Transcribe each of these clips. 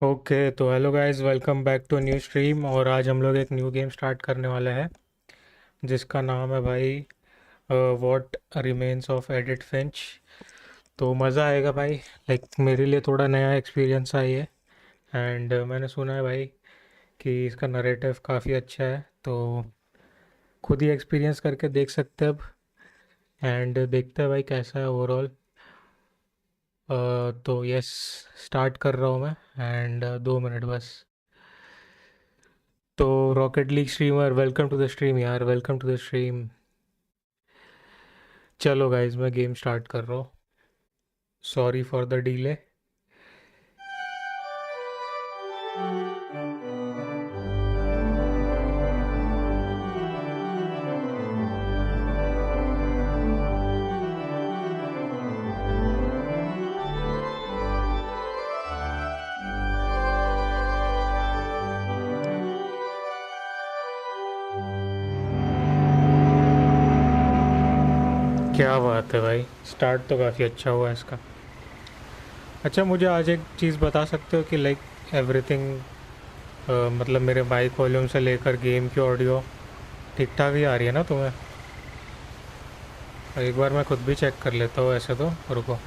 Okay तो hello guys, welcome back to new stream. और आज हम लोग एक न्यू गेम स्टार्ट करने वाले हैं जिसका नाम है भाई what remains of Edith Finch. तो मज़ा आएगा भाई। लाइक मेरे लिए थोड़ा नया एक्सपीरियंस है ये। एंड मैंने सुना है भाई कि इसका नरेटिव काफ़ी अच्छा है, तो खुद ही एक्सपीरियंस करके देख सकते हैं अब। एंड देखते हैं भाई कैसा है ओवरऑल। तो यस, स्टार्ट कर रहा हूँ मैं। एंड 2 मिनट बस। तो Rocket League streamer, welcome to the stream यार, वेलकम टू द स्ट्रीम। चलो गाइज, मैं गेम स्टार्ट कर रहा हूँ। Sorry for the delay. क्या बात है भाई, स्टार्ट तो काफ़ी अच्छा हुआ है इसका। अच्छा, मुझे आज एक चीज़ बता सकते हो कि लाइक एवरीथिंग, मतलब मेरे माइक वॉल्यूम से लेकर गेम की ऑडियो ठीक ठाक ही आ रही है ना तुम्हें? एक बार मैं खुद भी चेक कर लेता हूँ ऐसे तो। रुको,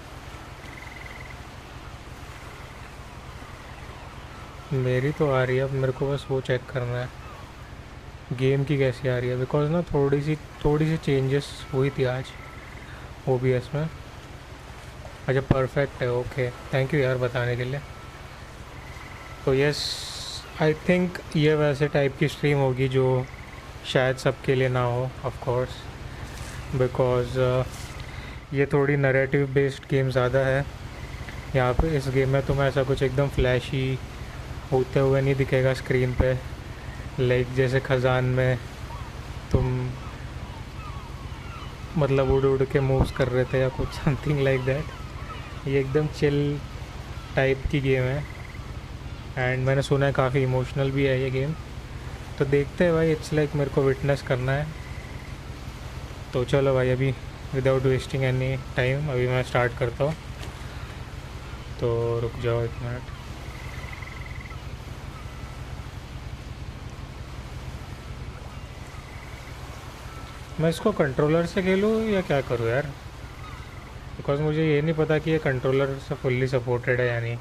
मेरी तो आ रही है, अब मेरे को बस वो चेक करना है गेम की कैसी आ रही है। बिकॉज ना थोड़ी सी चेंजेस हुई थी आज ओबीएस में। अच्छा, परफेक्ट है, ओके, थैंक यू यार बताने के लिए। तो यस, आई थिंक ये वैसे टाइप की स्ट्रीम होगी जो शायद सबके लिए ना हो, ऑफ कोर्स। बिकॉज ये थोड़ी नरेटिव बेस्ड गेम ज़्यादा है। यहाँ पे इस गेम में तुम्हें ऐसा कुछ एकदम फ्लैशी होते हुए नहीं दिखेगा स्क्रीन पे। लाइक जैसे खजान में तुम मतलब उड़ उड़ के मूव्स कर रहे थे या कुछ समथिंग लाइक दैट। ये एकदम चिल टाइप की गेम है। एंड मैंने सुना है काफ़ी इमोशनल भी है ये गेम। तो देखते हैं भाई, इट्स लाइक मेरे को विटनेस करना है। तो चलो भाई, अभी विदाउट वेस्टिंग एनी टाइम अभी मैं स्टार्ट करता हूँ। तो रुक जाओ 1 मिनट। मैं इसको कंट्रोलर से खेलूँ या क्या करूँ यार? बिकॉज मुझे ये नहीं पता कि ये कंट्रोलर से फुल्ली सपोर्टेड है या नहीं।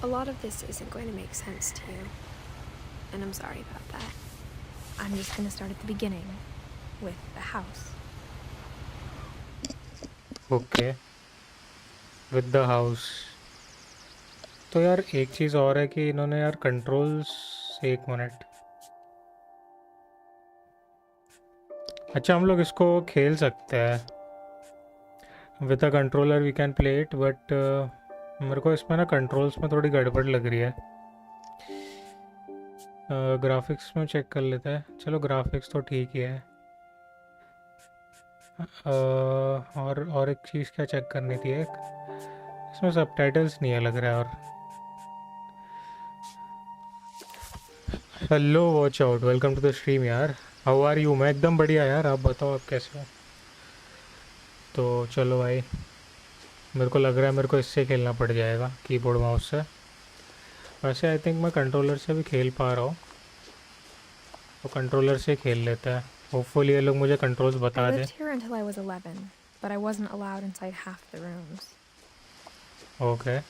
A lot of this isn't going to make sense to you, and I'm sorry about that. I'm just going to start at the beginning, with the house. Okay, with the house. तो यार एक चीज़ और है कि इन्होंने यार controls, 1 minute. अच्छा, हम लोग इसको खेल सकते हैं with a controller, we can play it, but मेरे को इसमें ना कंट्रोल्स में थोड़ी गड़बड़ लग रही है। ग्राफिक्स में चेक कर लेते हैं। चलो, ग्राफिक्स तो ठीक ही है। और एक चीज़ क्या चेक करनी थी, एक इसमें सबटाइटल्स नहीं है लग रहा है। और hello watch out, welcome to the stream यार। How are you? मैं एकदम बढ़िया यार, आप बताओ आप कैसे हो? तो चलो भाई, मेरे को लग रहा है मेरे को इससे खेलना पड़ जाएगा कीबोर्ड माउस से। वैसे आई थिंक मैं कंट्रोलर से भी खेल पा रहा हूँ, तो कंट्रोलर से खेल लेता है। होपफुली ये लोग मुझे कंट्रोल्स I बता दें। lived here until I was 11, but I wasn't allowed inside half the rooms. Okay,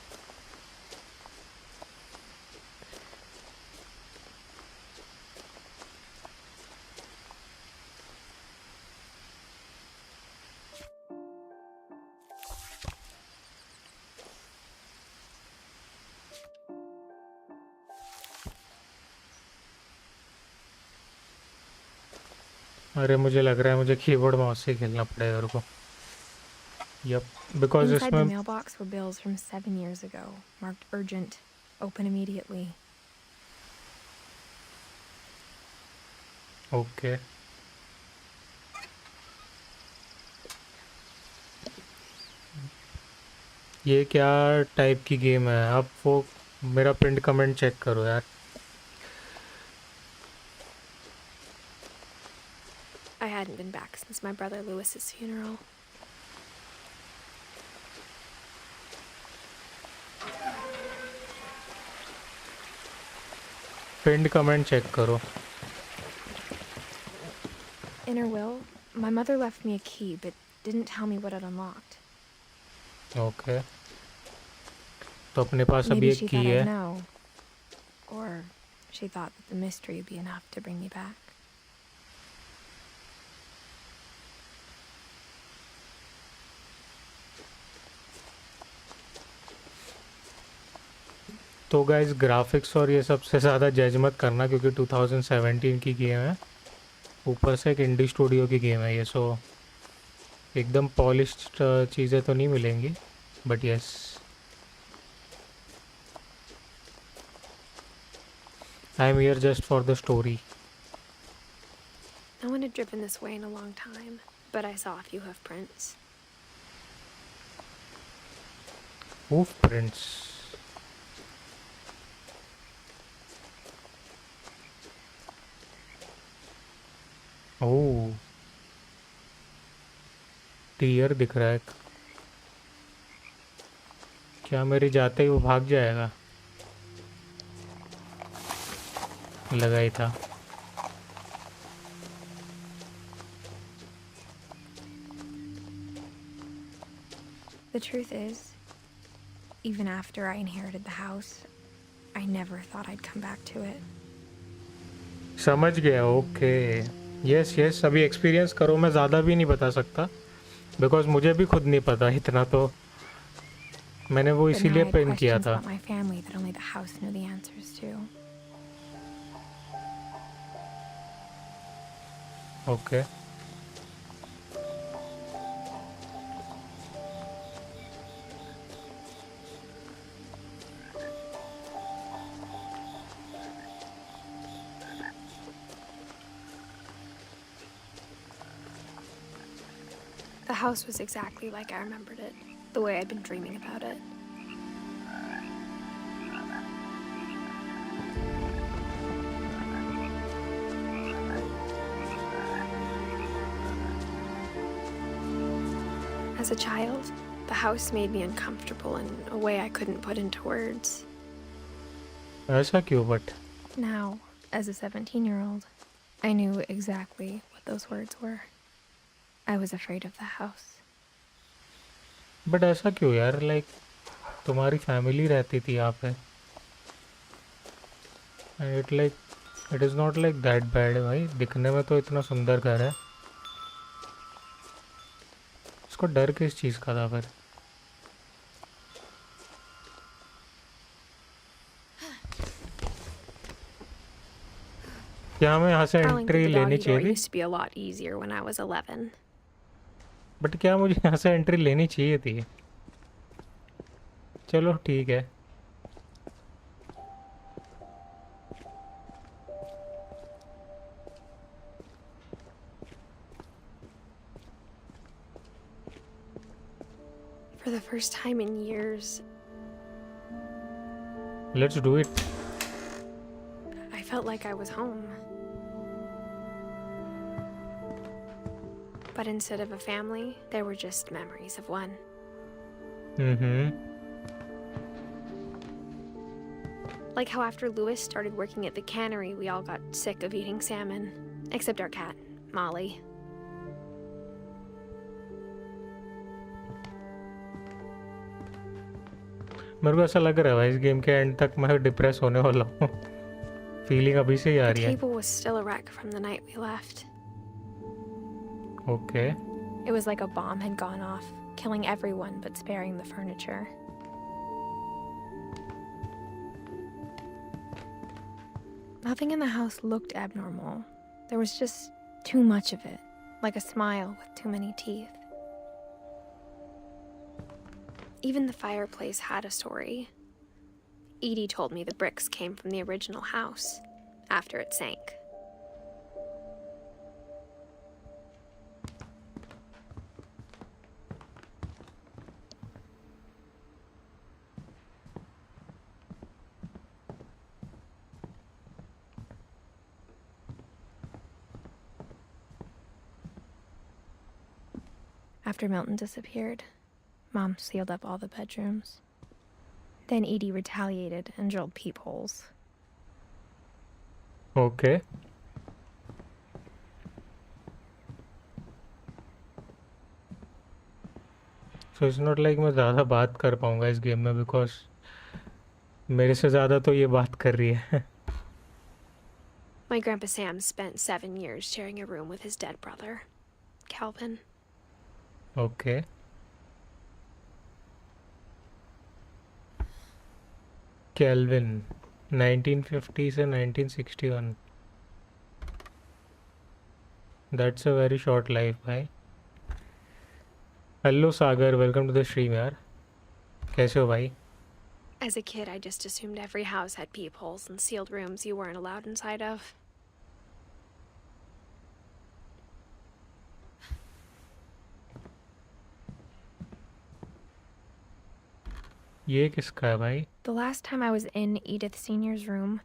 अरे मुझे लग रहा है मुझे कीबोर्ड माउस से खेलना पड़ेगा, मेरे को। यप, बिकॉज Inside the इसमें mailbox were bills from 7 years ago, marked urgent, open immediately. Okay. ये क्या टाइप की गेम है? आप वो मेरा प्रिंट कमेंट चेक करो यार। I hadn't been back since my brother Lewis's funeral. Print comment check करो। In her will, my mother left me a key, but didn't tell me what it unlocked. Okay, तो अपने पास अभी Maybe एक she की thought I'd है। know. Or she thought that the mystery would be enough to bring me back. तो guys graphics और ये सबसे ज़्यादा जज मत करना, क्योंकि 2017 की गेम है, ऊपर से एक इंडी स्टूडियो की गेम है ये, सो एकदम पॉलिश्ड चीज़ें तो नहीं मिलेंगी, but yes, I am here just for the story. No one had driven this way in a long time, but I saw a few hoof prints. Hoof prints. Oh, tear दिख रहा है। क्या मेरी जाते ही वो भाग जाएगा? लगा ही था। The truth is, even after I inherited the house, I never thought I'd come back to it. समझ गया, ओके। यस यस, अभी एक्सपीरियंस करो, मैं ज़्यादा भी नहीं बता सकता, बिकॉज मुझे भी खुद नहीं पता इतना, तो मैंने वो But now I इसीलिए had पिन किया questions था। about my family that only the house knew the answers to. Okay, The house was exactly like I remembered it, the way I'd been dreaming about it. As a child, the house made me uncomfortable in a way I couldn't put into words. ऐसा क्यों? But Now, as a 17-year-old, I knew exactly what those words were. I was afraid of the house. But ऐसा क्यों यार? Like तुम्हारी family रहती थी यहाँ पे, it is not like that bad भाई, दिखने में तो इतना सुंदर घर है, इसको डर किस चीज़ का था फिर? क्या हमें यहाँ से Crawling through एंट्री the लेनी doggy door चाहिए थी? used to be a lot easier when I was 11. But क्या मुझे यहाँ से एंट्री लेनी चाहिए थी? चलो ठीक है। For the first time in years, let's do it. I felt like I was home. But instead of a family, there were just memories of one. Like how after Lewis started working at the cannery, we all got sick of eating salmon. Except our cat, Molly. मेरे को ऐसा लग रहा है भाई, इस game के and तक मैं डिप्रेस होने वाला हूँ। फीलिंग अभी से ही आ The रही है। table was still a wreck from the night we left. Okay, It was like a bomb had gone off, killing everyone but sparing the furniture. Nothing in the house looked abnormal. There was just Too much of it, like a smile with too many teeth. Even the fireplace had a story. Edie told me the bricks came from the original house, after it sank. After Milton disappeared, Mom sealed up all the bedrooms. Then Edie retaliated and drilled peepholes. Okay. So it's not like मैं ज़्यादा बात कर पाऊँगा इस game में because मेरे से ज़्यादा तो ये बात कर रही है. My Grandpa Sam spent 7 years sharing a room with his dead brother, Calvin. Okay. Kelvin, 1950 से 1961. That's a very short life, भाई. Hello Sagar, welcome to the stream यार. कैसे हो भाई? As a kid, I just assumed every house had peepholes and sealed rooms you weren't allowed inside of. ये किसका है भाई? The last time I was in Edith Sr.'s room,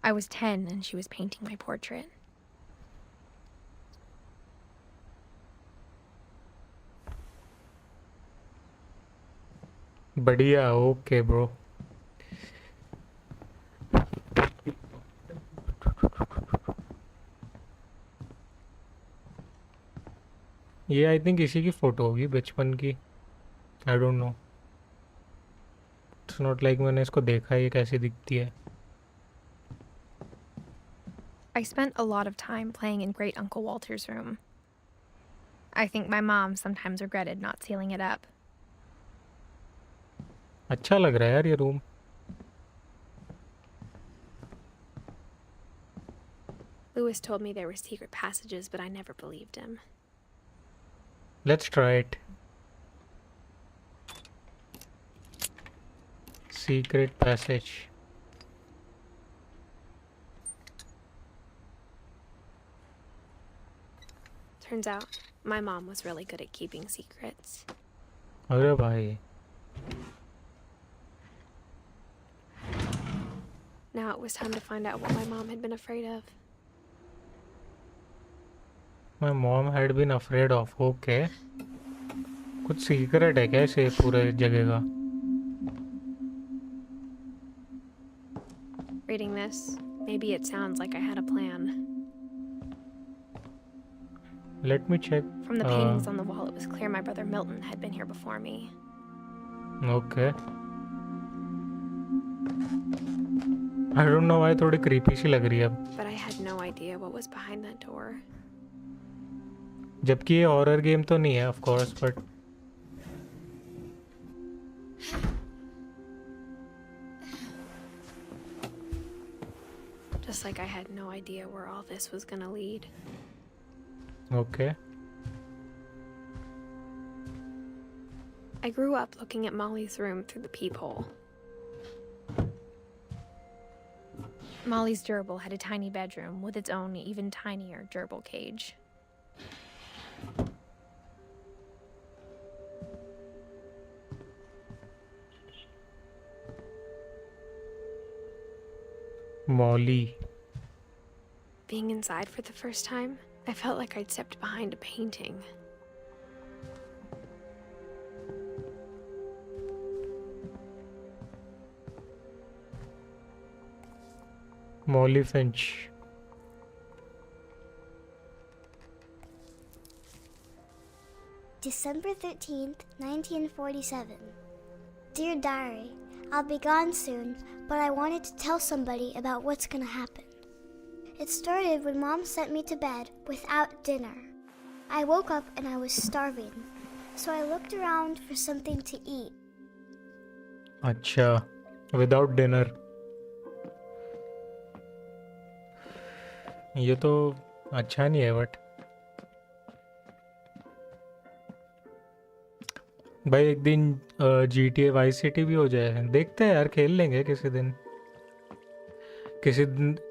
I was 10 and she was painting my portrait. बढ़िया, okay bro. ये I think इसी की photo होगी बचपन की. I don't know. It's not like मैंने इसको देखा है ये कैसी दिखती है. I spent a lot of time playing in Great Uncle Walter's room. I think my mom sometimes regretted not sealing it up. अच्छा लग रहा है यार ये room. Lewis told me there were secret passages, but I never believed him. Let's try it. Secret passage. Turns out, my mom was really good at keeping secrets. अरे भाई. Now it was time to find out what my mom had been afraid of. My mom had been afraid of. Okay. कुछ secret है क्या इसे पूरे जगह का? Reading this, maybe it sounds like I had a plan. Let me check. From the paintings on the wall, it was clear my brother Milton had been here before me. Okay. I don't know why थोड़ी creepy सी लग रही है अब. But I had no idea what was behind that door. जबकि ये horror game तो नहीं है of course, but Just like I had no idea where all this was gonna lead. okay. I grew up looking at Molly's room through the peephole. Molly's gerbil had a tiny bedroom with its own even tinier gerbil cage. Molly. Being inside for the first time, I felt like I'd stepped behind a painting. Molly Finch. December 13th, 1947. Dear Diary, I'll be gone soon, but I wanted to tell somebody about what's gonna happen. It started when Mom sent me to bed without dinner. I woke up and I was starving, so I looked around for something to eat. अच्छा, without dinner. ये तो अच्छा नहीं है but भाई एक दिन GTA vice city भी हो जाए, देखते हैं यार, खेल लेंगे किसी दिन।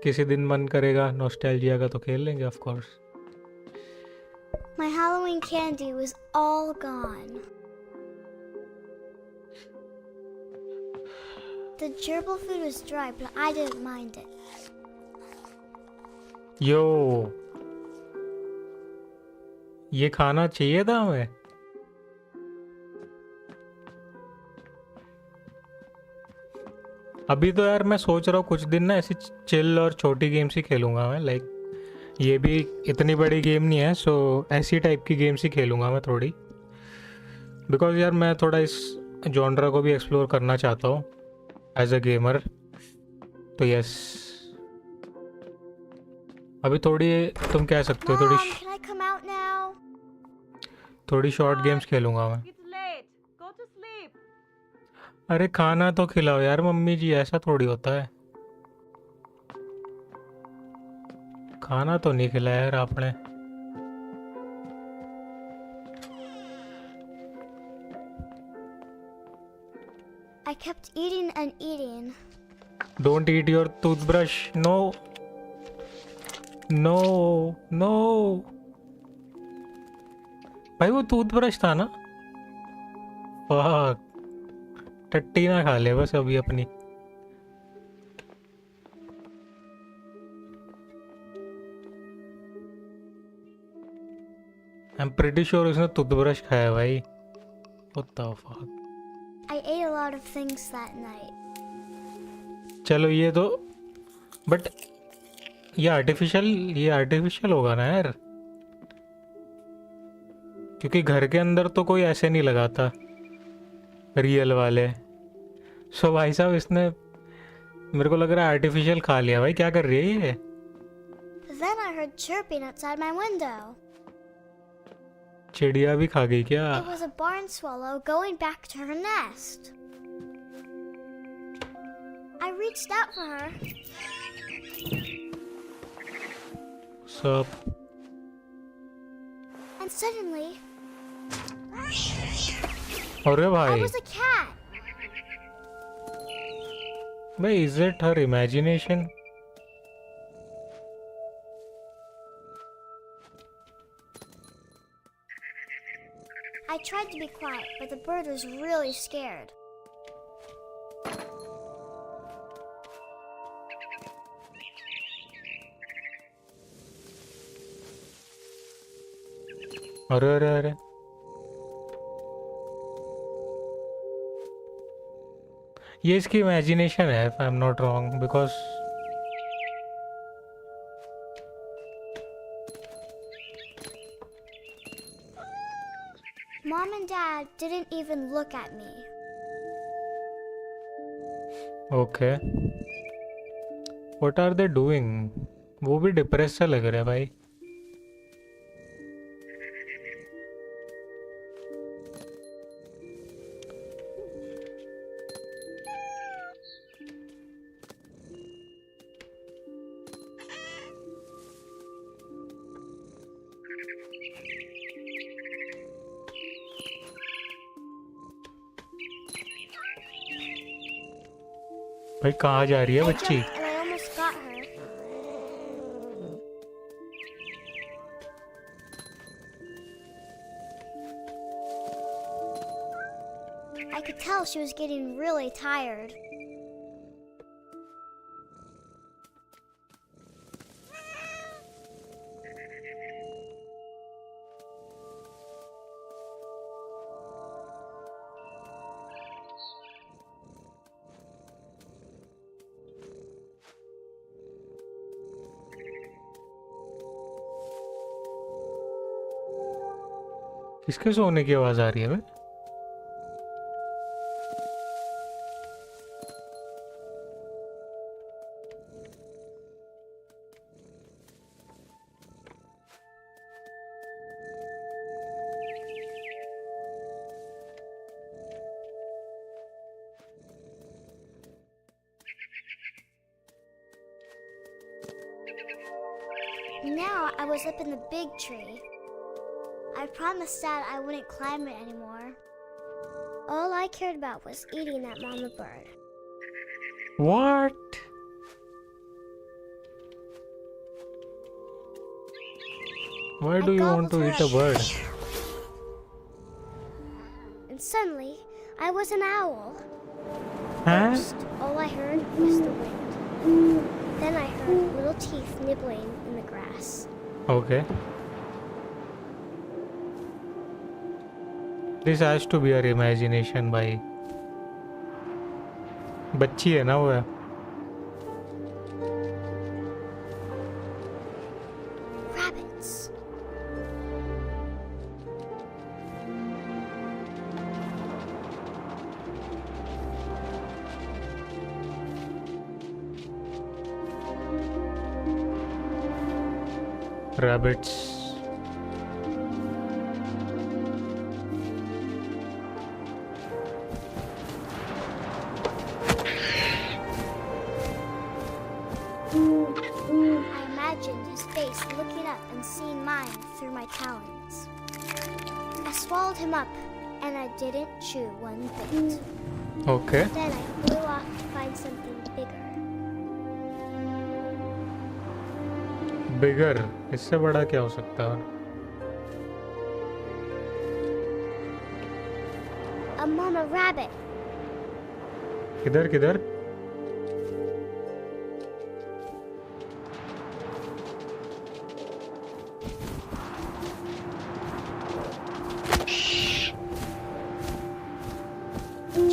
किसी दिन मन करेगा नॉस्टैल्जिया का तो खेल लेंगे of course. My Halloween candy was all gone. The gerbil food was dry, but I didn't mind it. यो, ये खाना चाहिए था हमें। अभी तो यार मैं सोच रहा हूँ कुछ दिन ना ऐसी चिल और छोटी गेम्स ही खेलूंगा मैं, लाइक ये भी इतनी बड़ी गेम नहीं है, सो ऐसी टाइप की गेम्स ही खेलूंगा मैं थोड़ी, बिकॉज यार मैं थोड़ा इस जॉनरा को भी एक्सप्लोर करना चाहता हूँ एज अ गेमर। तो यस, अभी थोड़ी, तुम कह सकते हो Mom, can I come out now? थोड़ी शॉर्ट गेम्स खेलूंगा मैं। It's late. Go to sleep. अरे खाना तो खिलाओ यार मम्मी जी, ऐसा थोड़ी होता है। खाना तो नहीं खिलाया यार आपने। I kept eating and eating. Don't eat your toothbrush, no no no. भाई वो टूथब्रश था ना, फक, टट्टी ना खा ले बस अभी अपनी। आई एम प्रीटी श्योर उसने टूथब्रश खाया भाई। What the fuck? I ate a lot of things that night. चलो ये तो, बट ये आर्टिफिशियल होगा ना यार, क्योंकि घर के अंदर तो कोई ऐसे नहीं लगाता रियल वाले। सो भाई साहब इसने, मेरे को लग रहा है आर्टिफिशियल खा लिया। भाई क्या कर रही है ये? Then I heard chirping outside my window. चिड़िया भी खा गई क्या? It was a barn swallow going back to her nest. I reached out for her. सब And suddenly, अरे I भाई, was a cat. भाई is it her imagination? I tried to be quiet, but the bird was really scared. अरे अरे अरे, ये इसकी imagination है if I'm not wrong, because Mom and Dad didn't even look at me. okay, what are they doing? वो भी depress सा लग रहा है भाई। भाई कहाँ जा रही है I बच्ची? jumped and I almost got her. I could tell she was getting really tired. किसके सोने की आवाज आ रही है भाई? Now I was up in the big tree. I promised Dad I wouldn't climb it anymore. All I cared about was eating that mama bird. What? Why do you want to eat a bird? And suddenly, I was an owl. Huh? First, all I heard was the wind. Then I heard little teeth nibbling in the grass. Okay. This has to be our imagination, भाई. बच्ची है ना वो. Rabbits. Rabbits. I imagined his face looking up and seeing mine through my talons. I swallowed him up, and I didn't chew one bit. Okay. Then I flew off to find something bigger. Bigger. इससे बड़ा क्या हो सकता है? A mama rabbit. किधर किधर?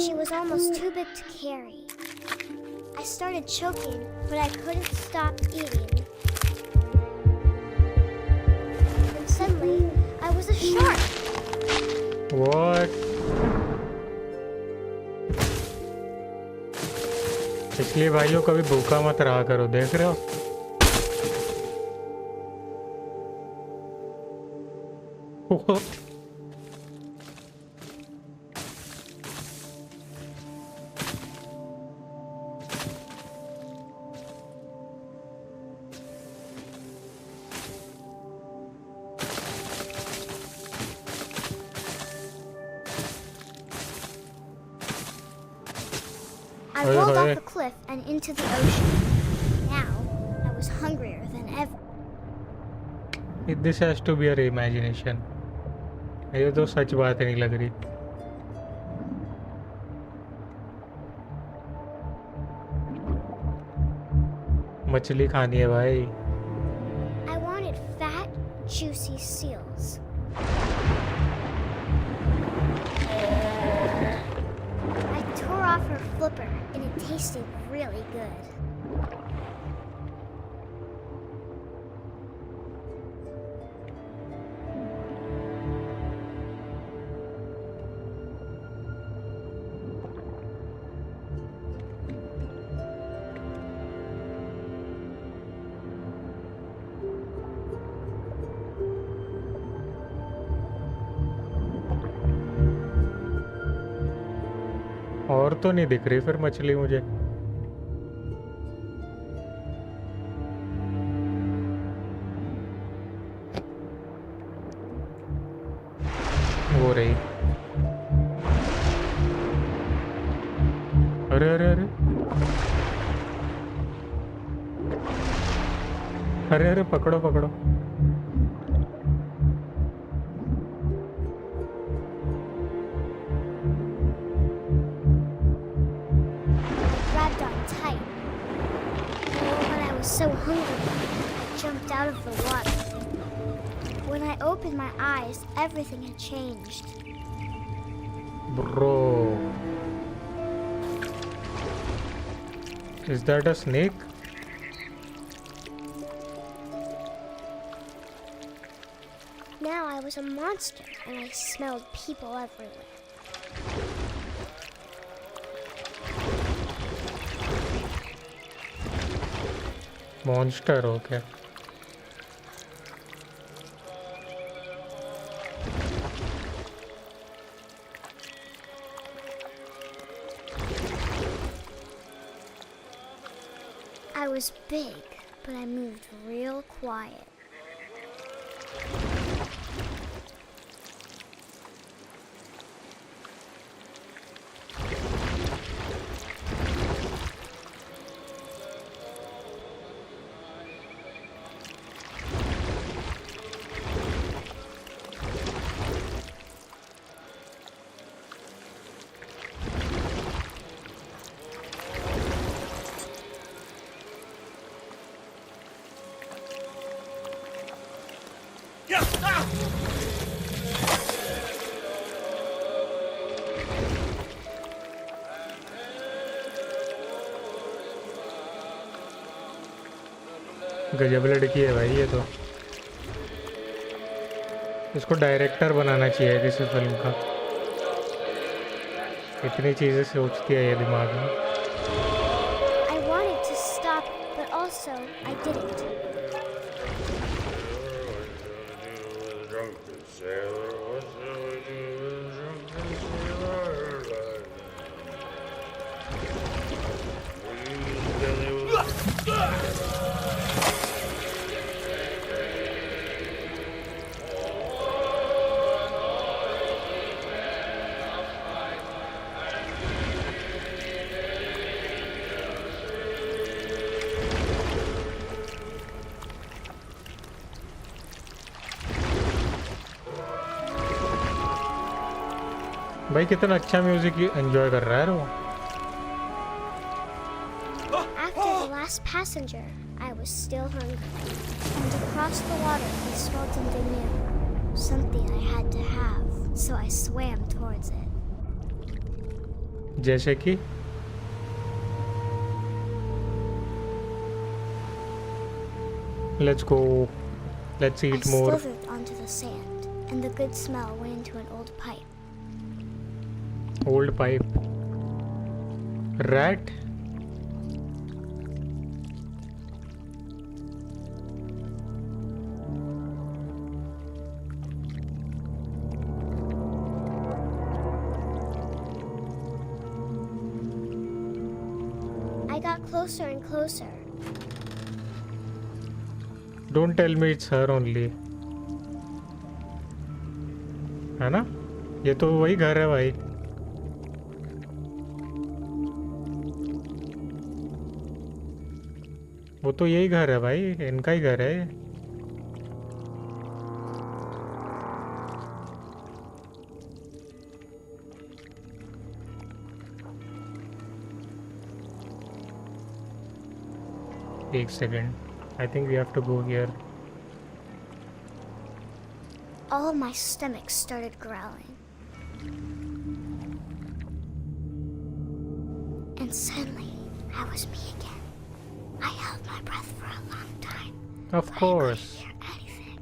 She was almost too big to carry. I started choking, but I couldn't stop eating. And suddenly, I was a shark. What? इसलिए भाइयों कभी भूखा मत रहा करो, देख रहे हो? What? I rolled off the cliff and into the ocean. Now, I was hungrier than ever. This has to be our imagination. ये तो सच बात नहीं लग रही. मछली खानी है भाई. I wanted fat, juicy seals. I tore off her flipper, and it tasted really good. और तो नहीं दिख रही फिर मछली मुझे. वो रही. अरे अरे अरे अरे अरे पकड़ो पकड़ो. Grabbed on tight. But I was so hungry, I jumped out of the water. When I opened my eyes, everything had changed. Bro, is that a snake? Now I was a monster, and I smelled people everywhere. Monster, okay. I was big, but I moved real quiet. गजब लड़की है भाई ये तो। इसको director बनाना चाहिए किसी film का। इतनी चीज़ें सोचती है ये दिमाग में। I wanted to stop, but also I didn't. भाई कितना अच्छा म्यूजिक एंजॉय कर रहा है वो। After the last passenger, I was still hungry. And across the water, I smelled something new. Something I had to have, so I swam towards it. जैसे कि let's go, let's I eat more. slithered onto the sand, and the good smell went into an old pipe. Old pipe. Rat. I got closer and closer. Don't tell me it's her only. है ना? ये तो वही घर है भाई। वो तो यही घर है भाई, इनका ही घर है ये। एक second, I think we have to go here. All my stomach started growling. And suddenly, I was me again. I held my breath for a long time. Of but course. I couldn't hear anything.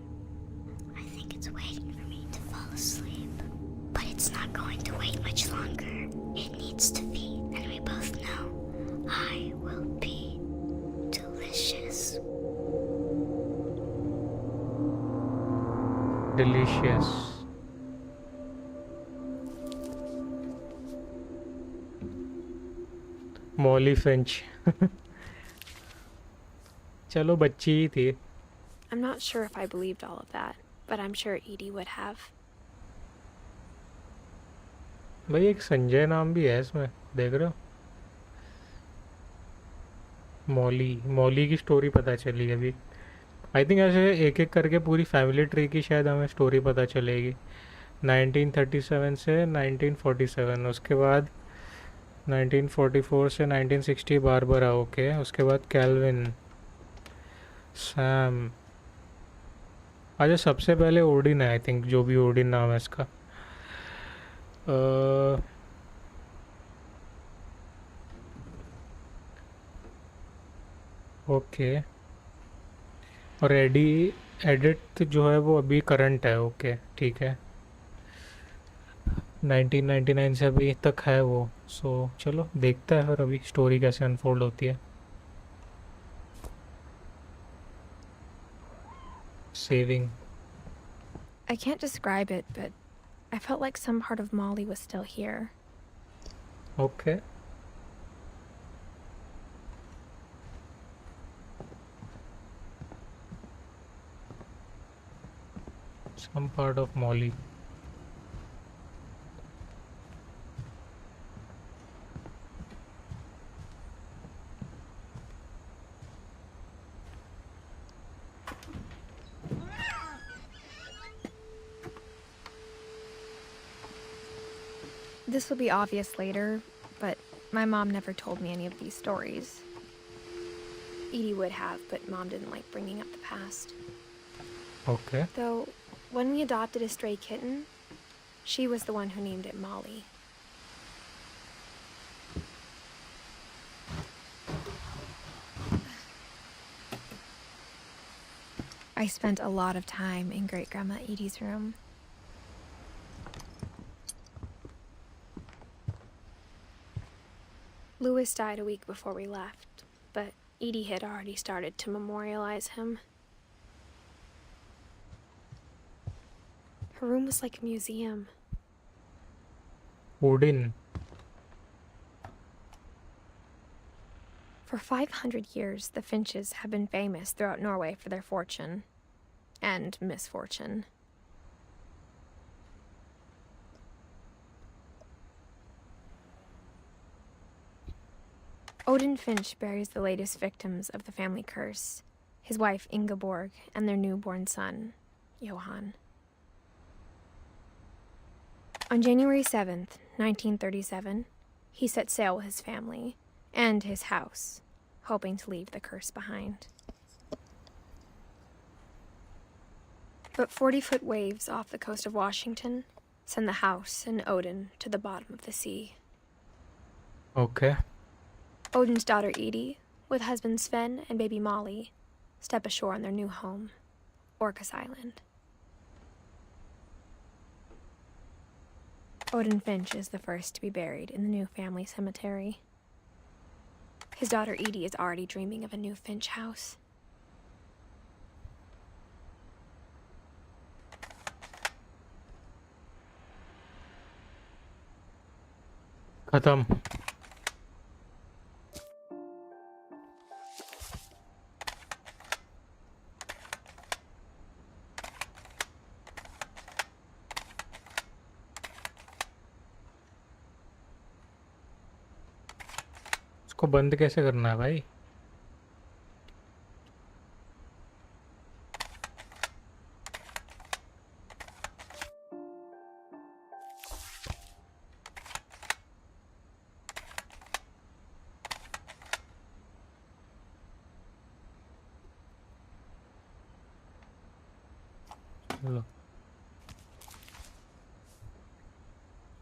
I think it's waiting for me to fall asleep. But it's not going to wait much longer. It needs to feed, and we both know I will be delicious. Delicious. Molly Finch. चलो बच्ची ही थी। I'm not sure if I believed all of that, but I'm sure Edie would have. भाई एक संजय नाम भी है इसमें, देख रहे हो? मॉली की स्टोरी पता चली अभी। आई थिंक ऐसे एक एक करके पूरी फैमिली ट्री की शायद हमें स्टोरी पता चलेगी। 1937 से 1947, उसके बाद 1944 से 1960 बारबरा, ओके। उसके बाद कैल्विन, सैम। अच्छा सबसे पहले ओडिन है आई थिंक, जो भी ओडिन नाम है इसका। ओके। और एडिट जो है वो अभी करंट है, ओके ठीक है। 1999 से अभी तक है वो। सो चलो देखते हैं फिर अभी स्टोरी कैसे अनफोल्ड होती है। Saving. I can't describe it, but I felt like some part of Molly was still here. Okay. Some part of Molly. This will be obvious later, but my mom never told me any of these stories. Edie would have, but Mom didn't like bringing up the past. Okay. Though, When we adopted a stray kitten, she was the one who named it Molly. I spent a lot of time in Great-Grandma Edie's room. Louis died a week before we left, but Edie had already started to memorialize him. Her room was like a museum. Odin. For 500 years, the Finches have been famous throughout Norway for their fortune and misfortune. Odin Finch buries the latest victims of the family curse, his wife Ingeborg and their newborn son, Johan. On January 7th, 1937, he set sail with his family and his house, hoping to leave the curse behind. But 40-foot waves off the coast of Washington send the house and Odin to the bottom of the sea. Okay. Odin's daughter Edie, with husband Sven and baby Molly, step ashore on their new home, Orcas Island. Odin Finch is the first to be buried in the new family cemetery. His daughter Edie is already dreaming of a new Finch house. खत्म. इसको बंद कैसे करना है भाई? चलो.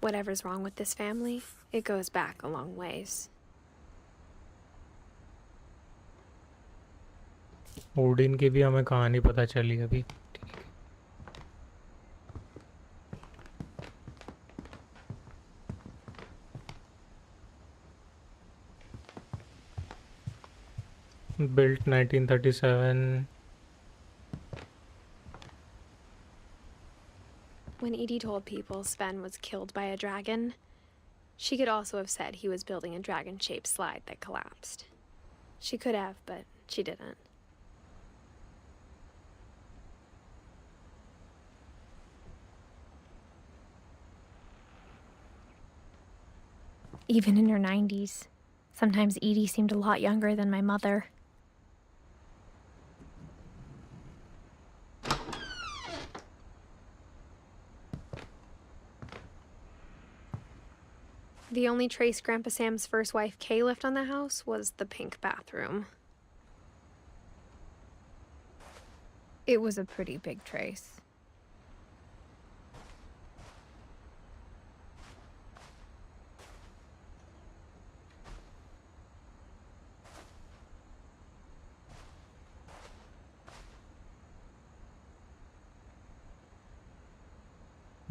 Whatever's wrong with this family, it goes back a long ways. Odin की भी हमें कहानी पता चली अभी. Built 1937. When Edie told people Sven was killed by a dragon, she could also have said he was building a dragon-shaped slide that collapsed. She could have, but she didn't. Even in her 90s, sometimes Edie seemed a lot younger than my mother. The only trace Grandpa Sam's first wife Kay left on the house was the pink bathroom. It was a pretty big trace.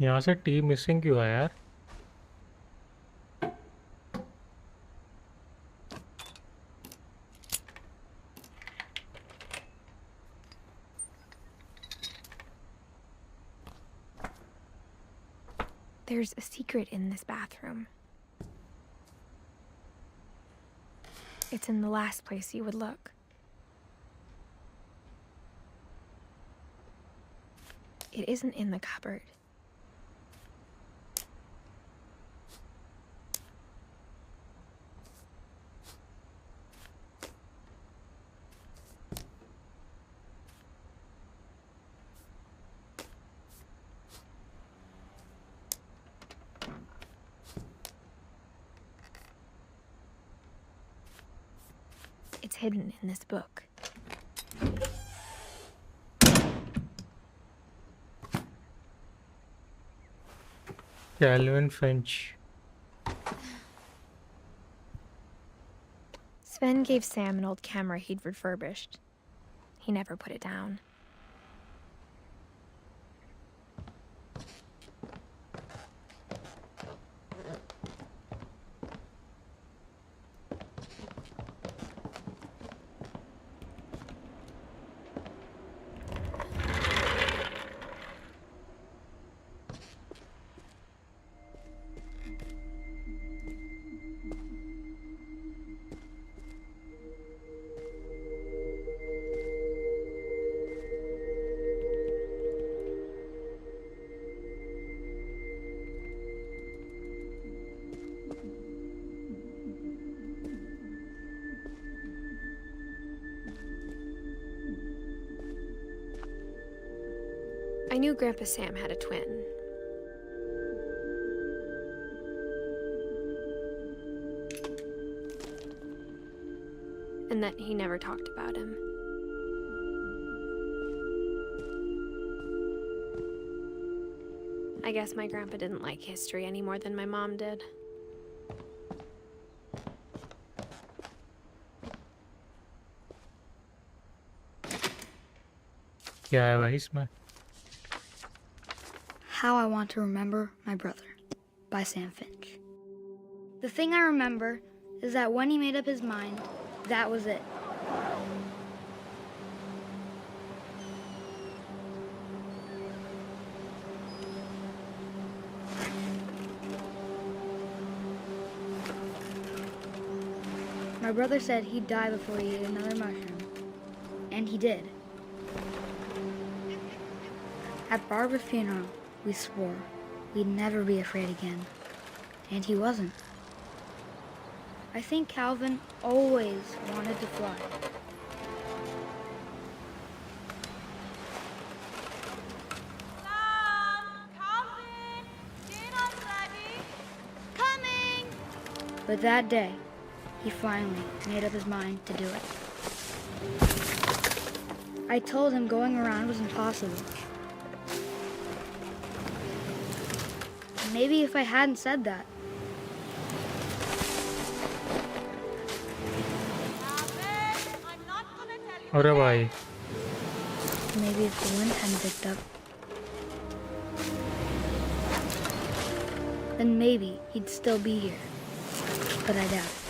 यहाँ से T missing क्यों है यार? There's a secret in this bathroom. It's in the last place you would look. It isn't in the cupboard. It's hidden in this book. Calvin Finch. Sven gave Sam an old camera he'd refurbished. He never put it down. I knew Grandpa Sam had a twin. And that he never talked about him. I guess my grandpa didn't like history any more than my mom did. क्या है भाई इसमें? How I Want to Remember My Brother by Sam Finch. The thing I remember is that when he made up his mind, that was it. My brother said he'd die before he ate another mushroom. And he did. At Barbara's funeral, we swore we'd never be afraid again. And he wasn't. I think Calvin always wanted to fly. Mom, Calvin, dinner's ready. Coming. But that day, he finally made up his mind to do it. I told him going around was impossible. Maybe if I hadn't said that, Calvin, I'm not gonna tell you. अरे भाई maybe if the wind hadn't picked up, then maybe he'd still be here. But I doubt it.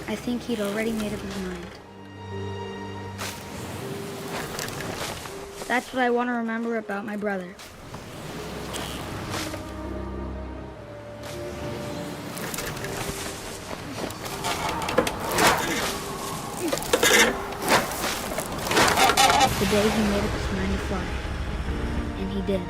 I think he'd already made up his mind. That's what I want to remember about my brother. The day he made up his mind to fly. And he did.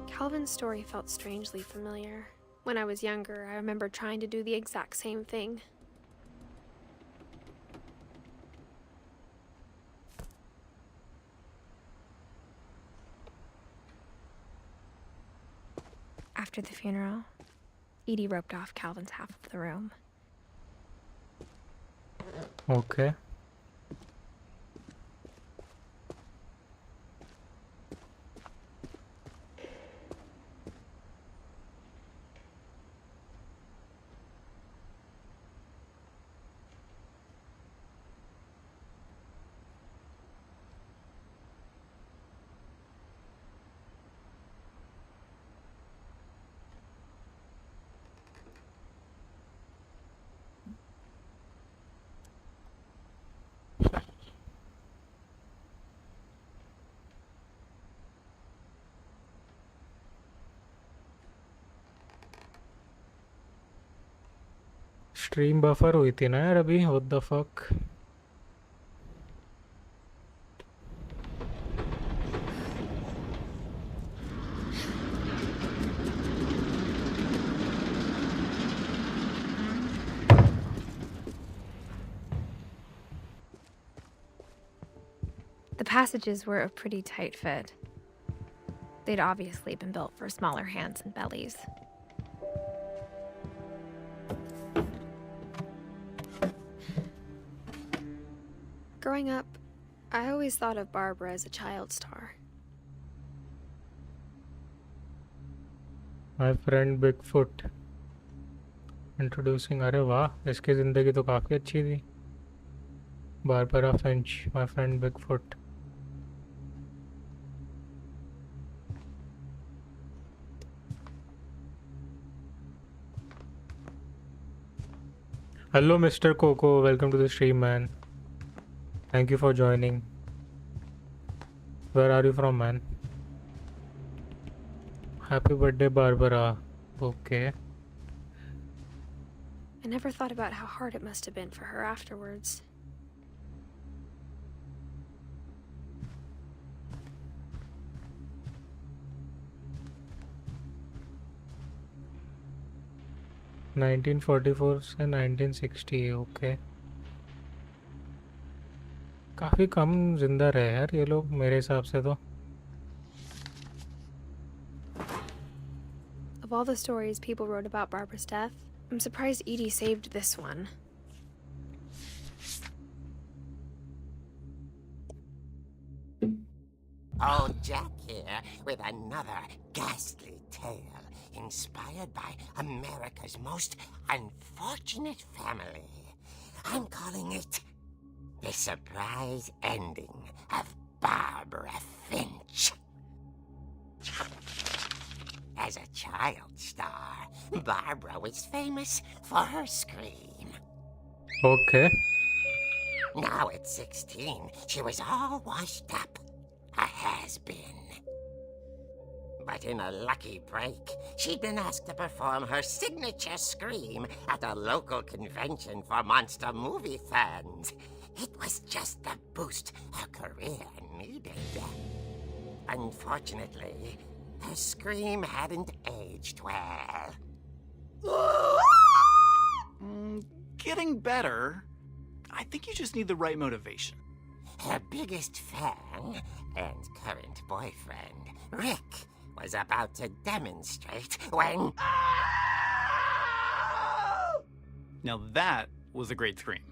Calvin's story felt strangely familiar. When I was younger, I remember trying to do the exact same thing. After the funeral, Edie roped off Calvin's half of the room. Okay. Stream buffer हुई थी ना यार अभी what the fuck The passages were a pretty tight fit. They'd obviously been built for smaller hands and bellies. Growing up, I always thought of Barbara as a child star. My friend Bigfoot introducing. अरे वाह, इसकी ज़िंदगी तो काफ़ी अच्छी थी. Barbara Finch, my friend Bigfoot. Hello Mr. Coco, welcome to the stream, man. Thank you for joining. Where are you from, man? Happy birthday, Barbara. Okay. I never thought about how hard it must have been for her afterwards. (1944 से 1960). Okay, काफ़ी कम जिंदा रहे यार ये लोग मेरे हिसाब से तो. Of all the stories people wrote about Barbara's death, I'm surprised Edie saved this one. Old Jack here with another ghastly tale inspired by America's most unfortunate family. I'm calling it The Surprise Ending of Barbara Finch. As a child star, Barbara was famous for her scream. Okay. Now at 16, she was all washed up. A has-been. But in a lucky break, she'd been asked to perform her signature scream at a local convention for monster movie fans. It was just the boost her career needed. Unfortunately, her scream hadn't aged well. Getting better. I think you just need the right motivation. Her biggest fan and current boyfriend, Rick, was about to demonstrate when... Now that was a great scream.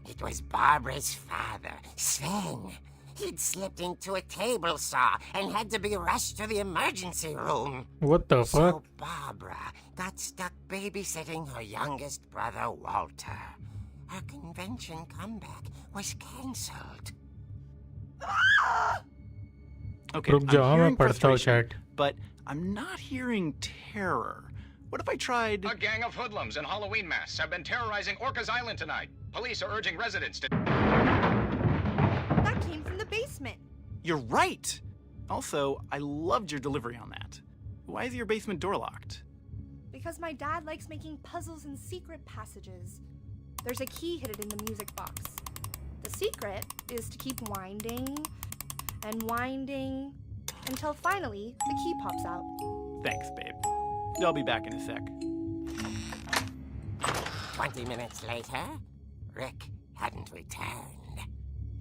It was Barbara's father, Sven. He'd slipped into a table saw and had to be rushed to the emergency room. What the So fuck? Barbara got stuck babysitting her youngest brother, Walter. Her convention comeback was cancelled. Okay, रुक जाओ, I'm मैं hearing पढ़ता हूँ frustration, chat. but I'm not hearing terror. What if I tried... A gang of hoodlums in Halloween masks have been terrorizing Orcas Island tonight. Police are urging residents to... That came from the basement. You're right! Also, I loved your delivery on that. Why is your basement door locked? Because my dad likes making puzzles and secret passages. There's a key hidden in the music box. The secret is to keep winding and winding until finally the key pops out. Thanks, babe. I'll be back in a sec. 20 minutes later, Rick hadn't returned.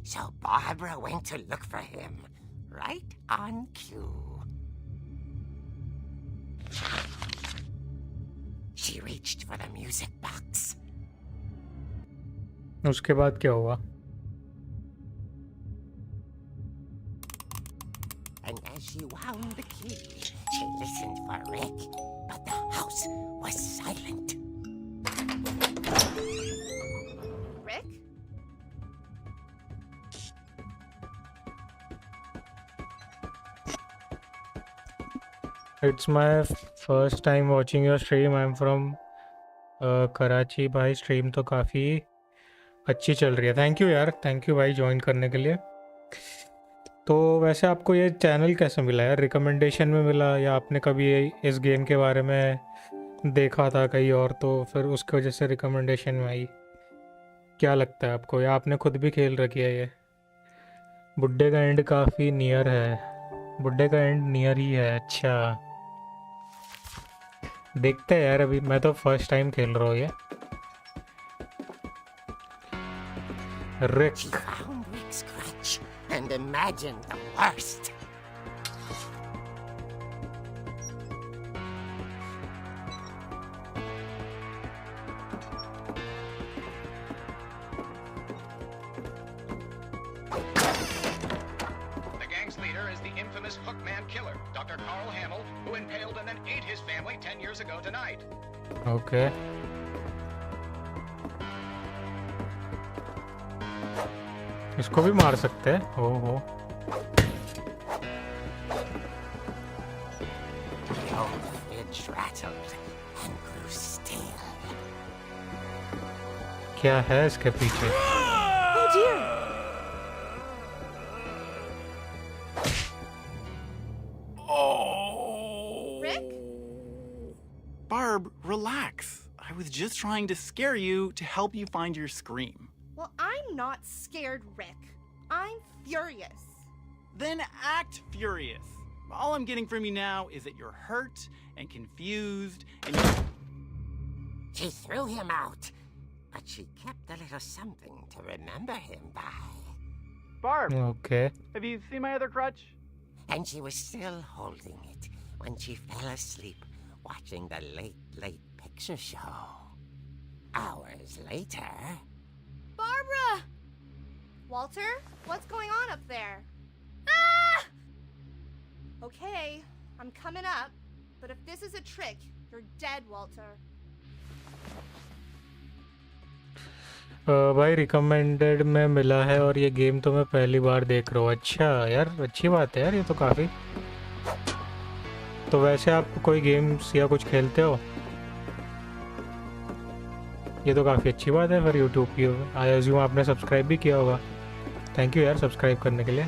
So Barbara went to look for him, right on cue. She reached for the music box. उसके बाद क्या हुआ? And as she wound the key, she listened for Rick, but the house was silent. Rick? It's my first time watching your stream. I'm from Karachi. भाई stream तो काफ़ी अच्छी चल रही है. थैंक यू यार, थैंक यू भाई ज्वाइन करने के लिए. तो वैसे आपको ये चैनल कैसे मिला यार? रिकमेंडेशन में मिला या आपने कभी इस गेम के बारे में देखा था कहीं और तो फिर उसकी वजह से रिकमेंडेशन में आई? क्या लगता है आपको, या आपने खुद भी खेल रखी है ये? बुड्ढे का एंड काफ़ी नियर है. बुड्ढे का एंड नियर ही है. अच्छा, देखते हैं यार. अभी मैं तो फर्स्ट टाइम खेल रहा हूँ ये. She Rick. found Rick's crutch and imagined the worst. is the infamous Hookman killer, Dr. Carl Hamill, who impaled and then ate his family 10 years ago tonight. Okay इसको भी मार सकते हैं। ओहो The old fridge rattled and grew still. क्या है इसके पीछे? Oh dear! Oh! Rick? Barb, relax. I was just trying to scare you to help you find your scream. Well, I'm not scared, Rick. I'm furious. Then act furious. All I'm getting from you now is that you're hurt and confused and She threw him out, but she kept a little something to remember him by. Barb, okay have you seen my other crutch? And she was still holding it when she fell asleep watching the late picture show. Hours later... Barbara! Walter, what's going on up there? Ah! Okay, I'm coming up, but if this is a trick, you're dead, Walter. भाई recommended में मिला है और ये game तो मैं पहली बार देख रहा हूँ। अच्छा यार अच्छी बात है यार ये तो काफ़ी। तो वैसे आप कोई गेम्स या कुछ खेलते हो? ये तो काफ़ी अच्छी बात है फिर यूट्यूब की। आई अज्यूम आपने सब्सक्राइब भी किया होगा। थैंक यू यार सब्सक्राइब करने के लिए।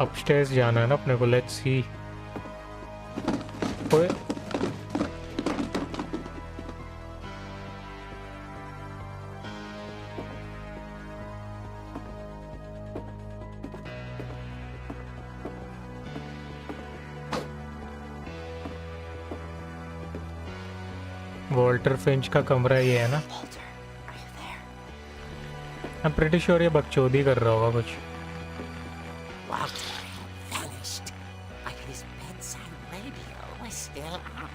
अपस्टेयर्स जाना है ना अपने को। Let's see. ओए वॉल्टर फिंच का कमरा ये है ना। I'm pretty sure ये बकचोदी कर रहा होगा कुछ। Walter had vanished, but his bedside radio was still on.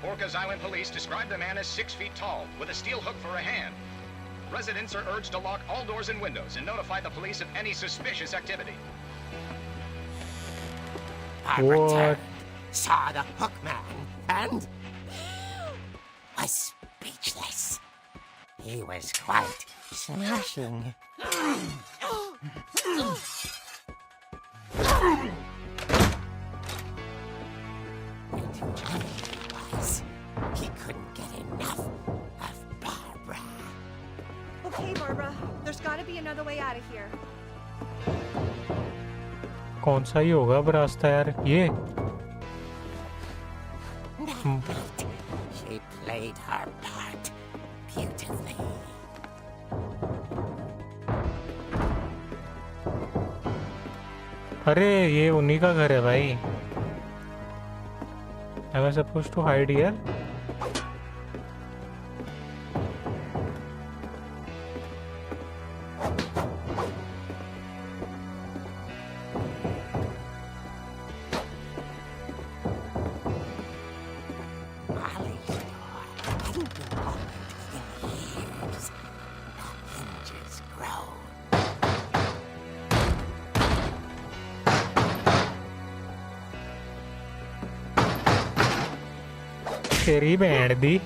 Orcas Island police describe the man as 6 feet tall, with a steel hook for a hand. Residents are urged to lock all doors and windows and notify the police of any suspicious activity. Barb What? returned, saw the hookman, and was speechless. He was quite smashing. And was, he couldn't get enough of Barbara. Okay, Barbara, there's gotta be another way out of here. कौन सा ही होगा अब रास्ता यार ये? That night, she played her part beautifully. अरे ये उन्हीं का घर है भाई। Am I supposed to hide here? Molly's door hadn't been opened in years. The hinges groaned. तेरी band the.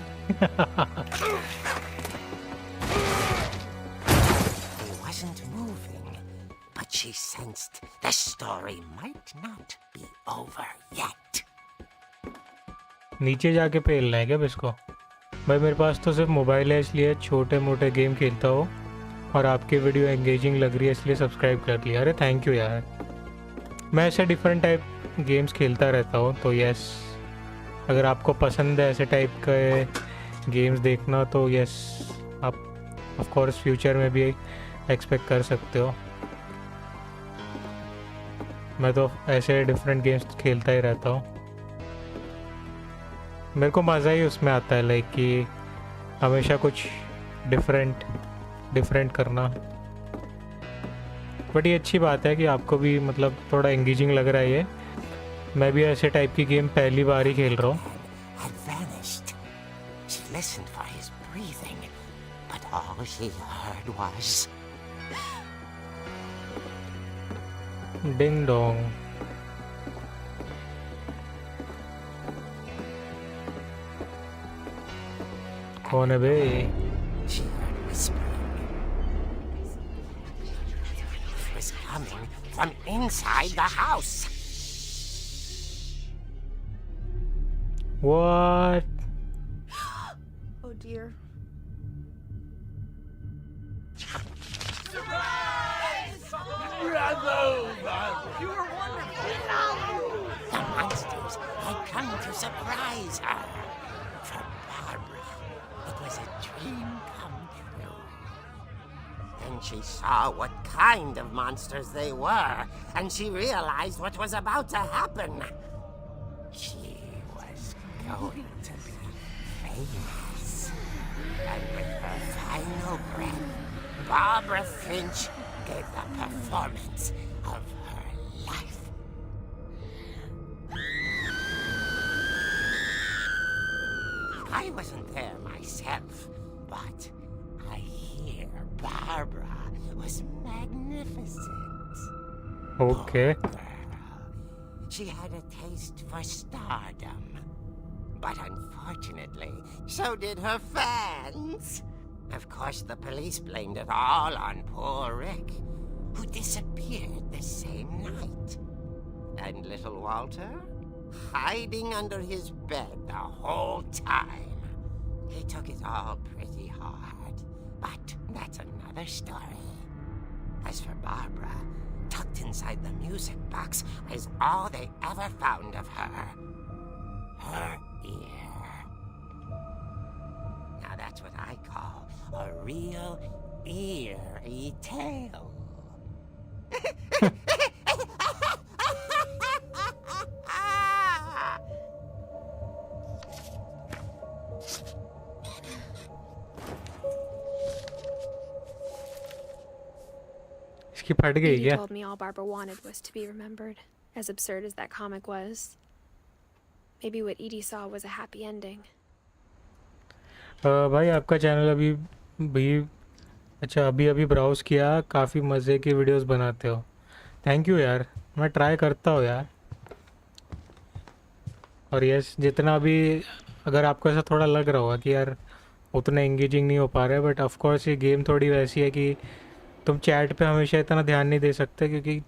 He wasn't moving, but she sensed the story might not be over yet. नीचे जाके पेलना है क्या अब इसको? भाई मेरे पास तो सिर्फ मोबाइल है इसलिए छोटे मोटे गेम खेलता हूँ और आपकी वीडियो एंगेजिंग लग रही है इसलिए सब्सक्राइब कर लिया। अरे थैंक यू यार। मैं ऐसे डिफरेंट टाइप गेम्स खेलता रहता हूँ तो यस अगर आपको पसंद है ऐसे टाइप के गेम्स देखना तो यस आप ऑफ कोर्स फ्यूचर में भी एक्सपेक्ट कर सकते हो। मैं तो ऐसे डिफरेंट गेम्स खेलता ही रहता हूँ। मेरे को मज़ा ही उसमें आता है लाइक कि हमेशा कुछ डिफरेंट करना। बट ये अच्छी बात है कि आपको भी मतलब थोड़ा एंगेजिंग लग रहा है ये। मैं भी ऐसे टाइप की गेम पहली बार ही खेल रहा हूँ। Had vanished. She listened for his breathing, but all she heard was... Ding dong. कौन है बे? She heard whispering. It was coming from inside the house. What? Oh dear. The monsters had come to surprise her. For Barbara, it was a dream come true. Then she saw what kind of monsters they were, and she realized what was about to happen. She was going to be famous. And with her final breath, Barbara Finch gave the performance of her life. I wasn't there myself, but I hear Barbara was magnificent. Okay. Poor girl. She had a taste for stardom. But unfortunately, so did her fans. Of course, the police blamed it all on poor Rick, who disappeared the same night. And little Walter? Hiding under his bed the whole time. He took it all pretty hard, but that's another story. As for Barbara, tucked inside the music box was all they ever found of her. Her ear. Now that's what I call a real eerie tale. इसकी फट गई Edie क्या? told me all Barbara wanted was to be remembered, as absurd as that comic was. Maybe what Edie saw was a happy ending. भाई आपका channel अभी भी अच्छा अभी ब्राउज़ किया, काफ़ी मज़े की वीडियोस बनाते हो। थैंक यू यार, मैं ट्राई करता हूँ यार। और यस, जितना भी अगर आपको ऐसा थोड़ा लग रहा होगा कि यार उतना एंगेजिंग नहीं हो पा रहा है, बट ऑफ कोर्स ये गेम थोड़ी वैसी है कि तुम चैट पे हमेशा इतना ध्यान नहीं दे सकते, क्योंकि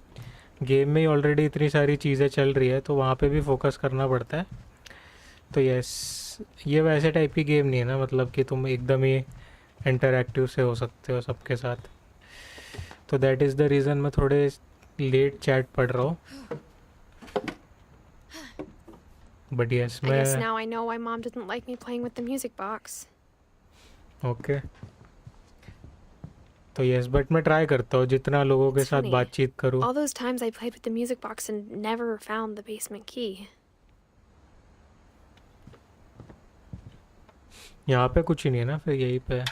गेम में ही ऑलरेडी इतनी सारी चीज़ें चल रही है, तो वहाँ पे भी फोकस करना पड़ता है। तो यस, ये वैसे टाइप की गेम नहीं है ना, मतलब कि तुम एकदम ही इंटरैक्टिव से हो सकते हो सबके साथ। तो दैट इज़ द रीज़न मैं थोड़े लेट चैट पढ़ रहा हूँ। बट यस, I guess मैं now I know why Mom didn't like me playing with the music box. Okay. तो यस, बट मैं ट्राई करता हूँ जितना लोगों के It's साथ funny. बातचीत करूँ। All those times I played with the music box and never found the basement key. यहाँ पे कुछ ही नहीं है ना, फिर यहीं पे है।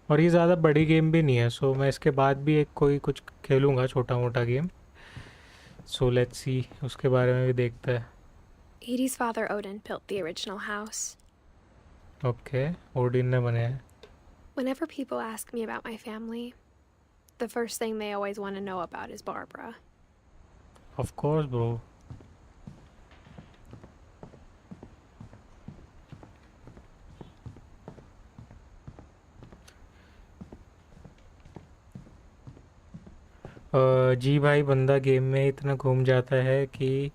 और ये ज़्यादा बड़ी गेम भी नहीं है, सो मैं इसके बाद भी एक कोई कुछ खेलूँगा छोटा मोटा गेम। सो लेट्स सी, उसके बारे में भी देखते हैं। Edie's father Odin built the original house. Okay, Odin ने बनाया है। Whenever people ask me about my family, the first thing they always want to know about is Barbara. Of course bro. जी भाई, बंदा गेम में इतना घूम जाता है कि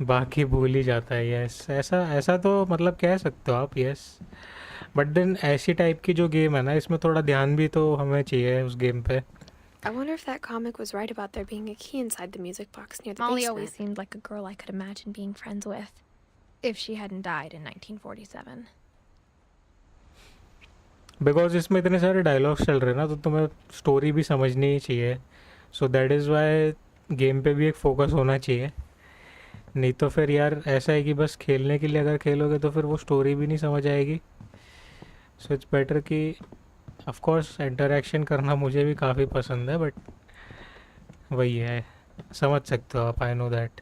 बाकी भूल ही जाता है। यस, ऐसा तो मतलब कह सकते हो आप। यस, बट देन ऐसी टाइप की जो गेम है ना, इसमें थोड़ा ध्यान भी तो हमें चाहिए उस गेम पे। I wonder if that comic was right about there being a key inside the music box near the Molly basement. always seemed like a girl I could imagine being friends with, if she hadn't died in 1947. Because इसमें इतने सारे dialogues चल रहे हैं ना, तो तुम्हें story भी समझनी ही चाहिए। So that is why game पे भी एक फोकस होना चाहिए। नहीं तो फिर यार ऐसा है कि बस खेलने के लिए अगर खेलोगे तो फिर वो स्टोरी भी नहीं समझ आएगी। सो इट्स बेटर कि ऑफ कोर्स इंटरेक्शन करना मुझे भी काफ़ी पसंद है, बट वही है, समझ सकते हो आप। I know that.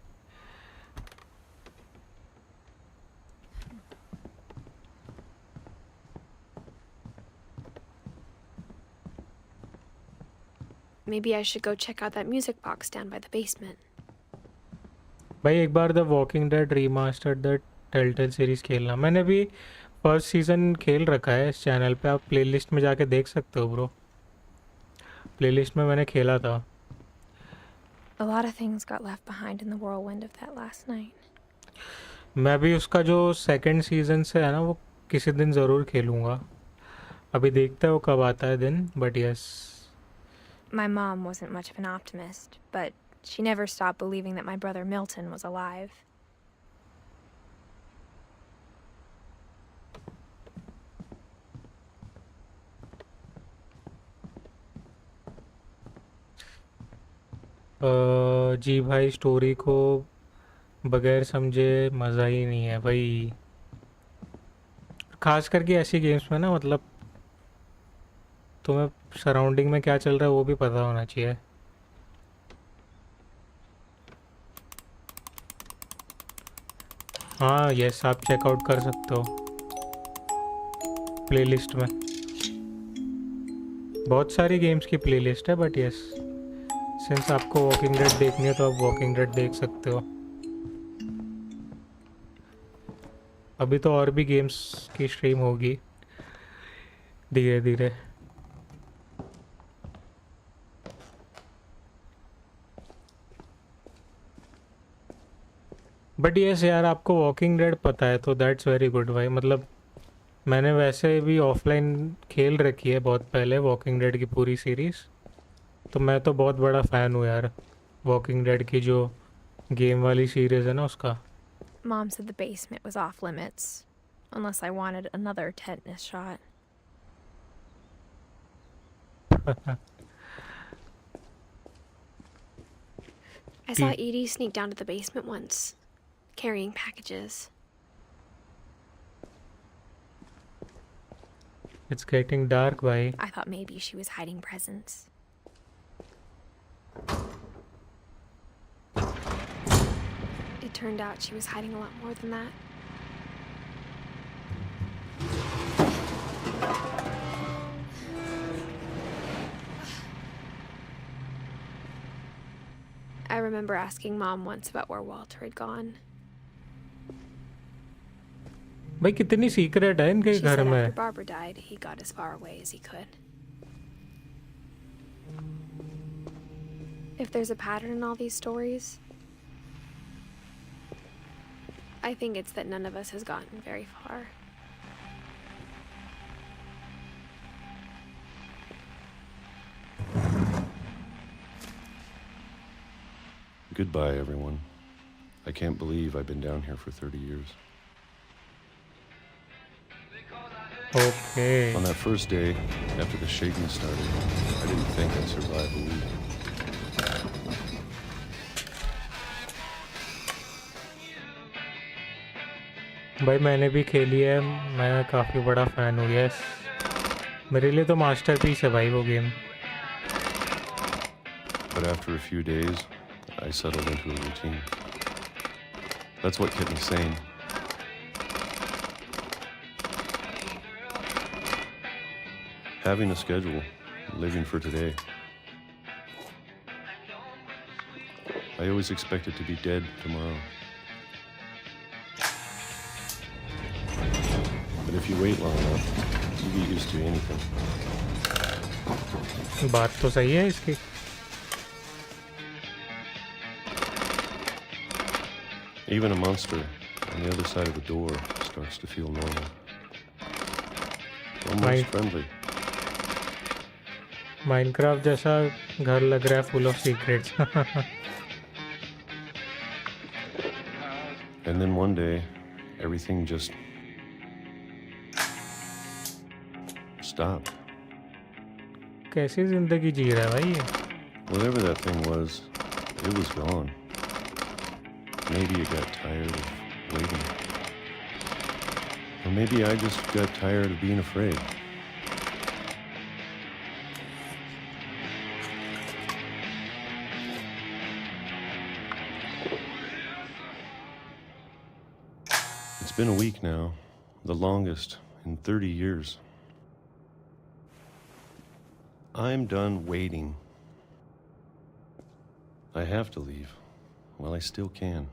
Maybe I should go check out that music box down by the basement. भाई एक बार the Walking Dead remastered the Telltale series खेलना। मैंने भी फर्स्ट सीज़न खेल रखा है इस चैनल पे, आप प्लेलिस्ट में जाके देख सकते हो ब्रो। प्लेलिस्ट में मैंने खेला था। A lot of things got left behind in the whirlwind of that last night. मैं भी उसका जो सेकंड सीज़न से है ना वो किसी दिन ज़रूर खेलूँगा। अभी देखते हैं वो कब आता है दिन, but yes. My mom wasn't much of an optimist, but she never stopped believing that my brother Milton was alive. जी भाई, स्टोरी को बगैर समझे मज़ा ही नहीं है भाई। खास करके ऐसी गेम्स में ना, मतलब तुम्हें सराउंडिंग में क्या चल रहा है वो भी पता होना चाहिए। हाँ यस, आप चेकआउट कर सकते हो प्लेलिस्ट में। बहुत सारी गेम्स की प्लेलिस्ट है, बट यस सिंस आपको वॉकिंग डेड देखनी है तो आप वॉकिंग डेड देख सकते हो। अभी तो और भी गेम्स की स्ट्रीम होगी धीरे धीरे। बट यस यार, आपको वॉकिंग डेड पता है तो दैट्स वेरी गुड भाई। मतलब मैंने वैसे भी ऑफलाइन खेल रखी है बहुत पहले वॉकिंग डेड की पूरी सीरीज़, तो मैं तो बहुत बड़ा फ़ैन हूँ यार वॉकिंग डेड की जो गेम वाली सीरीज़ है ना उसका। Mom said the basement was off limits, unless I wanted another tetanus shot. I saw Edie sneak down to the basement once, carrying packages. It's getting dark भाई। I thought maybe she was hiding presents. It turned out she was hiding a lot more than that. I remember asking Mom once about where Walter had gone. भाई कितनी secret है इनके She घर said में। after Barbara died, he got as far away as he could. If there's a pattern in all these stories, I think it's that none of us has gotten very far. Goodbye, everyone. I can't believe I've been down here for 30 years. Okay. On that first day, after the shaking started, I didn't think I'd survive a week. भाई मैंने भी खेली है, मैं काफ़ी बड़ा fan हूँ। Yes, मेरे लिए तो मास्टरपीस है भाई वो game. But after a few days, I settled into a routine. That's what kept me sane. Having a schedule, living for today. I always expected to be dead tomorrow. But if you wait long enough, you get used to anything. बात तो सही है इसकी। Even a monster on the other side of the door starts to feel normal. Almost friendly. Minecraft जैसा घर लग रहा है, full of secrets. And then one day, everything just stopped. कैसी जिंदगी जी रहा है भाई ये? Whatever that thing was, it was gone. Maybe it got tired of waiting. Or maybe I just got tired of being afraid. It's been a week now, the longest in 30 years. I'm done waiting. I have to leave. Well, I still can.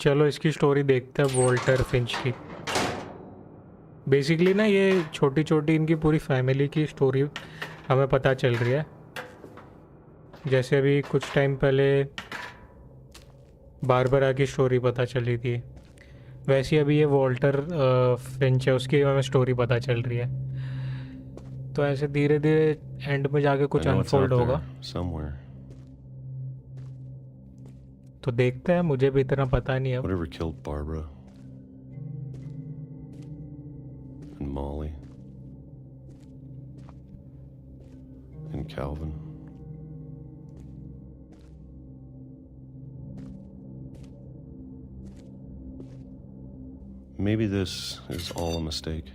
चलो इसकी story देखते हैं Walter Finch की। Basically ना ये छोटी छोटी इनकी पूरी फैमिली की स्टोरी हमें पता चल रही है। जैसे अभी कुछ टाइम पहले बारबरा की स्टोरी पता चली थी, वैसे अभी ये वॉल्टर फिंच है उसकी हमें स्टोरी पता चल रही है। तो ऐसे धीरे धीरे एंड में जाके कुछ अनफोल्ड होगा। तो देखते हैं, मुझे भी इतना पता नहीं है। Whatever killed Barbara and Molly and Calvin. Maybe this is all a mistake.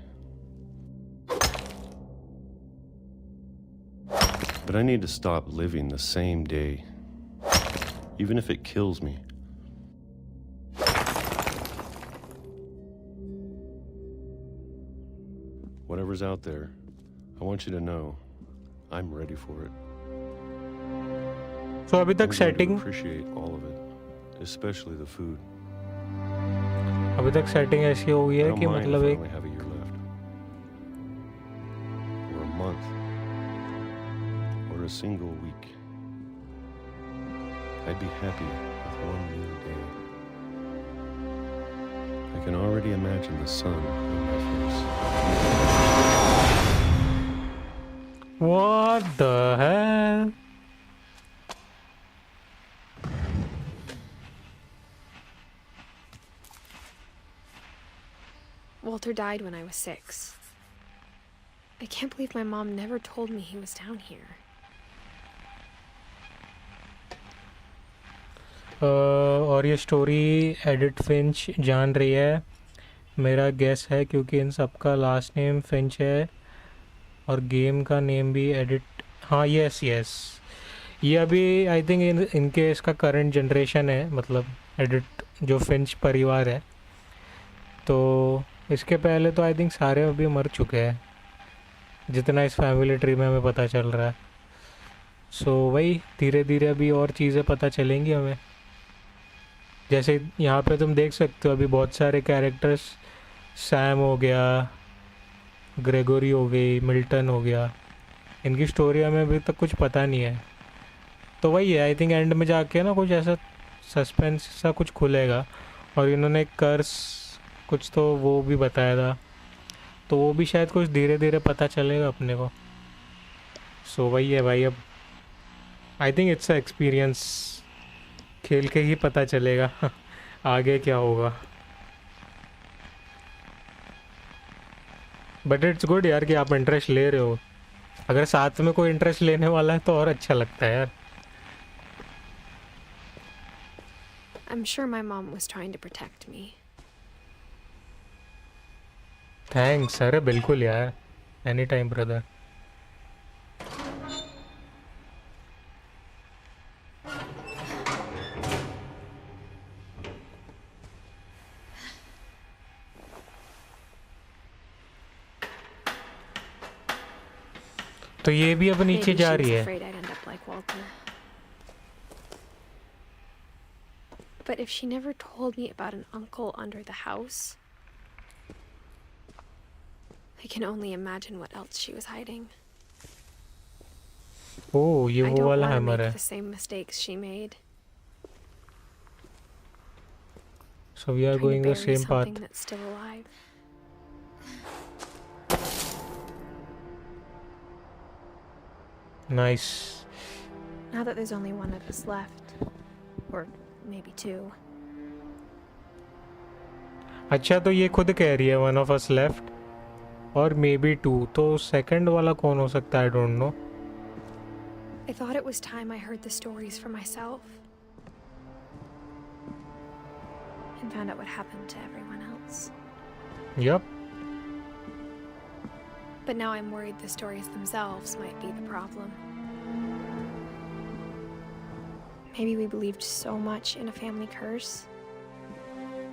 But I need to stop living the same day. Even if it kills me. Whatever's out there, I want you to know I'm ready for it. So अभी तक setting appreciate all of it, especially the food. अभी तक setting ऐसी हो गई है कि मतलब एक have a year left. Or a month. Or a single week. I'd be happy with one new day. I can already imagine the sun on my face. What the hell? Walter died when I was 6. I can't believe my mom never told me he was down here. और ये story Edith Finch जान रही है, मेरा guess है, क्योंकि इन सब का लास्ट नेम फिंच है और गेम का नेम भी एडिट। हाँ यस यस, ये अभी आई थिंक इनके इसका करंट जनरेशन है, मतलब एडिट जो फिंच परिवार है। तो इसके पहले तो आई थिंक सारे अभी मर चुके हैं, जितना इस फैमिली ट्री में हमें पता चल रहा है। सो वही धीरे धीरे अभी और चीज़ें पता चलेंगी हमें। जैसे यहाँ पे तुम देख सकते हो अभी बहुत सारे कैरेक्टर्स, सैम हो गया, ग्रेगोरी हो गई, मिल्टन हो गया, इनकी स्टोरी हमें अभी तक कुछ पता नहीं है। तो वही है, आई थिंक एंड में जाके ना कुछ ऐसा सस्पेंस सा कुछ खुलेगा। और इन्होंने कर्स कुछ तो वो भी बताया था, तो वो भी शायद कुछ धीरे धीरे पता चलेगा अपने को। सो वही है भाई, अब I think it's a experience, खेल के ही पता चलेगा आगे क्या होगा। बट इट्स गुड यार कि आप इंटरेस्ट ले रहे हो। अगर साथ में कोई इंटरेस्ट लेने वाला है तो और अच्छा लगता है यार। I'm sure my mom was trying to protect me. Thanks. अरे बिल्कुल यार, एनी टाइम ब्रदर। तो ये भी अब नीचे जा रही है। Afraid I'd end up like Walter. But if she never told me about an uncle under the house, I can only imagine what else she was hiding. ओह ये वो वाला हैमर है। The same mistakes she made. So we are going the same path. That's still alive. Nice. Now that there's only one of us left, or maybe two. अच्छा तो ये खुद कह रही है one of us left और maybe two, तो second वाला कौन हो सकता है? I don't know. I thought it was time I heard the stories for myself and found out what happened to everyone else. Yep. But now I'm worried the stories themselves might be the problem. Maybe we believed so much in a family curse,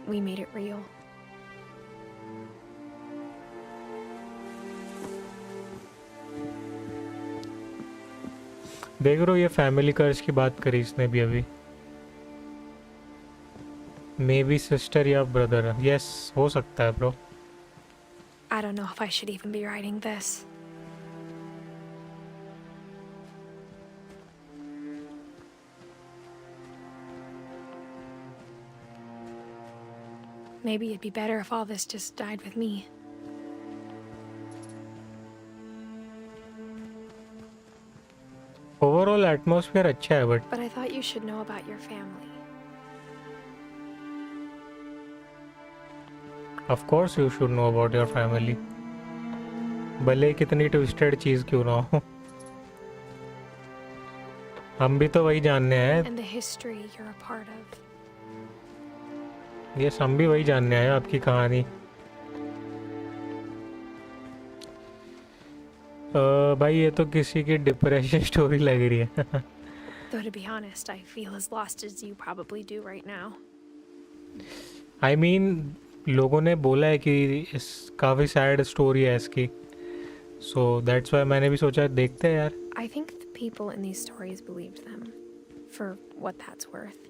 we made it real. देख रहे हो ये family कर्ज की बात करी इसने भी अभी। मे बी सिस्टर या ब्रदर। यस हो सकता है bro. I don't know if I should even be writing this. Maybe it'd be better if all this just died with me. Overall atmosphere अच्छा है but But I thought you should know about your family. Of course you should know about your family, भले कितनी twisted चीज क्यों ना हो। हम भी तो वही जानने हैं। And the history you're a part of. ये हम भी वही जानने आए आपकी कहानी। भाई ये तो किसी की डिप्रेशन स्टोरी लग रही है। Though to be honest, I feel as lost as you probably do right now. I mean लोगों ने बोला है कि इस काफ़ी सैड स्टोरी है इसकी, सो दैट्स वाई मैंने भी सोचा देखते हैं यार। I think the people in these stories believed them, for what that's worth.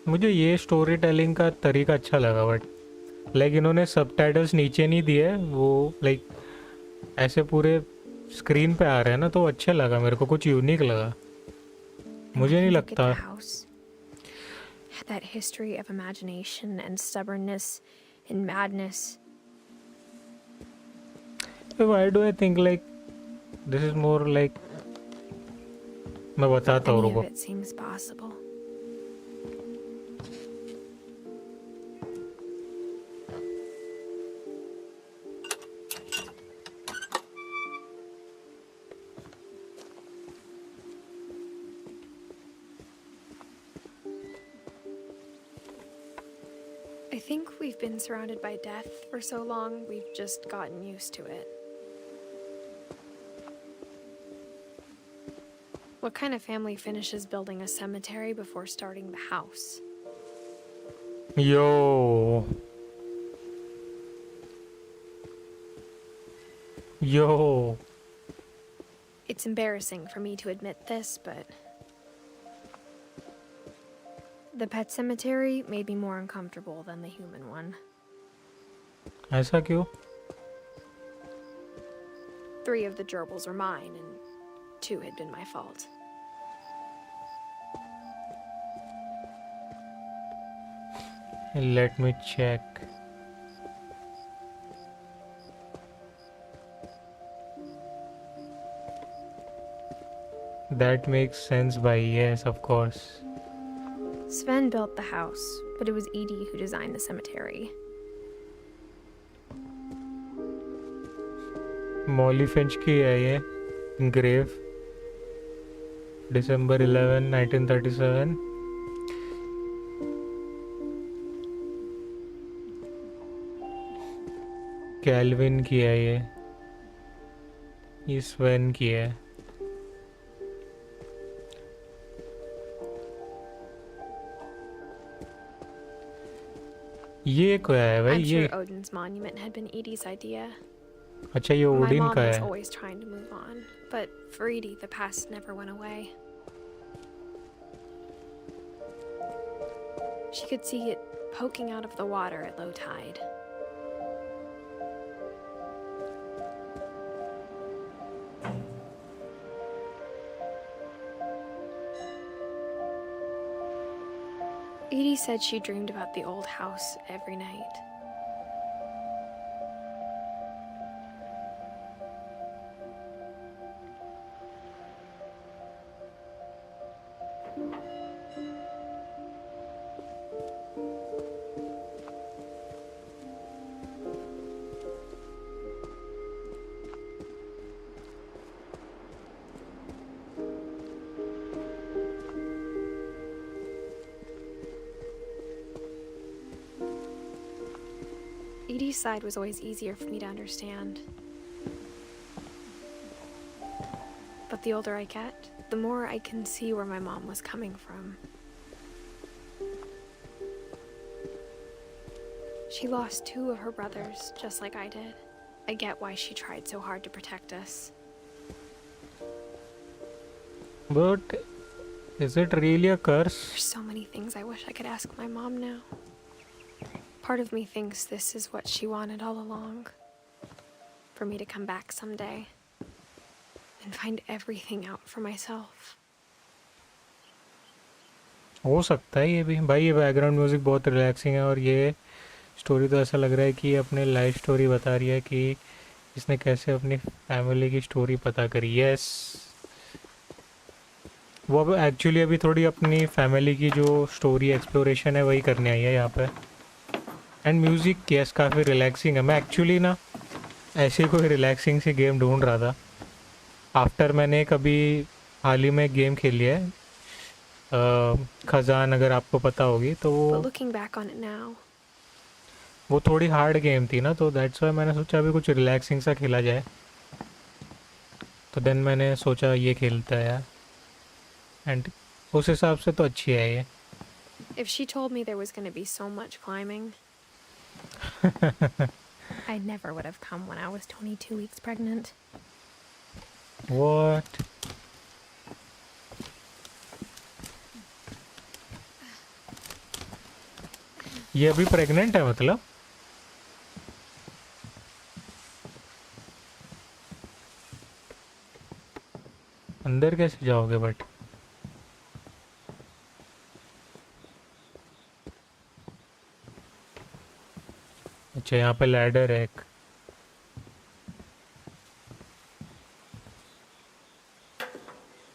मुझे ये स्टोरी टेलिंग का तरीका अच्छा लगा बट लाइक इन्होंने सबटाइटल्स नीचे नहीं दिए, वो लाइक ऐसे पूरे स्क्रीन पे आ रहे हैं ना, तो अच्छा लगा मेरे को, कुछ यूनिक लगा। मुझे नहीं Look at लगता। the house. That history of imagination and stubbornness and madness. Why do I think like this is more like, मैं बताता हूँ Any रुको। of it seems possible. I think we've been surrounded by death for so long, we've just gotten used to it. What kind of family finishes building a cemetery before starting the house? Yo. It's embarrassing for me to admit this, but the pet cemetery made me more uncomfortable than the human one. ऐसा क्यों? 3 of the gerbils were mine, and 2 had been my fault. Let me check. That makes sense by yes, of course. Sven built the house, but it was Edie who designed the cemetery. Molly Finch की है ये grave, December 11, 1937. Kelvin की है ये स्वेन की है। ये क्या है भाई? I'm ये sure Odin's monument had been Edie's idea. अच्छा ये My ओडिन mom का was है। always trying to move on, but for Edie, the past never went away. She could see it poking out of the water at low tide. Edie said she dreamed about the old house every night. Edie's side was always easier for me to understand. But the older I get, the more I can see where my mom was coming from. She lost 2 of her brothers, just like I did. I get why she tried so hard to protect us. But is it really a curse? There's so many things I wish I could ask my mom now. Part of me thinks this is what she wanted all along. For me to come back someday and find everything out for myself. हो सकता है ये भी भाई। ये background music बहुत relaxing है और ये स्टोरी तो ऐसा लग रहा है कि अपने लाइफ स्टोरी बता रही है कि इसने कैसे अपनी फैमिली की स्टोरी पता करी। यस, वो अब एक्चुअली अभी थोड़ी अपनी फैमिली की जो स्टोरी एक्सप्लोरेशन है वही करने आई है यहाँ पे। एंड म्यूज़िक यस काफ़ी रिलैक्सिंग है। मैं एक्चुअली ना ऐसे ही कोई रिलैक्सिंग सी गेम ढूंढ रहा था। आफ्टर मैंने कभी हाल ही में गेम खेली है खजान, अगर आपको पता होगी तो वो थोड़ी हार्ड गेम थी ना, तो दैट्स वाई मैंने सोचा अभी कुछ रिलैक्सिंग सा खेला जाए। तो देन मैंने सोचा ये खेलता है यार, एंड उस हिसाब से तो अच्छी है ये। If she told me there was going to be so much climbing, I never would have come when I was 22 weeks pregnant. What? ये अभी प्रेग्नेंट है मतलब? अंदर कैसे जाओगे बट? अच्छा यहाँ पे लैडर है एक।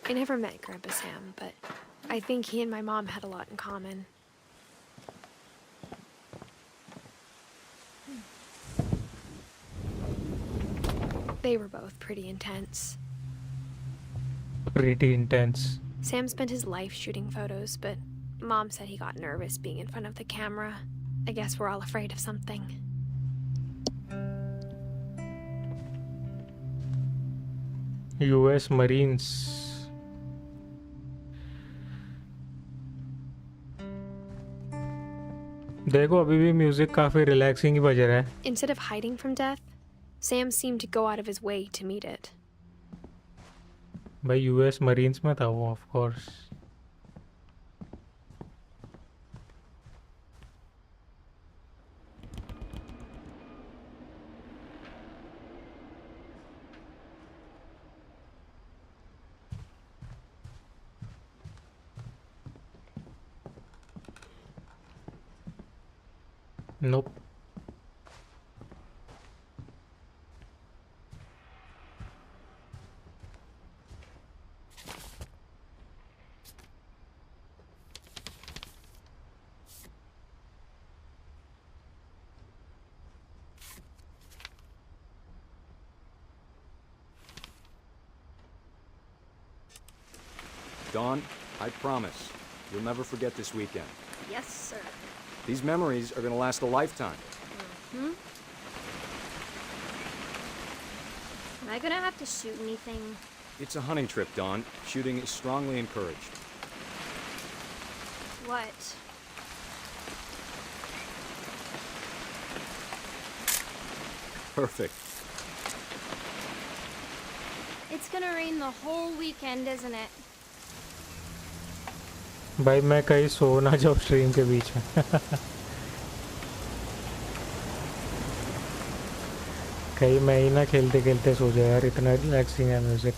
I never met Grandpa Sam, but I think he and my mom had a lot in common. They were both pretty intense. Pretty intense. Sam spent his life shooting photos, but Mom said he got nervous being in front of the camera. I guess we're all afraid of something. US Marines. देखो अभी भी music काफी relaxing ही बज रहा है। Instead of hiding from death, Sam seemed to go out of his way to meet it. भाई US Marines में था वो, of course. Nope. Dawn, I promise, you'll never forget this weekend. Yes, sir. These memories are gonna last a lifetime. Am I gonna have to shoot anything? It's a hunting trip, Dawn. Shooting is strongly encouraged. What? Perfect. It's gonna rain the whole weekend, isn't it? भाई मैं कहीं सो ना जाऊँ stream के बीच में। कहीं मैं ही ना खेलते खेलते सो जाए यार, इतना रिलैक्सिंग है music.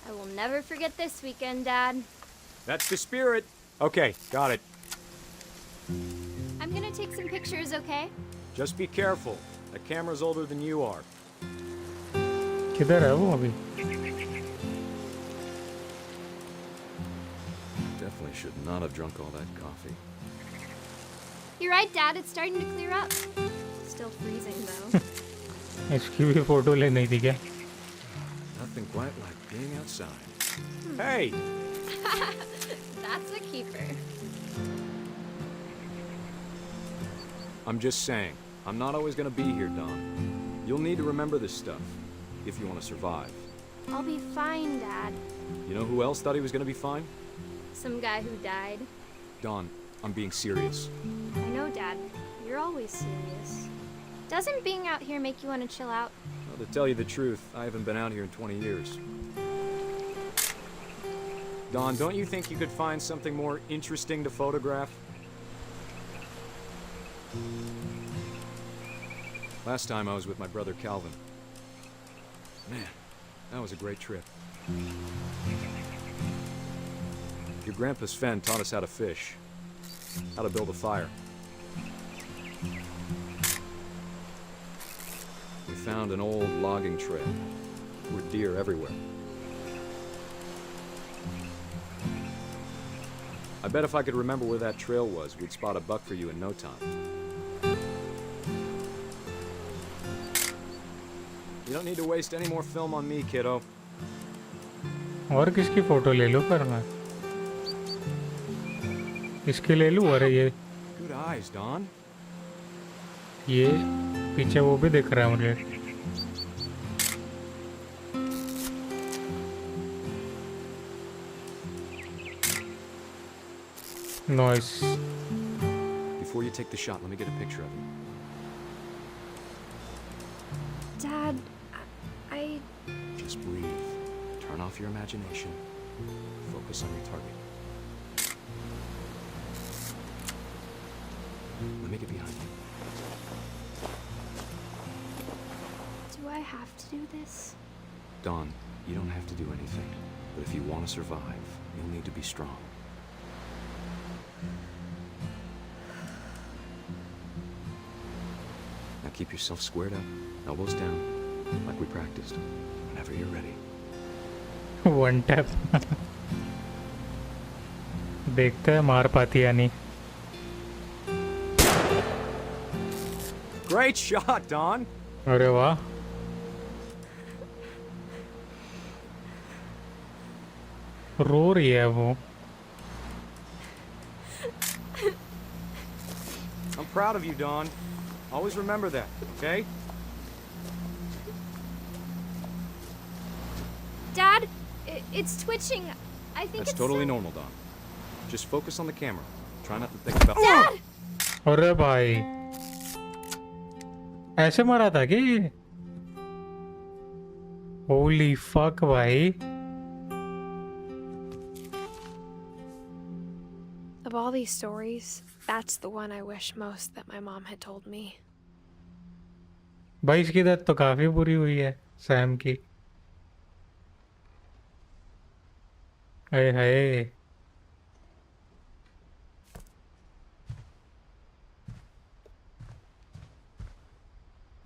I will never forget this weekend, Dad. That's the spirit. Okay, got it. I'm gonna take some pictures, okay? Just be careful. The camera's older than you are. किधर है वो अभी? Definitely should not have drunk all that coffee. You're right, Dad. It's starting to clear up. Still freezing, though. इसकी भी photo लेनी थी क्या? Nothing quite like being outside. Hey! That's a keeper. I'm just saying, I'm not always gonna be here, Dawn. You'll need to remember this stuff, if you want to survive. I'll be fine, Dad. You know who else thought he was gonna be fine? Some guy who died. Dawn, I'm being serious. I know Dad. You're always serious. Doesn't being out here make you want to chill out? Well, to tell you the truth, I haven't been out here in 20 years. Don, don't you think you could find something more interesting to photograph? Last time I was with my brother Calvin. Man, that was a great trip. Your grandpa Sven taught us how to fish, how to build a fire. We found an old logging trail. There were deer everywhere. I bet if I could remember where that trail was, we'd spot a buck for you in no time. You don't need to waste any more film on me, kiddo. और किसकी photo ले लो पर मैं इसकी ले लूँ अरे Good eyes, Don. ये पीछे वो भी दिख रहा है मुझे Nice. Before you take the shot, let me get a picture of you. Dad, I... Just breathe. Turn off your imagination. Focus on your target. Let me get behind you. Do I have to do this? Dawn, you don't have to do anything. But if you want to survive, you'll need to be strong. Now keep yourself squared up, elbows down, like we practiced. Whenever you're ready. One tap. देखते हैं मार पाती या नहीं. Great shot, Don. अरे वाह. रो रही है वो. I'm proud of you, Dawn. Always remember that, okay? Dad, it's twitching. I think That's it's totally normal, Dawn. Just focus on the camera. Try not to think about... Dad! अरे भाई. ऐसे मारा था कि? Holy fuck भाई. Of all these stories, that's the one I wish most that my mom had told me. भाई इसकी दर्द तो काफी बुरी हुई है सैम की. हाय हाय.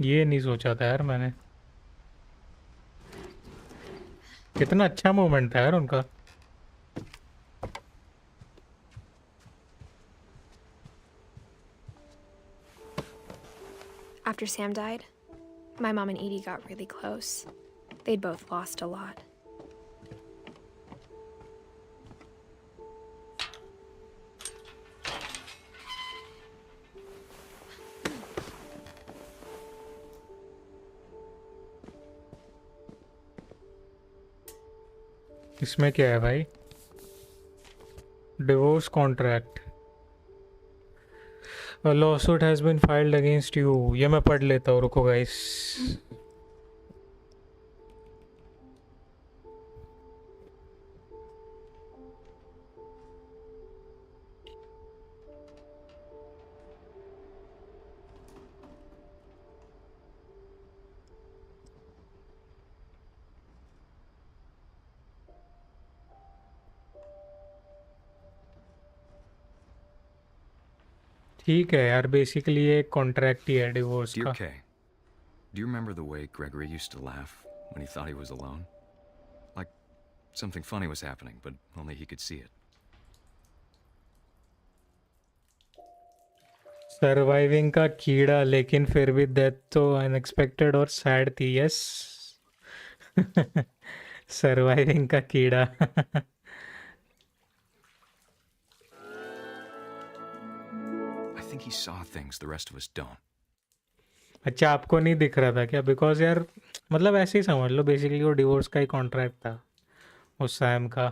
ये नहीं सोचा था यार मैंने. कितना अच्छा मोमेंट था यार उनका. After Sam died, my mom and Edie got really close. They'd both lost a lot. इसमें क्या है भाई? Divorce contract. A lawsuit has been filed against you. ये मैं पढ़ लेता हूँ, रुको गाइस. ठीक है यार, बेसिकली ये कॉन्ट्रैक्ट ही है डिवोर्स Dear का. Kay, do you remember the way Gregory used to laugh when he thought he was alone? Like something funny was happening, but only he could see it. Surviving का कीड़ा, लेकिन फिर भी death तो unexpected और sad थी. Yes. Surviving का कीड़ा. I think he saw things the rest of us don't. अच्छा, आपको नहीं दिख रहा था क्या? बिकॉज यार मतलब ऐसे ही समझ लो, बेसिकली वो डिवोर्स का ही कॉन्ट्रैक्ट था उस सैम का.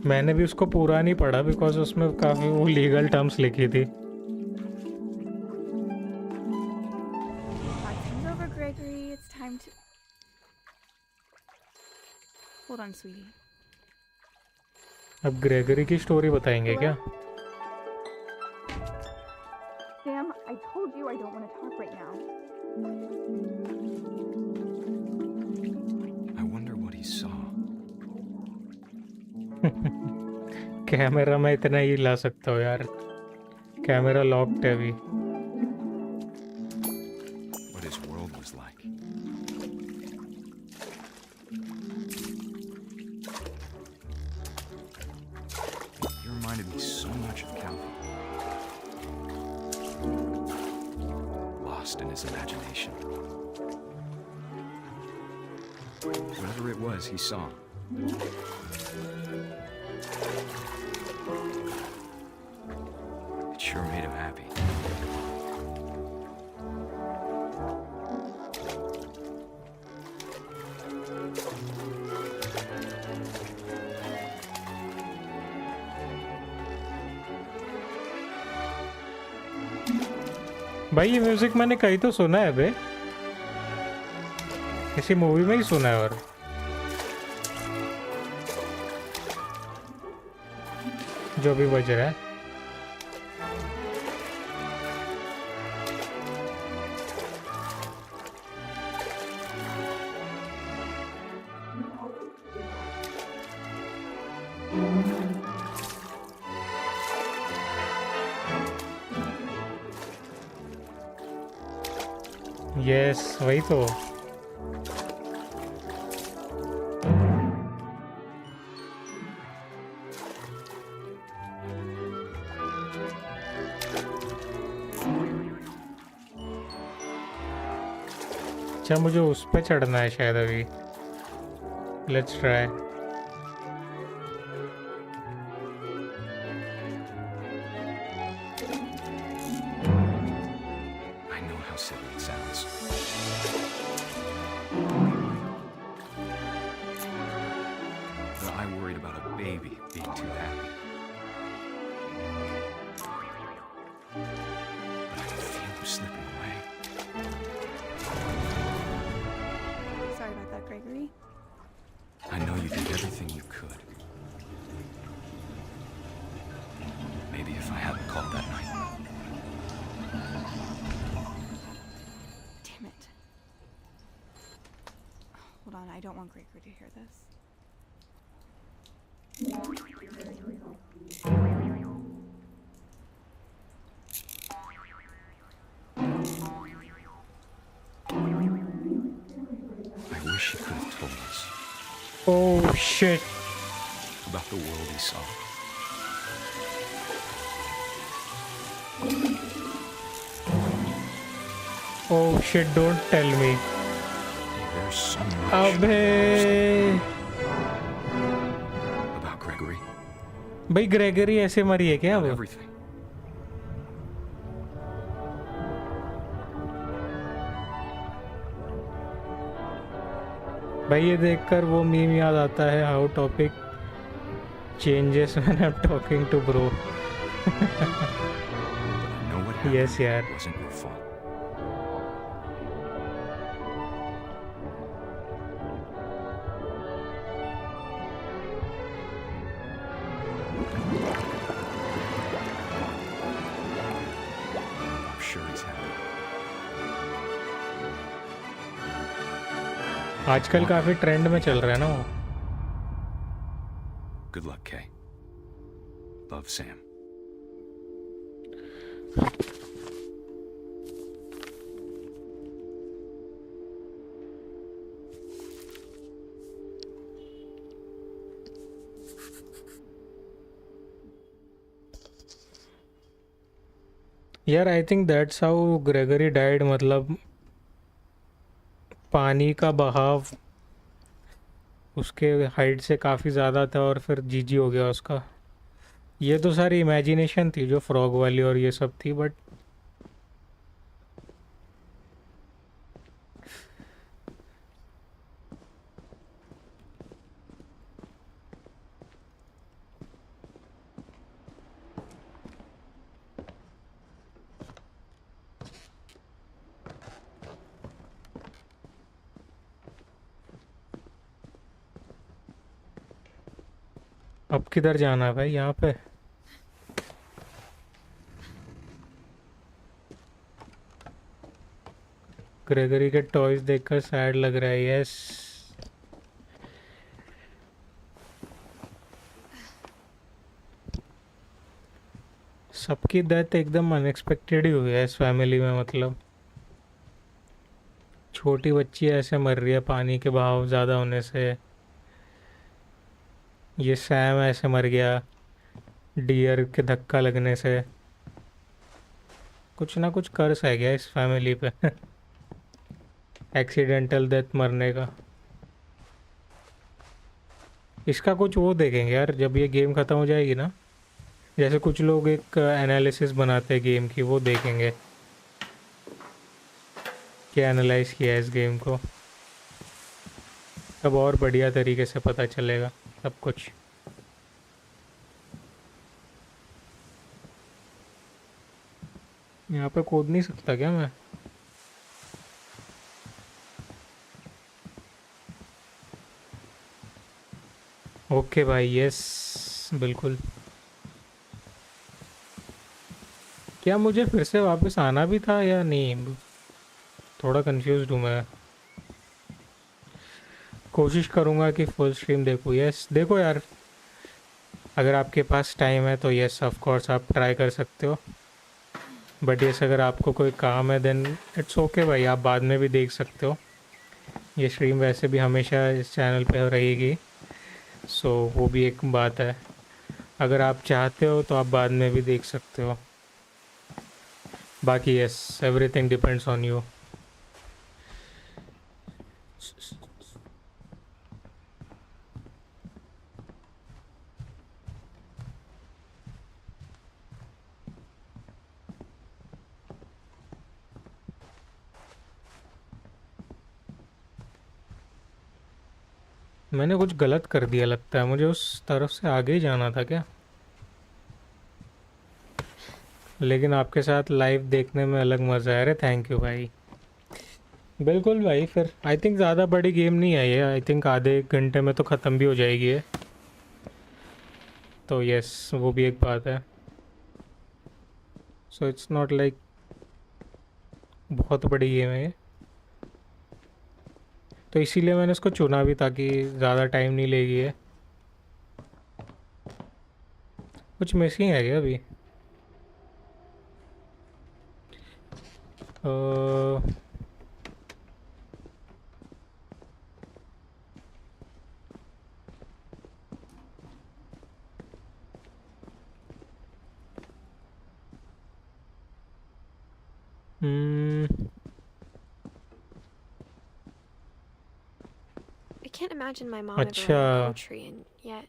मैंने भी उसको पूरा नहीं पढ़ा बिकॉज उसमें काफ़ी वो लीगल टर्म्स लिखी थी. Time's over, Gregory. It's time to. Hold on, sweetie. अब ग्रेगरी की स्टोरी बताएंगे क्या? Sam, I told you I don't want to talk right now. I wonder what he saw. Camera मैं इतना ही ला सकता हूँ यार. कैमरा लॉक्ड है अभी. What his world was like. He reminded me so much of Calvin. Lost in his imagination. Whatever it was he saw. It sure made him happy. भाई ये music मैंने कहीं तो सुना है बे. किसी मूवी में ही सुना है. और जो भी बज रहा है. यस वही तो. अच्छा मुझे उस पे चढ़ना है शायद अभी. Let's try. I know how silly it sounds. But I worried about a baby being too happy. But I could feel him slipping away. Sorry about that, Gregory. I know you did everything you could. Maybe if I hadn't called that night. Damn it. Hold on, I don't want Gregory to hear this. I wish he could have told us Oh shit. about the world he saw. Oh shit, don't tell me. There's so much अबे about Gregory. भाई Gregory ऐसे मरी है क्या? About अब everything. भाई ये देखकर वो मीम याद आता है. How topic changes when I am talking to bro. But I know what happened Yes, यार. wasn't your fault. I'm sure he's happy. आजकल काफी ट्रेंड में चल रहा है ना वो. Good luck, Kay. Love, Sam. यार I think that's how Gregory died. मतलब पानी का बहाव उसके हाइट से काफ़ी ज़्यादा था और फिर जीजी हो गया उसका. ये तो सारी इमेजिनेशन थी जो फ्रॉग वाली और ये सब थी. बट अब किधर जाना है भाई? यहाँ पे ग्रेगरी के टॉयज देखकर सैड लग रहा है। यस, सबकी डेथ एकदम अनएक्सपेक्टेड ही हुई है इस फैमिली में। मतलब छोटी बच्ची ऐसे मर रही है पानी के बहाव ज़्यादा होने से। ये सैम ऐसे मर गया डियर के धक्का लगने से। कुछ ना कुछ कर्स है क्या इस फैमिली पे? एक्सीडेंटल डेथ मरने का। इसका कुछ वो देखेंगे यार जब ये गेम ख़त्म हो जाएगी ना। जैसे कुछ लोग एक एनालिसिस बनाते हैं गेम की, वो देखेंगे क्या एनालाइज किया है इस गेम को। तब और बढ़िया तरीके से पता चलेगा सब कुछ। यहाँ पे कूद नहीं सकता क्या मैं? ओके भाई, यस बिल्कुल। क्या मुझे फिर से वापस आना भी था या नहीं? थोड़ा कंफ्यूज हूँ मैं। कोशिश करूँगा कि फुल स्ट्रीम देखूँ। यस देखो यार, अगर आपके पास टाइम है तो यस ऑफ कोर्स आप ट्राई कर सकते हो। बट यस अगर आपको कोई काम है देन इट्स ओके भाई, आप बाद में भी देख सकते हो। ये स्ट्रीम वैसे भी हमेशा इस चैनल पे रहेगी, सो वो भी एक बात है। अगर आप चाहते हो तो आप बाद में भी देख सकते हो। बाकी yes, everything depends on you. मैंने कुछ गलत कर दिया लगता है, मुझे उस तरफ से आगे ही जाना था क्या? लेकिन आपके साथ लाइव देखने में अलग मज़ा है। अरे थैंक यू भाई। बिल्कुल भाई, फिर आई थिंक ज़्यादा बड़ी गेम नहीं है ये। आई थिंक आधे एक घंटे में तो ख़त्म भी हो जाएगी ये। तो यस वो भी एक बात है। सो इट्स नॉट लाइक बहुत बड़ी गेम है ये। तो इसीलिए मैंने इसको चुना भी ताकि ज़्यादा टाइम नहीं लेगी ये। कुछ मिसिंग है क्या अभी? I can't imagine my mom ever अच्छा writing poetry and yet.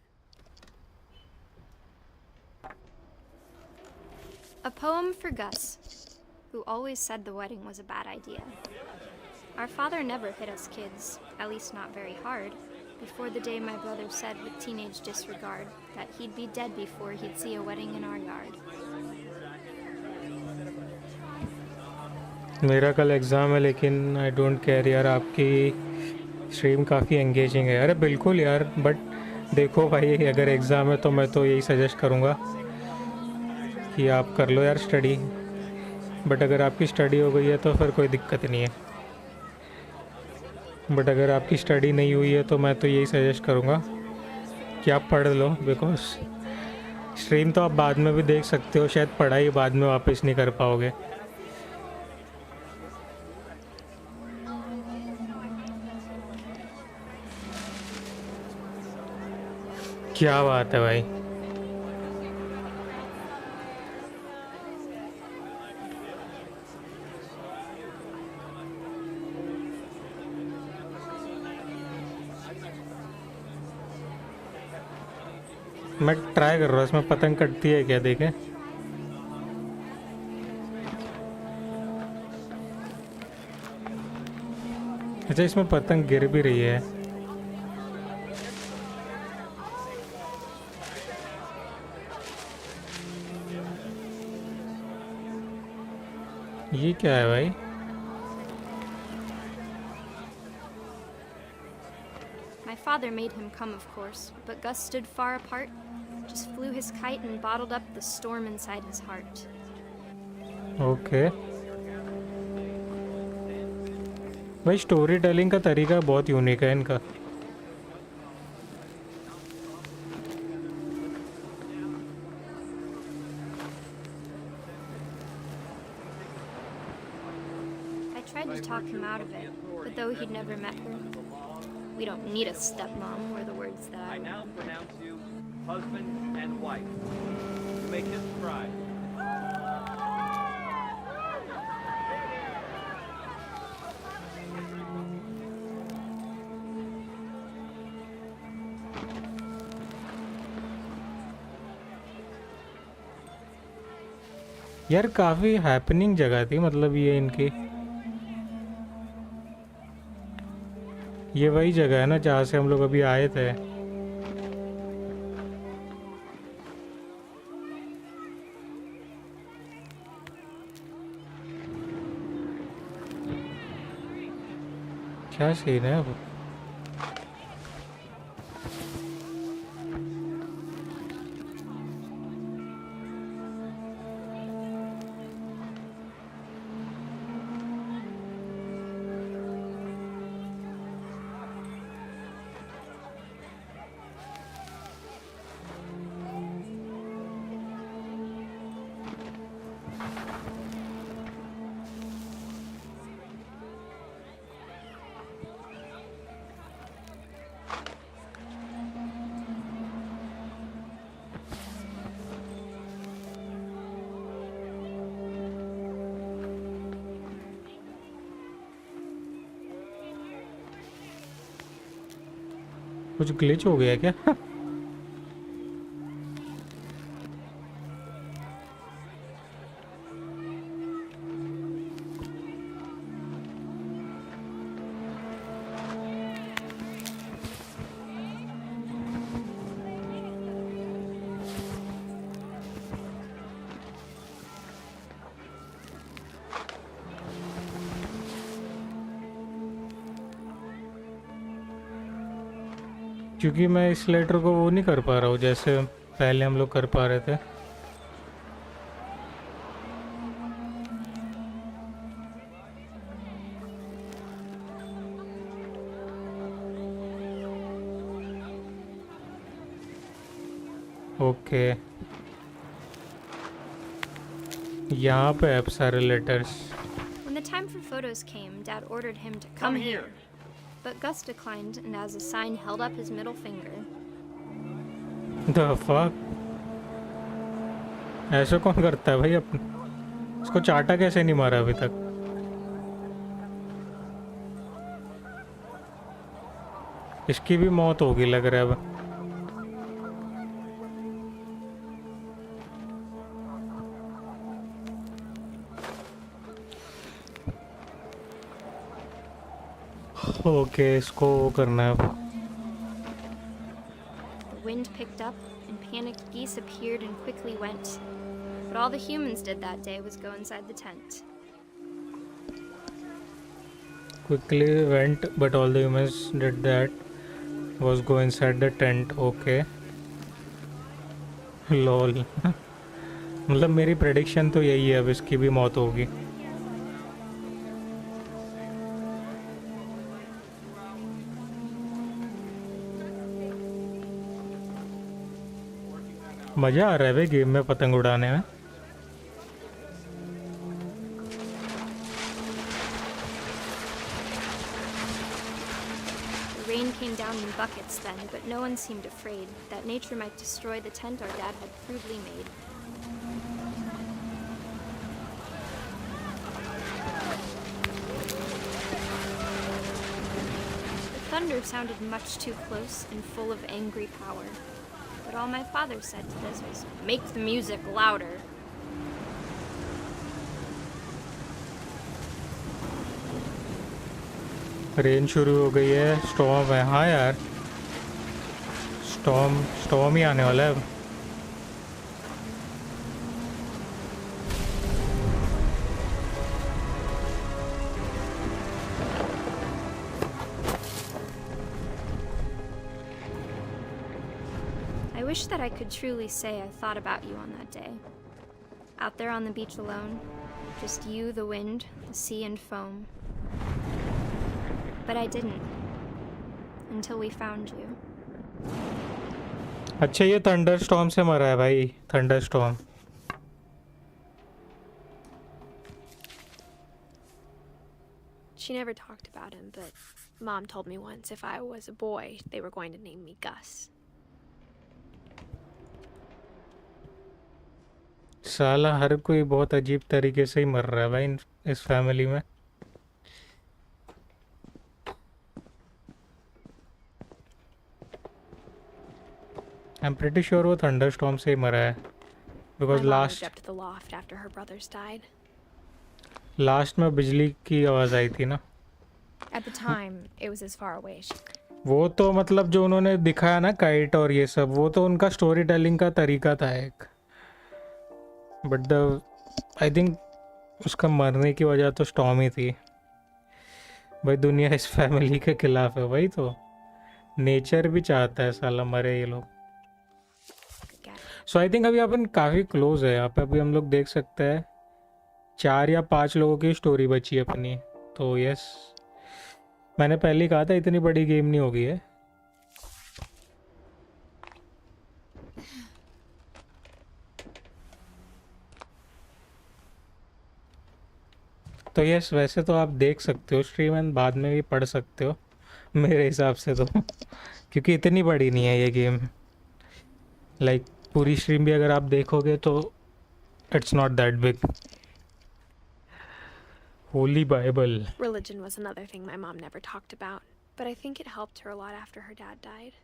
A poem for Gus, who always said the wedding was a bad idea. Our father never hit us kids, at least not very hard, before the day my brother said with teenage disregard that he'd be dead before he'd see a wedding in our yard. मेरा कल exam है लेकिन I don't care यार। आपकी stream काफ़ी engaging है। अरे बिल्कुल यार, बट देखो भाई अगर एग्ज़ाम है तो मैं तो यही सजेस्ट करूँगा कि आप कर लो यार स्टडी। बट अगर आपकी स्टडी हो गई है तो फिर कोई दिक्कत नहीं है। बट अगर आपकी स्टडी नहीं हुई है तो मैं तो यही सजेस्ट करूँगा कि आप पढ़ लो। बिकॉज स्ट्रीम तो आप बाद में भी देख सकते हो, शायद पढ़ाई बाद में वापस नहीं कर पाओगे। क्या बात है भाई। मैं ट्राई कर रहा हूँ, इसमें पतंग कटती है क्या देखें। अच्छा इसमें पतंग गिर भी रही है। ये क्या है भाई? My father made him come, of course, but Gus stood far apart just flew his kite and bottled up the storm inside his heart. Okay भाई स्टोरी टेलिंग का तरीका बहुत यूनिक है इनका. I tried to talk him out of it, but though he'd never met her, we don't need a stepmom were the words that I now pronounce you husband and wife. You may kiss the bride. यार काफ़ी happening जगह थी, मतलब ये इनकी ये वही जगह है ना जहाँ से हम लोग अभी आए थे. क्या सीन है अब? कुछ ग्लिच हो गया क्या? क्योंकि मैं इस लेटर को वो नहीं कर पा रहा हूँ जैसे पहले हम लोग कर पा रहे थे. ओके यहाँ पे अब सारे letters. When the time for photos came, Dad ordered him to come here. But Gus declined and as a sign held up his middle finger. The fuck? ऐसा कौन करता है भाई अपने? इसको चाटा कैसे नहीं मारा अभी तक? इसकी भी मौत होगी लग रहा है अब. ओके इसको करना है. The wind picked up and panicked geese appeared and quickly went. But all the humans did that day was go inside the tent. Quickly went, but all the humans did that was go inside the tent. Okay. lol. मतलब मेरी prediction तो यही है, अब इसकी भी मौत होगी. मज़ा आ रहा है भाई गेम में पतंग उड़ाने में. The rain came down in buckets then, but no one seemed afraid that nature might destroy the tent our dad had crudely made. The thunder sounded much too close and full of angry power. But all my father said to this was, "Make the music louder." Rain शुरू हो गई है, storm है. हाँ यार storm ही आने वाला है अब. I wish that I could truly say I thought about you on that day. Out there on the beach alone, just you, the wind, the sea, and foam. But I didn't. Until we found you. अच्छा ये thunderstorm से मरा है भाई, thunderstorm. She never talked about him, but Mom told me once if I was a boy, they were going to name me Gus. साला हर कोई बहुत अजीब तरीके से ही मर रहा है भाई इस फैमिली में. I'm pretty sure वो थंडरस्टॉर्म से ही मरा है. Because My mom last moved up to the loft after her brothers died. Last में बिजली की आवाज़ आई थी ना. At the time, it was as far away as she could. वो तो मतलब जो उन्होंने दिखाया ना काइट और ये सब, वो तो उनका स्टोरी टेलिंग का तरीका था एक. बट द आई थिंक उसका मरने की वजह तो स्टॉर्म ही थी. भाई दुनिया इस फैमिली के खिलाफ है. भाई तो नेचर भी चाहता है साला मरे ये लोग. सो आई थिंक अभी अपन काफ़ी क्लोज है. यहाँ पे अभी हम लोग देख सकते हैं 4 या 5 लोगों की स्टोरी बची है अपनी. तो यस, मैंने पहले ही कहा था इतनी बड़ी गेम नहीं होगी है. तो यस, वैसे तो आप देख सकते हो स्ट्रीम एंड बाद में भी पढ़ सकते हो मेरे हिसाब से तो क्योंकि इतनी बड़ी नहीं है ये गेम. लाइक पूरी स्ट्रीम भी अगर आप देखोगे तो it's not that big. Holy Bible. Religion was another thing my mom never talked about, but I think it helped her a lot after her dad died.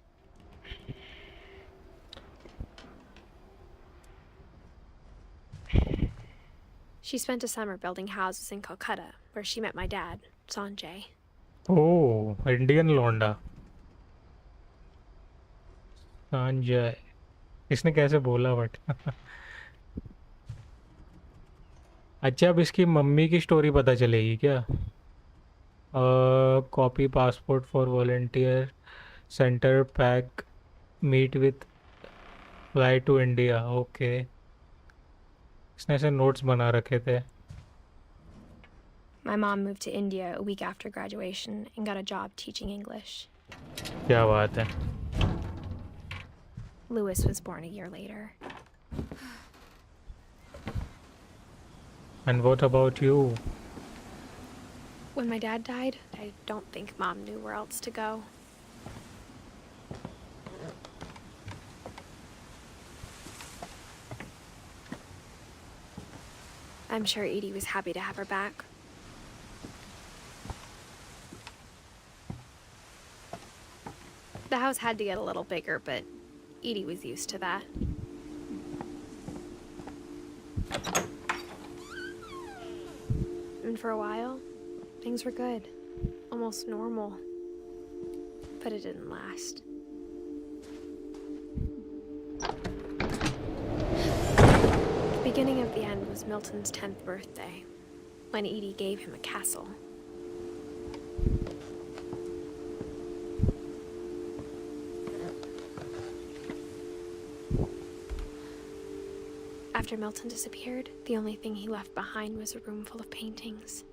She spent a summer building houses in Calcutta, where she met my dad, Sanjay. Oh, Indian Londa. Sanjay. इसने कैसे बोला but अच्छा, अब इसकी mummy की story पता चलेगी क्या? Copy passport for volunteer centre pack meet with fly to India. Okay, इसने ऐसे नोट्स बना रखे थे. My mom moved to India a week after graduation and got a job teaching English. क्या बात है. Louis was born a year later. And what about you? When my dad died, I don't think Mom knew where else to go. I'm sure Edie was happy to have her back. The house had to get a little bigger, but Edie was used to that. And for a while, things were good. Almost normal. But it didn't last. The beginning of the end was Milton's 10th birthday, when Edie gave him a castle. After Milton disappeared, the only thing he left behind was a room full of paintings.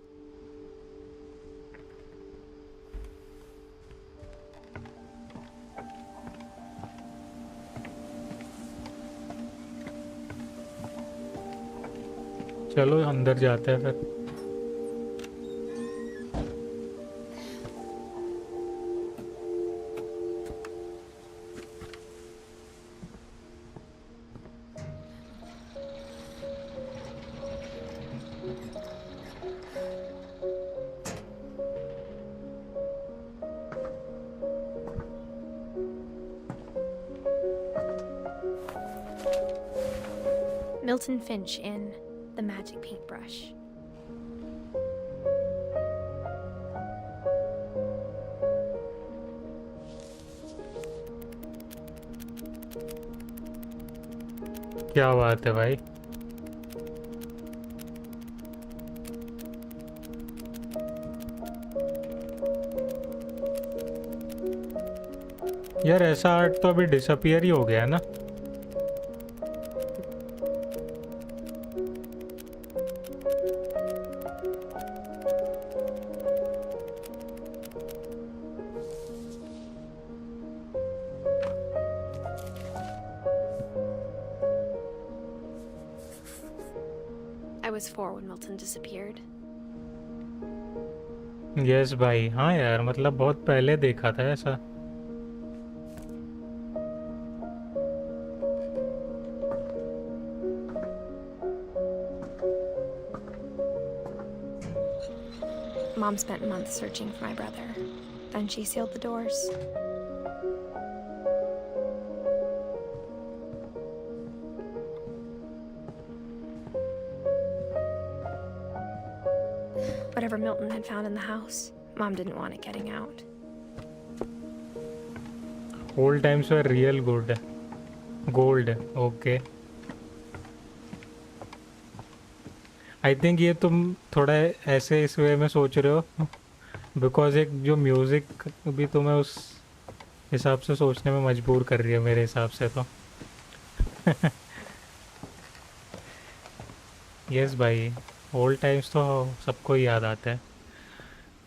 चलो अंदर जाते हैं फिर. Milton Finch in The Magic Paintbrush. क्या बात है भाई. यार ऐसा आर्ट तो अभी डिसअपियर ही हो गया है ना. was 4 when Milton disappeared. Yes भाई, हाँ यार, मतलब बहुत पहले देखा था ऐसा. Mom spent months searching for my brother. Then she sealed the doors. Whatever Milton had found in the house, Mom didn't want it getting out. Old times were real good. Gold, okay. I think ये तुम थोड़ा ऐसे इस वे में सोच रहे हो because एक जो म्यूज़िक भी तुम्हें उस हिसाब से सोचने में मजबूर कर रही है मेरे हिसाब से तो. यस भाई, ओल्ड टाइम्स तो सबको ही याद आता है,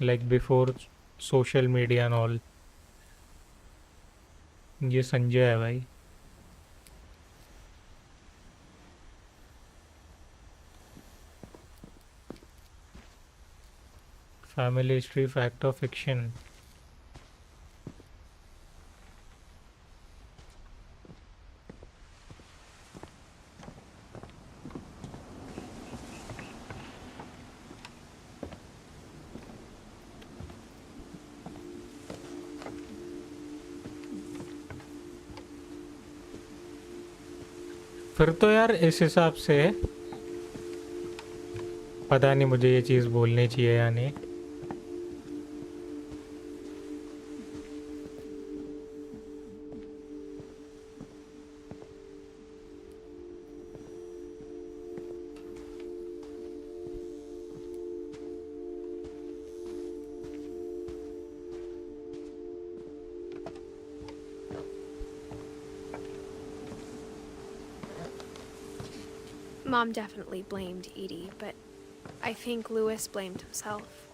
like before social media and all. ये संजय है भाई. फैमिली हिस्ट्री, फैक्ट और फिक्शन. फिर तो यार इस हिसाब से पता नहीं मुझे ये चीज़ बोलनी चाहिए या नहीं. Mom definitely blamed Edie, but I think Louis blamed himself.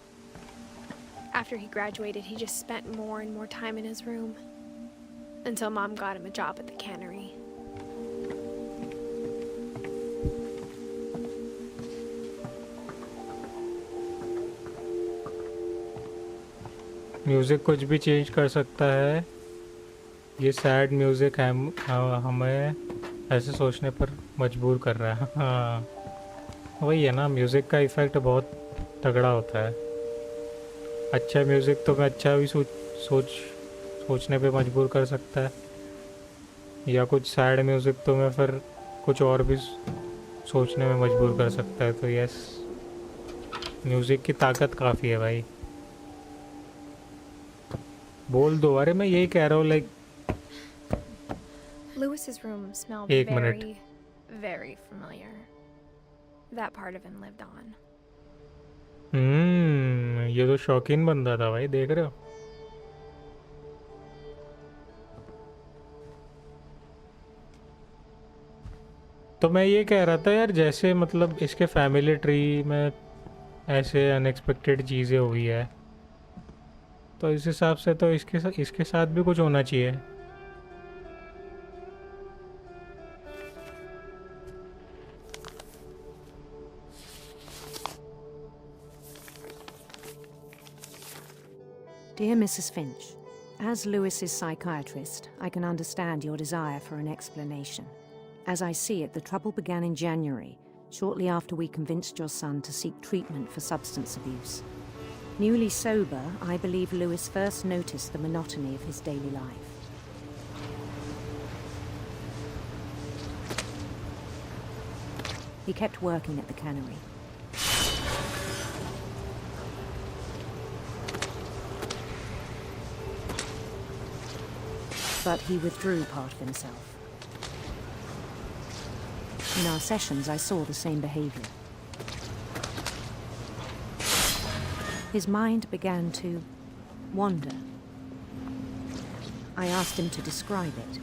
After he graduated, he just spent more and more time in his room until Mom got him a job at the cannery. Music कुछ भी change कर सकता है. ये sad music हमें ऐसे सोचने पर मजबूर कर रहा है. हाँ, वही है ना, म्यूज़िक का इफ़ेक्ट बहुत तगड़ा होता है. अच्छा म्यूज़िक तो मैं अच्छा भी सोचने पे मजबूर कर सकता है, या कुछ सैड म्यूज़िक तो मैं फिर कुछ और भी सोचने में मजबूर कर सकता है. तो यस, म्यूज़िक की ताकत काफ़ी है भाई. बोल दो. अरे मैं यही कह रहा हूँ, लाइक Louis's room smelled एक minute. very familiar. That part of him lived on. ये तो शौकीन बंदा था भाई, देख रहे हो. तो मैं ये कह रहा था यार, जैसे मतलब इसके फैमिली ट्री में ऐसे अनएक्सपेक्टेड चीज़ें हुई है, तो इस हिसाब से तो इसके साथ भी कुछ होना चाहिए. Dear Mrs. Finch, as Louis's psychiatrist, I can understand your desire for an explanation. As I see it, the trouble began in January, shortly after we convinced your son to seek treatment for substance abuse. Newly sober, I believe Louis first noticed the monotony of his daily life. He kept working at the cannery. But he withdrew part of himself. In our sessions, I saw the same behavior. His mind began to wander. I asked him to describe it.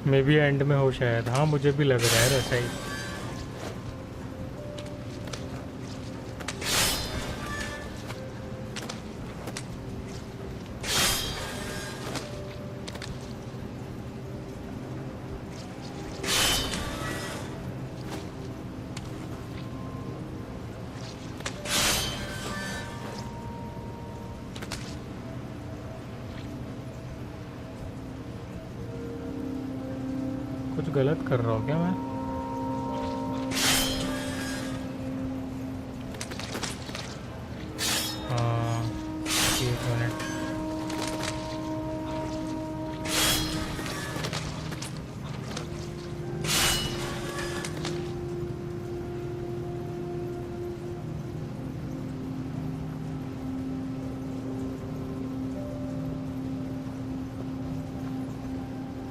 May be and में हो शायद. हाँ, मुझे भी लग रहा है ऐसा ही. गलत कर रहा हूँ क्या मैं? हाँ, एक minute.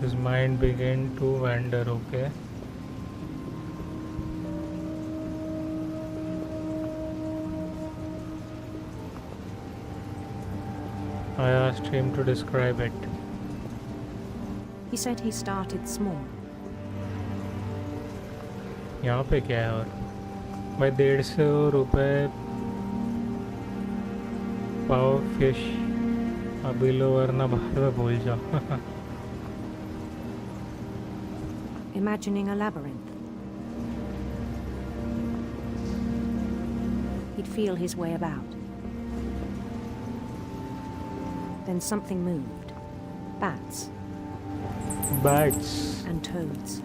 His mind began to wander, okay. I asked him to describe it. He said he started small. यहाँ पे क्या है और? भाई 150 रुपए पाव फिश अभी लो वरना बाहर में भूल जाओ। Imagining a labyrinth. He'd feel his way about. Then something moved. Bats. Bats. And toads.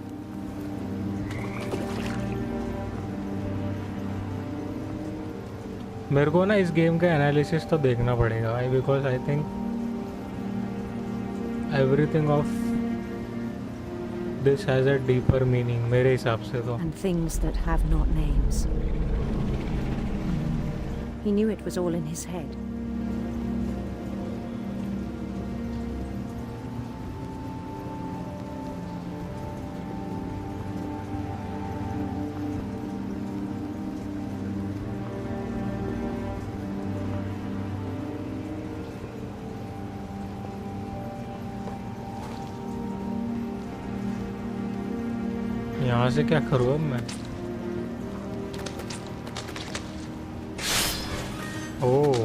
मेरे को ना इस गेम का एनालिसिस तो देखना पड़ेगा भाई, because I think everything of this has a deeper meaning मेरे हिसाब से तो। And things that have not names. He knew it was all in his head. यहाँ से क्या करूँ अब मैं? ओह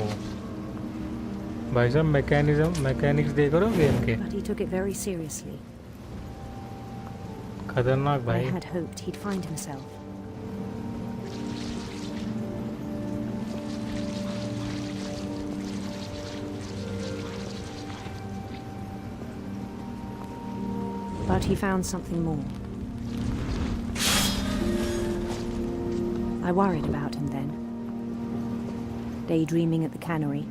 भाई साहब मैकेनिक्स देख रहे हो गेम के? But he took it very seriously. खतरनाक I भाई। had hoped he'd find himself. But he found something more. I worried about him then. Daydreaming at the cannery.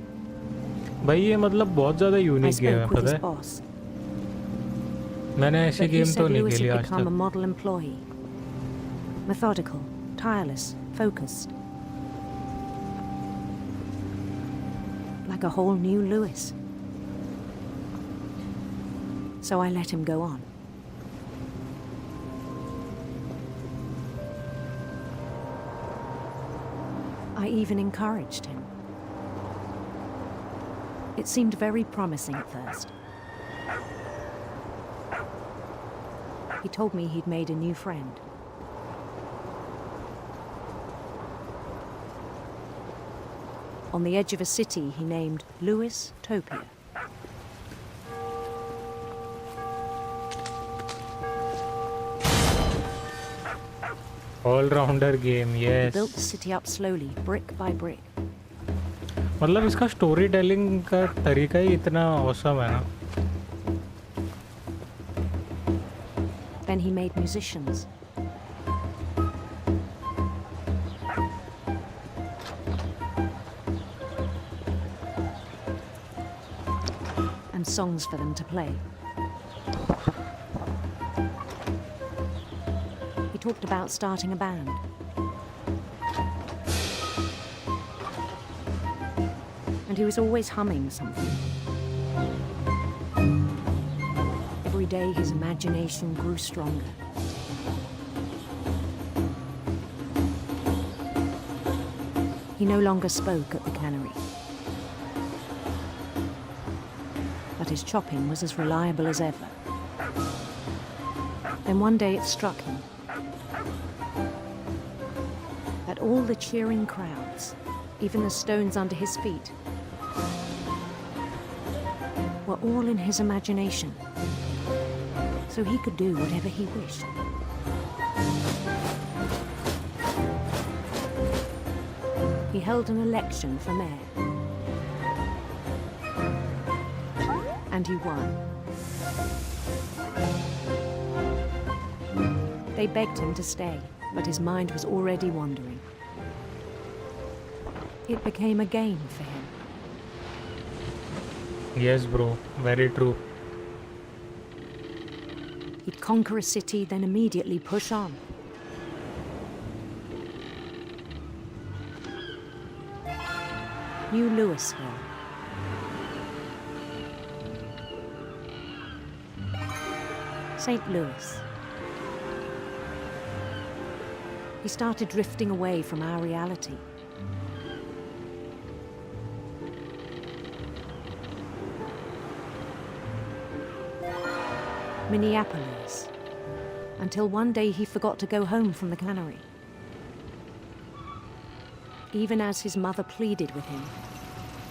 भाई ये मतलब बहुत ज़्यादा I यूनिक गेम है, spoke with पता his है? boss. मैंने ऐसी But he गेम तो said नहीं Lewis खेली had आज become a तक। model employee. Methodical, tireless, focused. Like a whole new Lewis. So I let him go on. I even encouraged him. It seemed very promising at first. He told me he'd made a new friend. On the edge of a city he named Lewis Topia. Allrounder game, He yes. built the city up slowly, brick by brick. मतलब इसका story telling का तरीका ही इतना awesome है ना। Then he made musicians. And songs for them to play. He talked about starting a band. And he was always humming something. Every day his imagination grew stronger. He no longer spoke at the cannery. But his chopping was as reliable as ever. Then one day it struck him that all the cheering crowds, even the stones under his feet, were all in his imagination, so he could do whatever he wished. He held an election for mayor. And he won. They begged him to stay, but his mind was already wandering. It became a game for him. Yes, bro. Very true. He'd conquer a city, then immediately push on. New Louisville. St. Louis. He started drifting away from our reality. Minneapolis. Until one day he forgot to go home from the cannery. Even as his mother pleaded with him,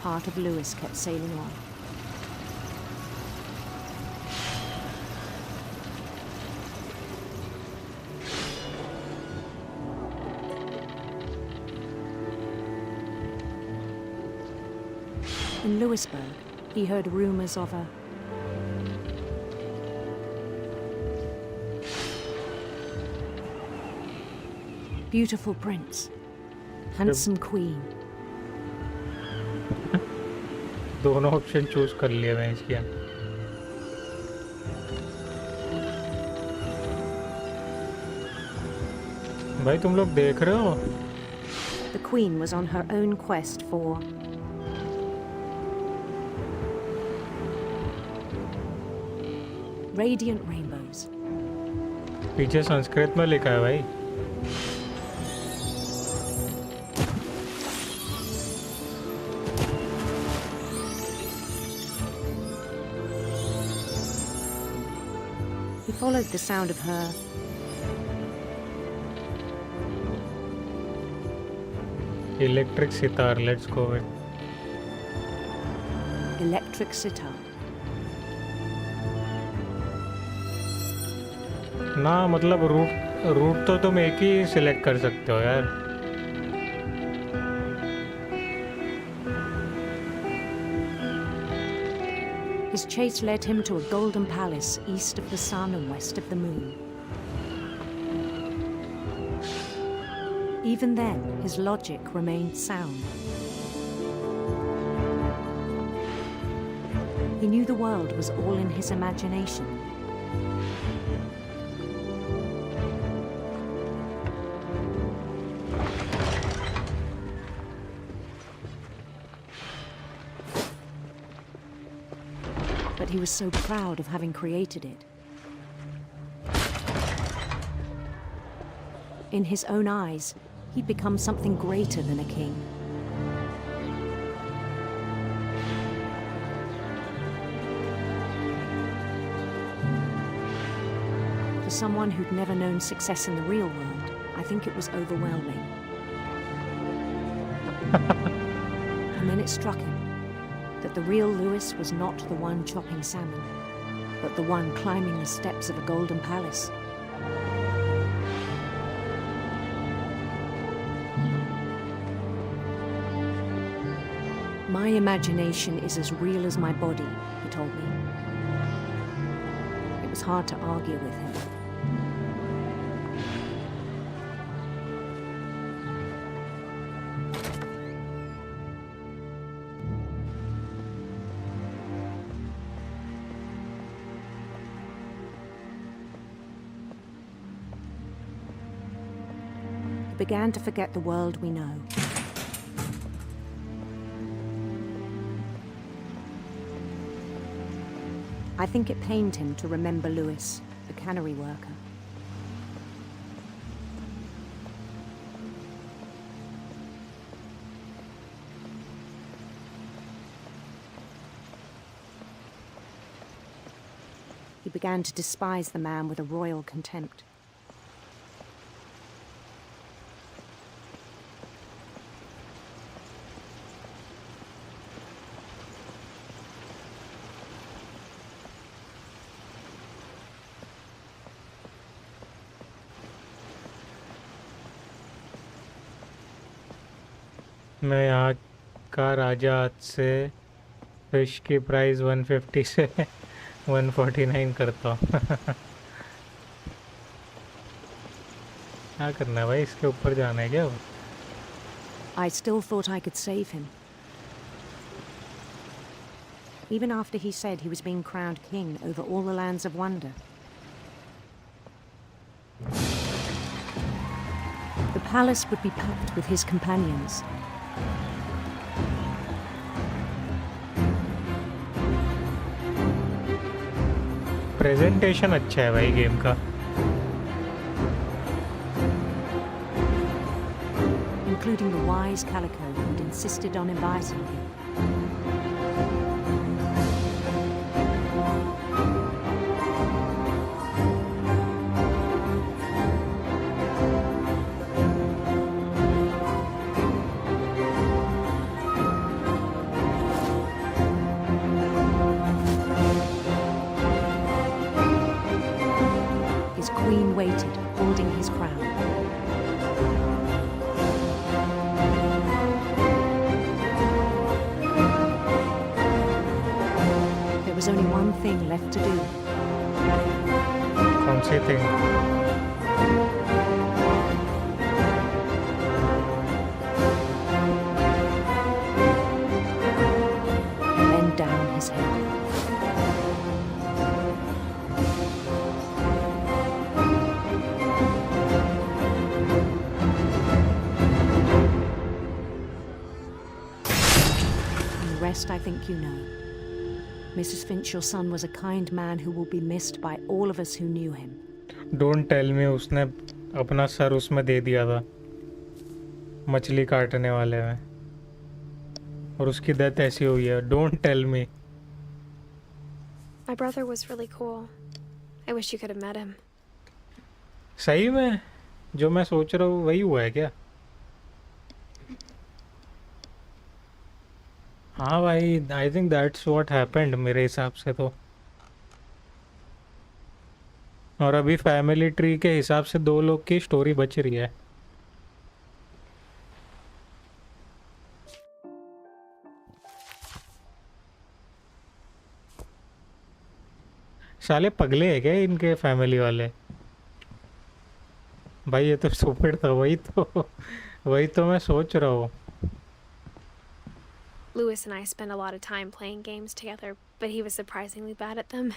part of Louis kept sailing on. In Louisburg, he heard rumors of a beautiful prince, handsome queen. दोनों option choose कर लिए मैं इसके। भाई तुम लोग देख रहे हो? The queen was on her own quest for radiant rainbows. पीछे संस्कृत में लिखा है भाई। He followed the sound of her Electric sitar, let's go with electric sitar. ना मतलब रूट तो तुम एक ही सिलेक्ट कर सकते हो यार। His chase led him to a golden palace east of the sun and west of the moon. Even then, his logic remained sound. He knew the world was all in his imagination. But he was so proud of having created it. In his own eyes, he'd become something greater than a king. For someone who'd never known success in the real world, I think it was overwhelming. And then it struck him that the real Louis was not the one chopping salmon, but the one climbing the steps of a golden palace. My imagination is as real as my body, he told me. It was hard to argue with him. He began to forget the world we know. I think it pained him to remember Louis, the cannery worker. He began to despise the man with a royal contempt. मैं यहाँ का राजा आज से fish की price 150 से 149 करता हूँ। क्या करना है भाई, इसके ऊपर जाना है क्या अब? I still thought I could save him. Even after he said he was being crowned king over all the lands of wonder. The palace would be packed with his companions. Presentation अच्छा है भाई game का. Including the wise Calico who'd insisted on inviting him. His queen waited, holding his crown. There was only one thing left to do. कौन सी thing? Bend down his head. And the rest I think you know. Mrs. Finch, your son was a kind man who will be missed by all of us who knew him. Don't tell me उसने अपना sir उसमें दे दिया था मछली काटने वाले में, और उसकी डेथ ऐसी हुई है. Don't tell me. My brother was really cool. I wish you could have met him. सही में जो मैं सोच रहा हूँ वही हुआ है क्या? हाँ भाई, I think that's what happened मेरे हिसाब से तो. और अभी फैमिली ट्री के हिसाब से 2 लोग की स्टोरी बच रही है. साले पगले है क्या इनके फैमिली वाले? भाई ये तो स्टूपिड था. वही तो मैं सोच रहा हूँ. Lewis and I spent a lot of time playing games together, but he was surprisingly bad at them.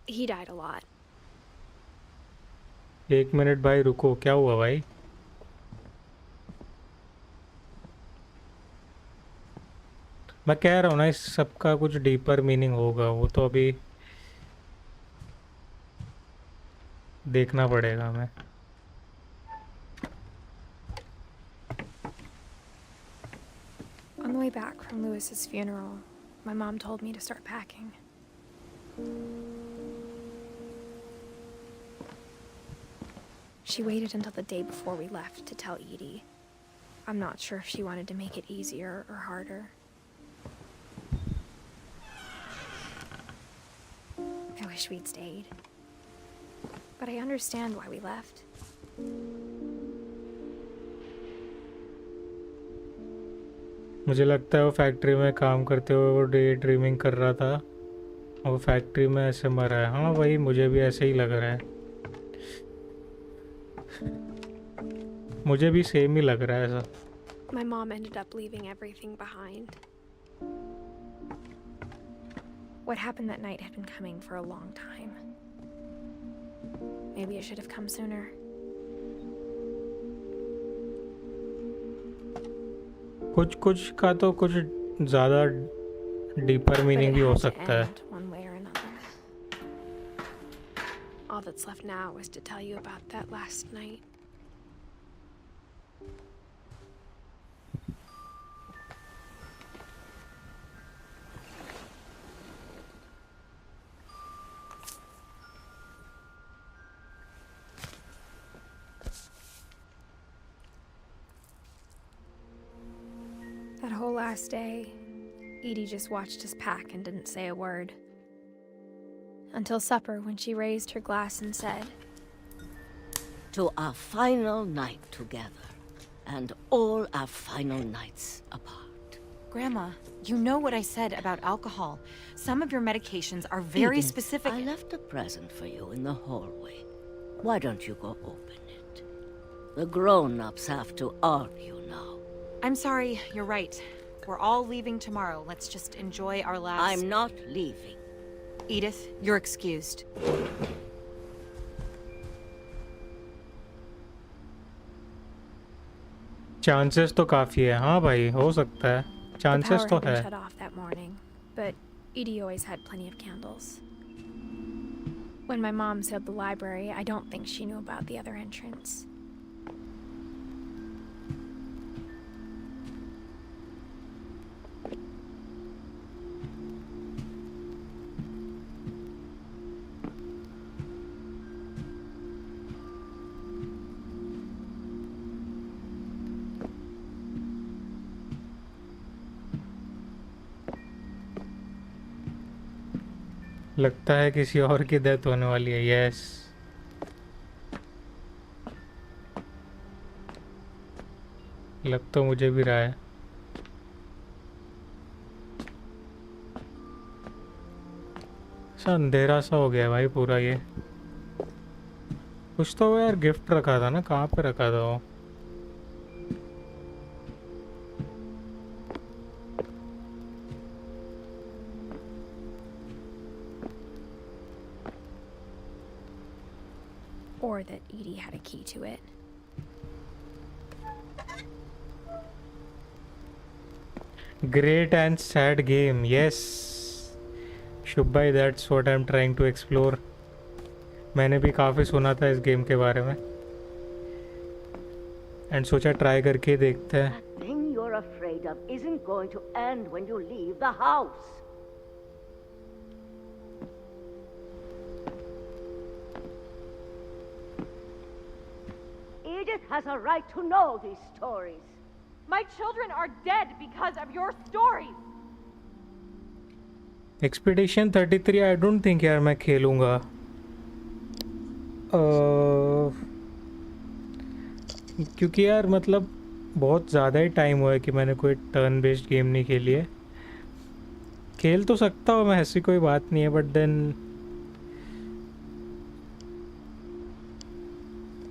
He died a lot. 1 minute भाई रुको, क्या हुआ भाई? मैं कह रहा हूँ ना, इस सब का कुछ डीपर मीनिंग होगा. वो तो अभी देखना पड़ेगा हमें. On the way back from Lewis's funeral, my mom told me to start packing. She waited until the day before we left to tell Edie. I'm not sure if she wanted to make it easier or harder. I wish we'd stayed. But I understand why we left. मुझे लगता है वो factory में काम करते हुए वो day dreaming कर रहा था और वो फैक्ट्री में ऐसे मरा है. हाँ भाई, मुझे भी ऐसे ही लग रहा है. मुझे भी सेम ही लग रहा है ऐसा. My mom ended up leaving everything behind. What happened that night had been coming for a long time. Maybe it should have come sooner. कुछ का तो कुछ ज़्यादा डीपर मीनिंग भी हो सकता है. One way or another. All that's left now is to tell you about that last night. That whole last day, Edie just watched us pack and didn't say a word. Until supper, when she raised her glass and said, "To our final night together, and all our final nights apart." Grandma, you know what I said about alcohol. Some of your medications are very Edith, specific. I left a present for you in the hallway. Why don't you go open it? The grown-ups have to argue now. I'm sorry, you're right. We're all leaving tomorrow. Let's just enjoy our last... I'm not leaving. Edith, you're excused. Chances तो काफ़ी है हाँ भाई हो सकता है chances तो है shut off that morning, but Edie always had plenty of candles. When my mom said the library, I don't think she knew about the other entrance. लगता है किसी और की डेथ होने वाली है यस लग तो मुझे भी रहा है सा अंधेरा सा हो गया भाई पूरा ये कुछ तो यार गिफ्ट रखा था ना कहाँ पे रखा था वो Or that Edie had a key to it. Great and sad game, yes. Shubh, that's what I'm trying to explore. मैंने भी काफ़ी सुना था इस गेम के बारे में एंड सोचा ट्राई करके देखते हैं That thing you're afraid of isn't going to end when you leave the house. Edith has a right to know these stories. My children are dead because of your stories. Expedition 33 I don't think यार मैं खेलूँगा क्योंकि यार मतलब बहुत ज़्यादा ही time हुआ है कि मैंने कोई टर्न बेस्ड गेम नहीं खेली है खेल तो सकता हूँ मैं ऐसी कोई बात नहीं है बट देन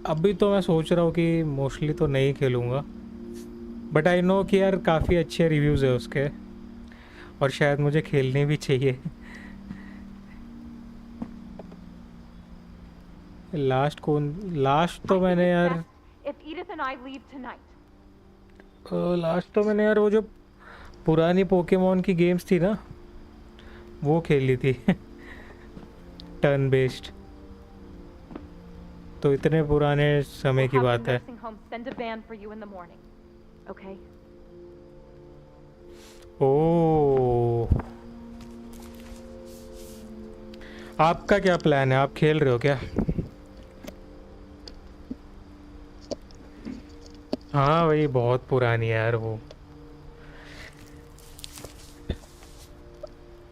अभी तो मैं सोच रहा हूँ कि मोस्टली तो नहीं खेलूँगा बट आई नो कि यार काफ़ी अच्छे रिव्यूज़ है उसके और शायद मुझे खेलने भी चाहिए लास्ट तो मैंने यार लास्ट तो मैंने यार वो जो पुरानी पोकेमॉन की गेम्स थी ना वो खेली थी टर्न बेस्ड तो इतने पुराने समय की बात है ओह आपका क्या प्लान है आप खेल रहे हो क्या हाँ भाई बहुत पुरानी है यार वो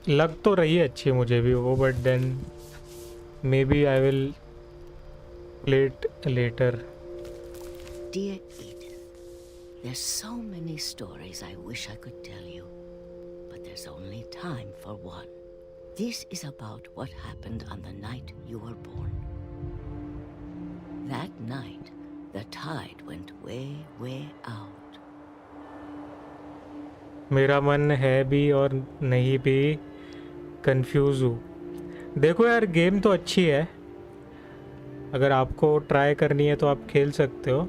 लग तो रही है अच्छी मुझे भी वो but then maybe I will play it later Dear Edith, there's so many stories I wish I could tell you, but there's only time for one. This is about what happened on the night you were born. That night, the tide went way, way out. मेरा मन है भी और नहीं भी confuse हूँ देखो यार गेम तो अच्छी है अगर आपको ट्राई करनी है तो आप खेल सकते हो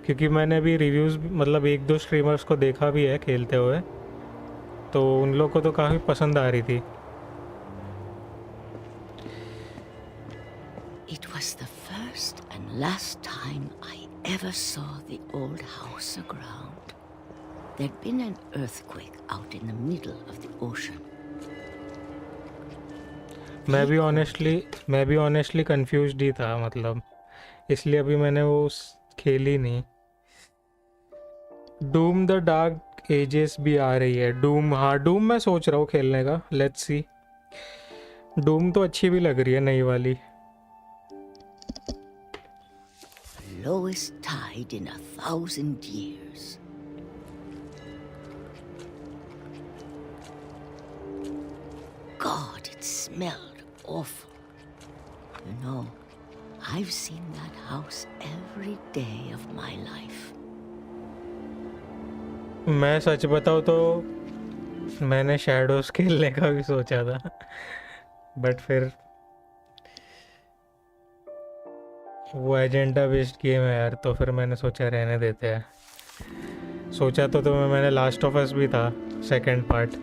क्योंकि मैंने भी रिव्यूज़ मतलब एक दो स्ट्रीमर्स को देखा भी है खेलते हुए तो उन लोग को तो काफ़ी पसंद आ रही थी It was the first and last time I ever saw the old house aground. There'd been an earthquake out in the middle of the ocean. मैं भी ऑनेस्टली कंफ्यूज्ड ही था मतलब इसलिए अभी मैंने वो खेली नहीं डूम द डार्क एजेस भी आ रही है डूम हाँ डूम मैं सोच रहा हूँ खेलने का लेट्स सी डूम तो अच्छी भी लग रही है नई वाली Lowest tide in 1,000 years. God, it smelled awful. You know, I've seen that house every day of my life. मैं सच बताऊँ तो मैंने शैडोज खेलने का भी सोचा था, बट फिर वो एजेंडा बेस्ड गेम है यार, तो फिर मैंने सोचा रहने देते हैं। सोचा तो मैंने लास्ट ऑफ अस भी था सेकंड पार्ट,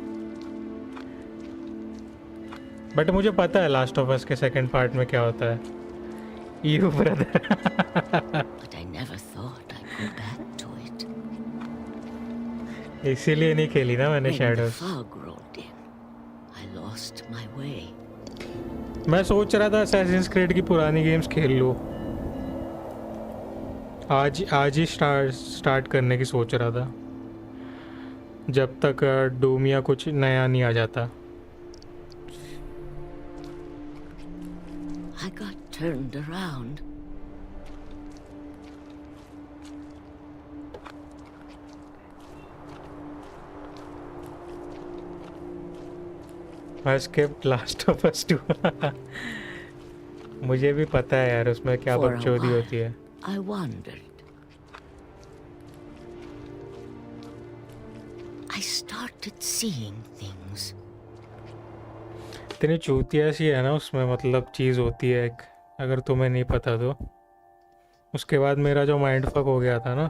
बट मुझे पता है लास्ट ऑफ अस के सेकंड पार्ट में क्या होता है। You brother. But I never thought I'd go back to it. इसीलिए नहीं खेली ना मैंने When the shadows. fog rolled in, I lost my way. मैं सोच रहा था असैसिन्स क्रीड की पुरानी गेम्स खेल लूँ, आज ही स्टार्ट करने की सोच रहा था, जब तक डूम या कुछ नया नहीं आ जाता। I got turned around. I skipped Last of Us 2। मुझे भी पता है यार उसमें क्या For a बकचोदी while, होती है। I wondered. I started seeing things. इतनी चूतिया सी है ना उसमें, मतलब चीज़ होती है एक, अगर तुम्हें नहीं पता तो। उसके बाद मेरा जो माइंड फक हो गया था ना,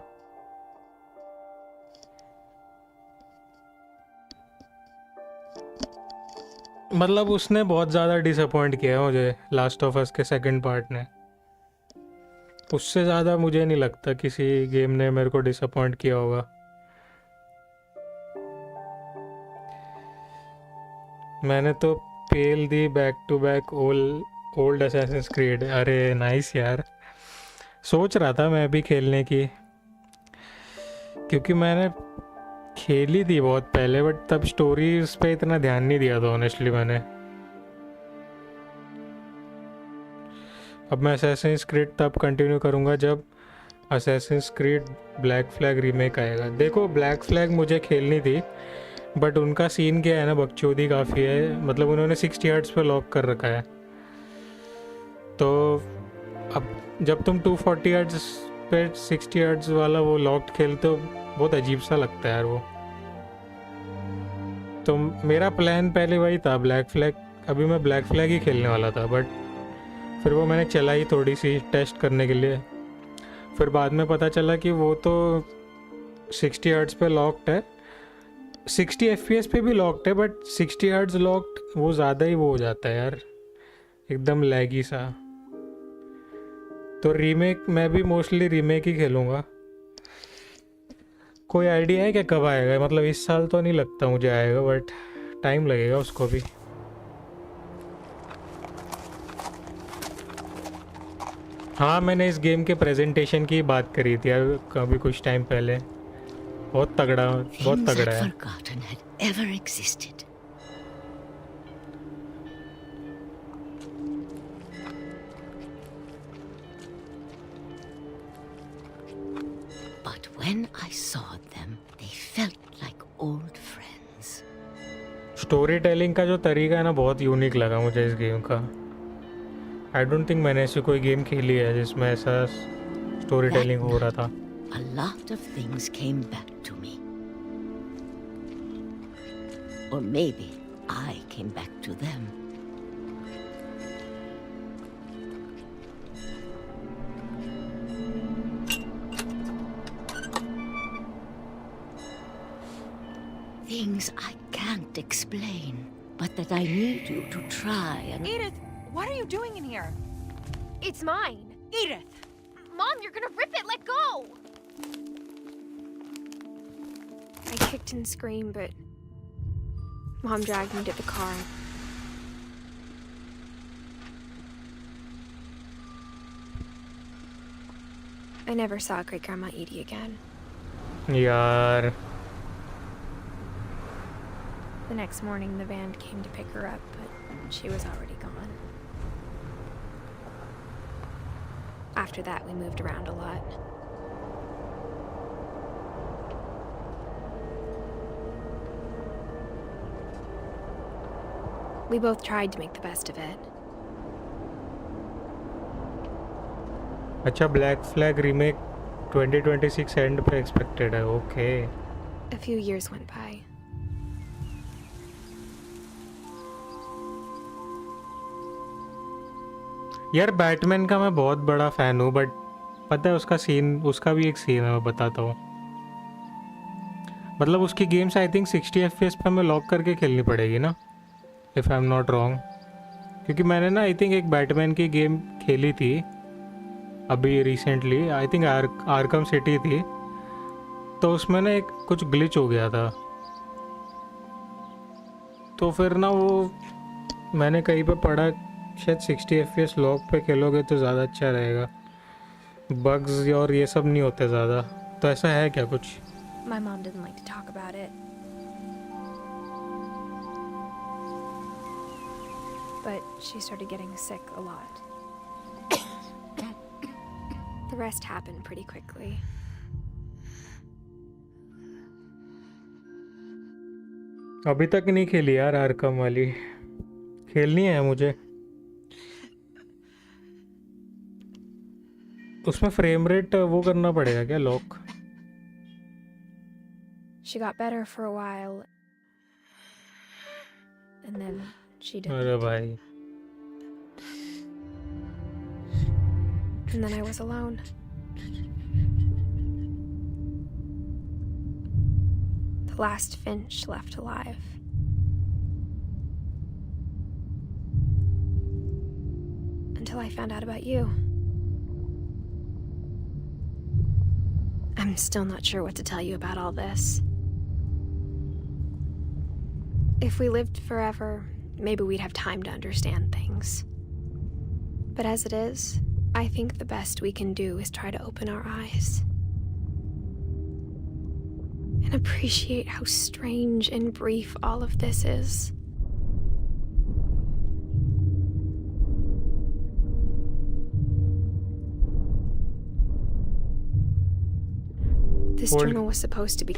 मतलब उसने बहुत ज़्यादा डिसअपॉइंट किया है मुझे, लास्ट ऑफ अस के सेकंड पार्ट ने। उससे ज़्यादा मुझे नहीं लगता किसी गेम ने मेरे को डिसअपॉइंट किया होगा। मैंने तो पेल दी back to back old Assassin's Creed. अरे नाइस यार, सोच रहा था मैं भी खेलने की, क्योंकि मैंने खेली थी बहुत पहले, बट तब स्टोरीज पे इतना ध्यान नहीं दिया था ऑनेस्टली मैंने। अब मैं असैसिन्स क्रीड तब कंटिन्यू करूँगा जब Assassin's creed black flag remake आएगा। देखो ब्लैक फ्लैग मुझे खेलनी थी, बट उनका सीन क्या है ना, बकचोदी काफ़ी है। मतलब उन्होंने 60 हर्ट्ज पे लॉक कर रखा है, तो अब जब तुम 240 हर्ट्ज पे 60 हर्ट्ज वाला वो लॉक्ड खेलते हो, बहुत अजीब सा लगता है यार वो। तो मेरा प्लान पहले वही था ब्लैक फ्लैग, अभी मैं ब्लैक फ्लैग ही खेलने वाला था, बट फिर वो मैंने चलाई थोड़ी सी टेस्ट करने के लिए। फिर बाद में पता चला कि वो तो 60 हर्ट्ज पे लॉक्ड है, 60 FPS पे भी लॉक्ड है, बट 60 हर्ट्ज लॉक्ड वो ज़्यादा ही वो हो जाता है यार, एकदम लैगी सा। तो रीमेक मैं भी मोस्टली रीमेक ही खेलूँगा। कोई आइडिया है क्या कब आएगा? मतलब इस साल तो नहीं लगता मुझे आएगा, बट टाइम लगेगा उसको भी। हाँ, मैंने इस गेम के प्रेजेंटेशन की बात करी थी यार कभी कुछ टाइम पहले। बहुत तगड़ा है। Forgotten had ever existed. But when I saw them, they felt like old friends. Story telling का जो तरीका है ना, बहुत यूनिक लगा मुझे इस गेम का। आई डोंट थिंक मैंने ऐसी कोई गेम खेली है जिसमें ऐसा स्टोरी टेलिंग हो रहा था। A lot of things came back to me. Or maybe I came back to them. Things I can't explain, but that I need you to try and... Edith, what are you doing in here? It's mine. Edith! Mom, you're gonna rip it! Let go! I kicked and screamed, but Mom dragged me to the car. I never saw Great Grandma Edie again. यार The next morning, the van came to pick her up, but she was already gone. After that, we moved around a lot. We both tried to make the best of it. अच्छा, black flag remake 2026 and पे expected है. Okay. A few years went by. यार Batman का मैं बहुत बड़ा fan हूँ, but पता है उसका भी एक सीन है, मैं बताता हूँ. मतलब उसकी गेम्स आई थिंक 60 FPS पे हमें लॉक करके खेलनी पड़ेगी ना, if I am not wrong. क्योंकि मैंने ना आई थिंक एक बैटमैन की गेम खेली थी अभी recently, I think Arkham city थी, तो उसमें ना एक कुछ ग्लिच हो गया था. तो फिर ना वो मैंने कहीं पे पढ़ा, शायद 60 FPS लॉक पे खेलोगे तो ज़्यादा अच्छा रहेगा, बग्स और ये सब नहीं होते ज़्यादा. तो ऐसा है क्या कुछ? My mom didn't like to talk about it. But she started getting sick a lot. The rest happened pretty quickly. अभी तक नहीं खेली यार आर्कम वाली, खेलनी है मुझे. उसमें फ्रेम रेट वो करना पड़ेगा क्या lock? She got better for a while. And then she didn't. अरे भाई. And then I was alone. The last Finch left alive. Until I found out about you. I'm still not sure what to tell you about all this. If we lived forever, maybe we'd have time to understand things. But as it is, I think the best we can do is try to open our eyes. And appreciate how strange and brief all of this is. This journal was supposed to be.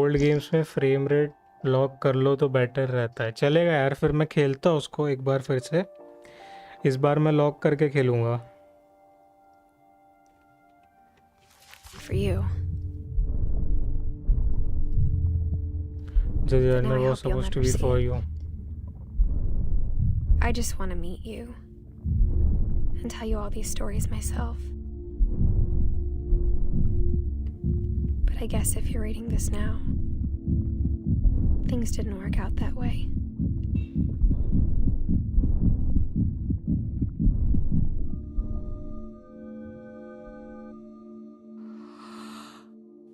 Old games में frame rate lock कर लो तो better रहता है. चलेगा यार, फिर मैं खेलता हूँ उसको एक बार फिर से. इस बार मैं लॉक करके खेलूँगा. For you. The But now journal I was hope you'll supposed to never be see for it. you. I just want to meet you and tell you all these stories myself. But I guess if you're reading this now, things didn't work out that way.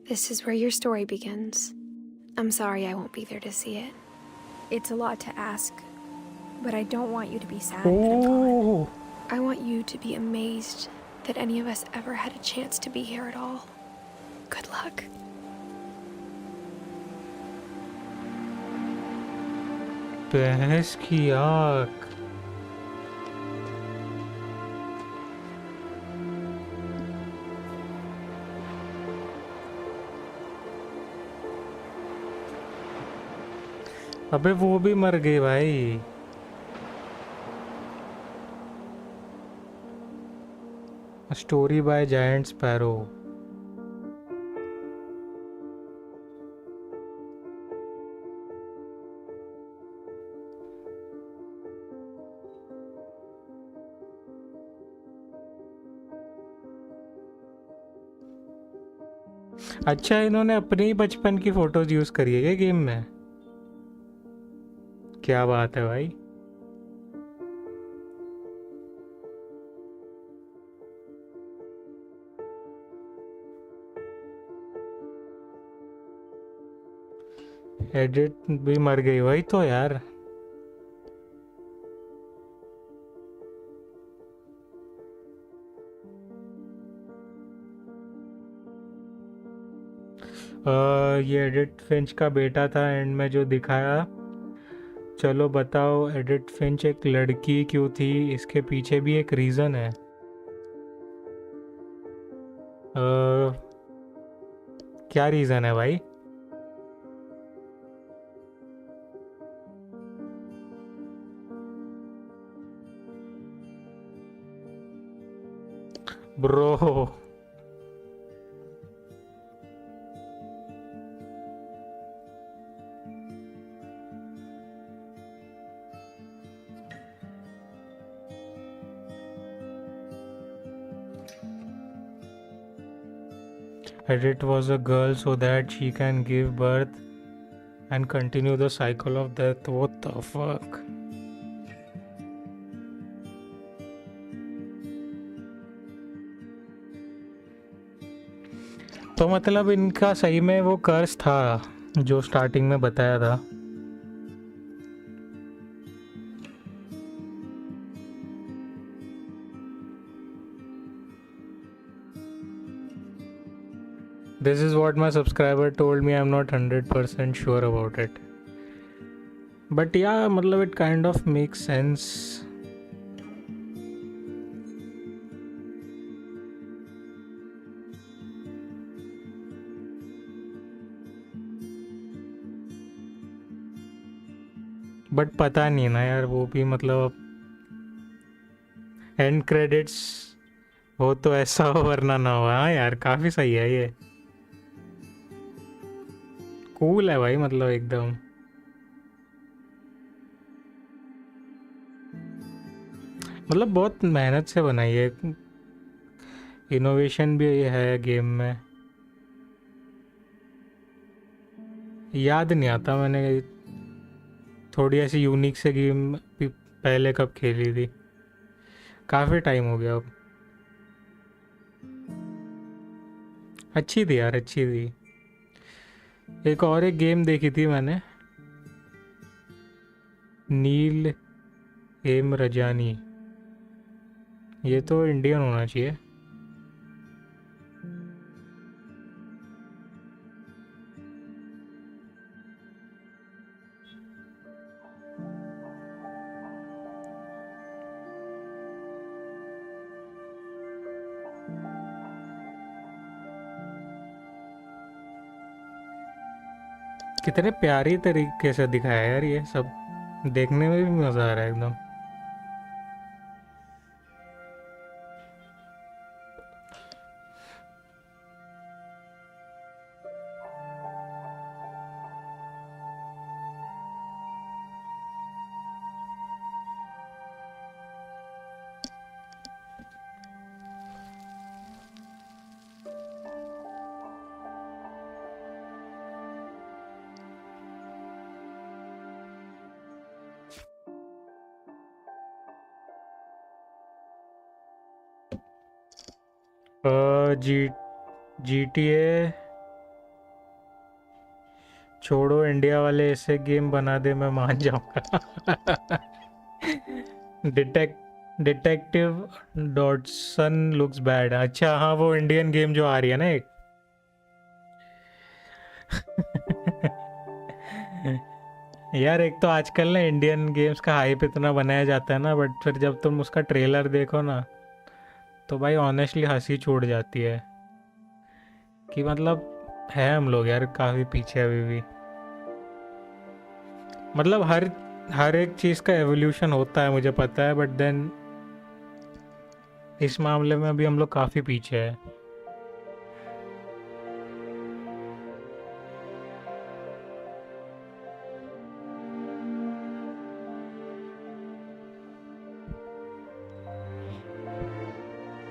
This is where your story begins. I'm sorry I won't be there to see it. It's a lot to ask, but I don't want you to be sad that I'm gone. I want you to be amazed that any of us ever had a chance to be here at all. Good luck. बहस की आग. अबे वो भी मर गई भाई. Story by giant sparrow. अच्छा, इन्होंने अपने ही बचपन की फोटोज यूज करी है क्या गेम में? क्या बात है भाई. एडिट भी मर गई भाई तो यार. ये एडिथ फिंच का बेटा था एंड में जो दिखाया. चलो बताओ एडिथ फिंच एक लड़की क्यों थी, इसके पीछे भी एक रीज़न है. क्या रीज़न है भाई? Bro. Edith was a girl so that she can give birth and continue the cycle of death. What the fuck? तो मतलब इनका सही में वो कर्स था जो स्टार्टिंग में बताया था। This is what my subscriber told me. I'm not 100% sure about it. But yeah, मतलब it kind of makes sense. But पता नहीं ना यार, वो भी मतलब एंड क्रेडिट्स हो तो ऐसा हो वरना ना हो। हाँ यार, काफ़ी सही है ये, कूल है भाई, मतलब एकदम। मतलब बहुत मेहनत से बनाई है, इनोवेशन भी है गेम में। याद नहीं आता मैंने थोड़ी ऐसी यूनिक से गेम पहले कब खेली थी, काफ़ी टाइम हो गया अब। अच्छी थी यार, अच्छी थी। एक और एक गेम देखी थी मैंने, नील एम रजानी, ये तो इंडियन होना चाहिए। कितने प्यारी तरीके से दिखाया है यार, ये सब देखने में भी मज़ा आ रहा है एकदम। GTA छोड़ो, इंडिया वाले ऐसे गेम बना दे मैं मान जाऊंगा। Detective Dotson looks bad. अच्छा हाँ, वो इंडियन गेम जो आ रही है ना एक। यार एक तो आजकल ना इंडियन गेम्स का हाइप इतना बनाया जाता है ना, बट फिर जब तुम उसका ट्रेलर देखो ना तो भाई ऑनेस्टली हंसी छूट जाती है कि मतलब है हम लोग यार काफ़ी पीछे अभी भी। मतलब हर एक चीज़ का एवोल्यूशन होता है, मुझे पता है, बट देन इस मामले में अभी हम लोग काफ़ी पीछे है।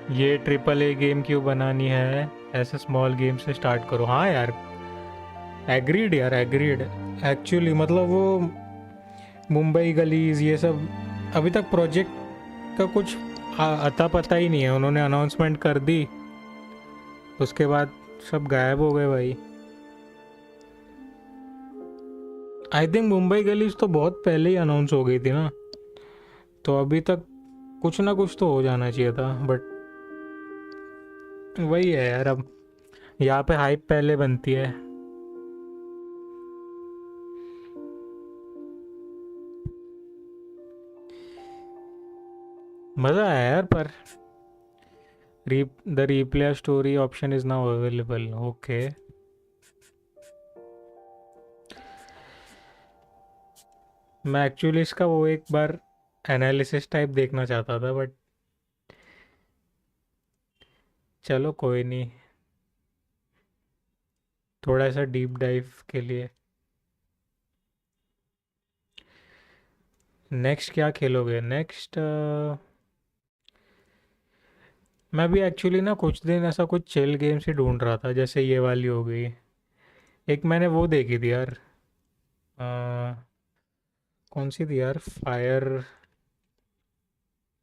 ये AAA गेम क्यों बनानी है, ऐसे स्मॉल गेम से स्टार्ट करो। हाँ यार, एग्रीड यार, एग्रीड। एक्चुअली मतलब वो मुंबई गलीज ये सब अभी तक प्रोजेक्ट का कुछ अता पता ही नहीं है। उन्होंने अनाउंसमेंट कर दी, उसके बाद सब गायब हो गए भाई। आई थिंक मुंबई गलीज तो बहुत पहले ही अनाउंस हो गई थी ना, तो अभी तक कुछ ना कुछ तो हो जाना चाहिए था। बट वही है यार, अब यहाँ पे हाइप पहले बनती है। मज़ा आया यार, पर the replay story option is now available. Okay, मैं एक्चुअली इसका वो एक बार एनालिसिस टाइप देखना चाहता था, बट चलो कोई नहीं, थोड़ा सा डीप डाइव के लिए। नेक्स्ट क्या खेलोगे? नेक्स्ट मैं भी एक्चुअली ना कुछ दिन ऐसा कुछ चिल गेम्स ही ढूंढ रहा था, जैसे ये वाली हो गई। एक मैंने वो देखी थी यार, कौन सी थी यार, फायर,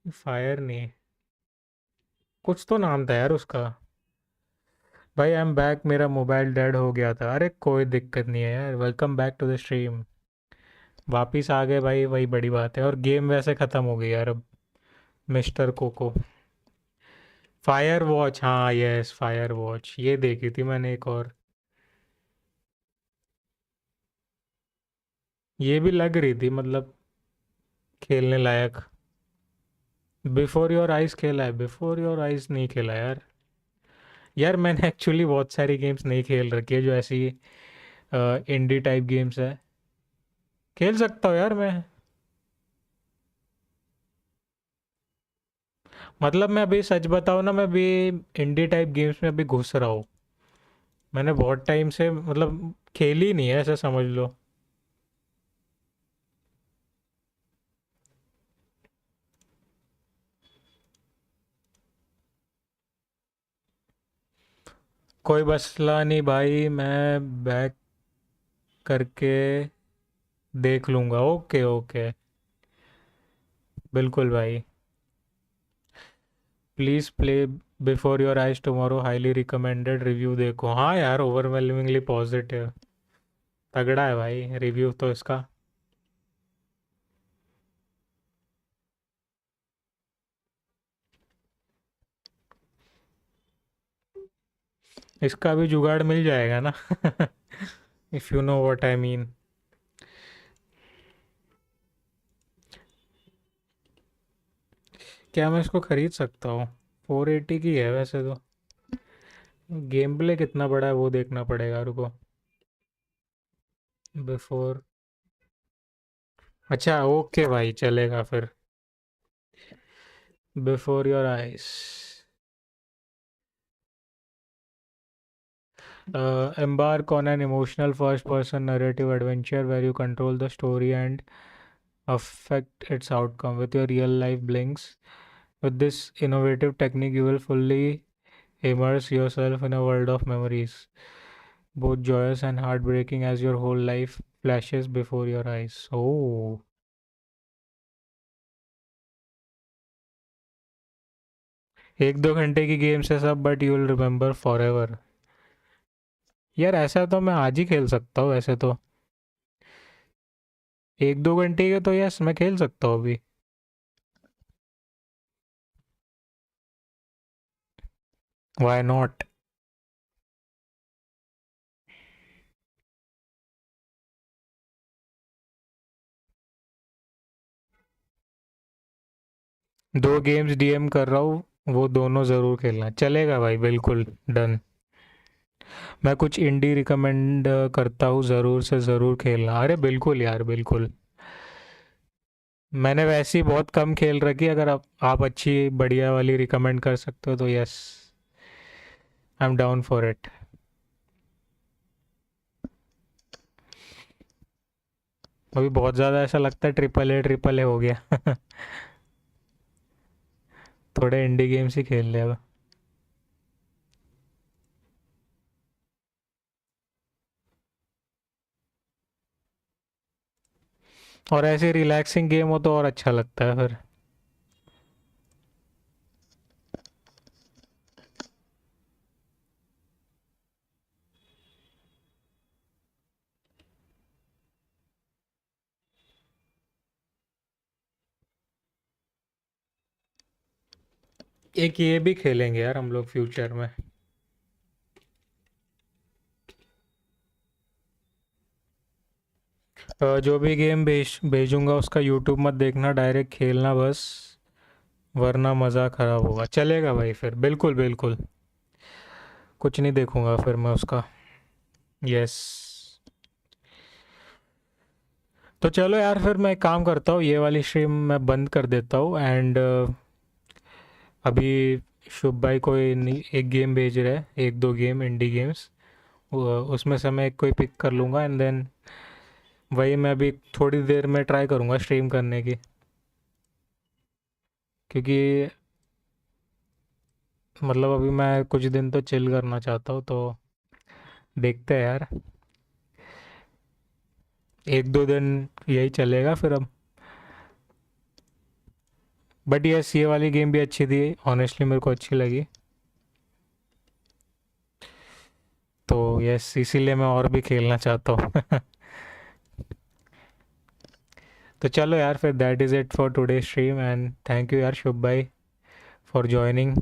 फायर नहीं, कुछ तो नाम था यार उसका। भाई आई एम बैक, मेरा मोबाइल डेड हो गया था। अरे कोई दिक्कत नहीं है यार, welcome back to the stream. वापिस आ गए भाई, वही बड़ी बात है। और गेम वैसे ख़त्म हो गई यार अब, मिस्टर कोको। फायर वॉच, हाँ यस फायर वॉच, ये देखी थी मैंने एक और, ये भी लग रही थी मतलब खेलने लायक। बिफोर योर आइज खेला है? बिफोर योर आइज नहीं खेला यार। यार मैंने एक्चुअली बहुत सारी गेम्स नहीं खेल रखी है जो ऐसी इंडी टाइप गेम्स है। खेल सकता हूँ यार मैं, मतलब मैं अभी सच बताऊँ ना, मैं अभी इंडी टाइप गेम्स में अभी घुस रहा हूँ। मैंने बहुत टाइम से मतलब खेली नहीं है, ऐसा समझ लो। कोई मसला नहीं भाई, मैं बैक करके देख लूँगा। ओके ओके, बिल्कुल भाई। Please play before your eyes tomorrow, highly recommended, review देखो। हाँ यार ओवरवेलमिंगली पॉजिटिव, तगड़ा है भाई रिव्यू तो इसका। इसका भी जुगाड़ मिल जाएगा ना if you know what I mean. क्या मैं इसको ख़रीद सकता हूँ? 480 की है वैसे तो। गेम प्ले कितना बड़ा है वो देखना पड़ेगा, रुको। बिफोर, अच्छा ओके भाई चलेगा फिर। Before your eyes, embark on an emotional first person narrative adventure where you control the story and affect its outcome with your real life blinks. With this innovative technique, you will fully immerse yourself in a world of memories, both joyous and heartbreaking, as your whole life flashes before your eyes. Oh, 1-2 घंटे की games है सब, but you will remember for ever. यार ऐसा तो मैं आज ही खेल सकता हूँ वैसे तो, 1-2 घंटे के तो यस मैं खेल सकता हूँ अभी। Why not? 2 गेम्स डीएम कर रहा हूँ, वो दोनों ज़रूर खेलना। चलेगा भाई, बिल्कुल डन। मैं कुछ इंडी रिकमेंड करता हूँ, ज़रूर से ज़रूर खेलना। अरे बिल्कुल यार बिल्कुल, मैंने वैसे ही बहुत कम खेल रखी, अगर आप अच्छी बढ़िया वाली रिकमेंड कर सकते हो तो yes, I am down for it. अभी बहुत ज़्यादा ऐसा लगता है ट्रिपल ए हो गया थोड़े इंडी गेम्स ही खेल ले अब। और ऐसे रिलैक्सिंग गेम हो तो और अच्छा लगता है फिर। एक ये भी खेलेंगे यार हम लोग फ्यूचर में। जो भी गेम भेजूंगा उसका यूट्यूब मत देखना, डायरेक्ट खेलना बस, वरना मज़ा ख़राब होगा। चलेगा भाई फिर, बिल्कुल बिल्कुल, कुछ नहीं देखूंगा फिर मैं उसका। यस, तो चलो यार फिर मैं एक काम करता हूँ, ये वाली स्ट्रीम मैं बंद कर देता हूँ एंड अभी शुभ भाई कोई एक गेम भेज रहा है, एक दो गेम इंडी गेम्स, उसमें से मैं एक कोई पिक कर लूँगा एंड देन वही मैं अभी थोड़ी देर में ट्राई करूँगा स्ट्रीम करने की, क्योंकि मतलब अभी मैं कुछ दिन तो चिल करना चाहता हूँ, तो देखते हैं यार, एक दो दिन यही चलेगा फिर अब। बट यस, ये वाली गेम भी अच्छी थी, ऑनेस्टली मेरे को अच्छी लगी, तो यस इसीलिए मैं और भी खेलना चाहता हूँ। तो चलो यार, फिर that is it for today stream, and thank you यार शुभ भाई for joining,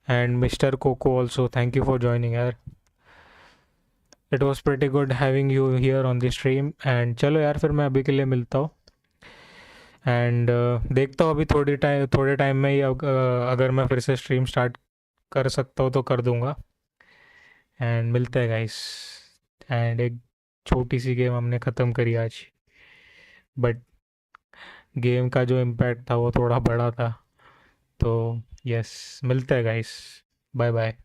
and mister Coco also thank you for joining यार, it was pretty good having you here on the stream. And चलो यार, फिर मैं अभी के लिए मिलता हूँ, एंड देखता हूँ अभी थोड़े टाइम में ही अगर मैं फिर से स्ट्रीम स्टार्ट कर सकता हूँ तो कर दूँगा, एंड मिलते हैं गाइस। एंड एक छोटी सी गेम हमने ख़त्म करी आज, बट गेम का जो इम्पैक्ट था वो थोड़ा बड़ा था, तो यस मिलते हैं गाइस, बाय बाय।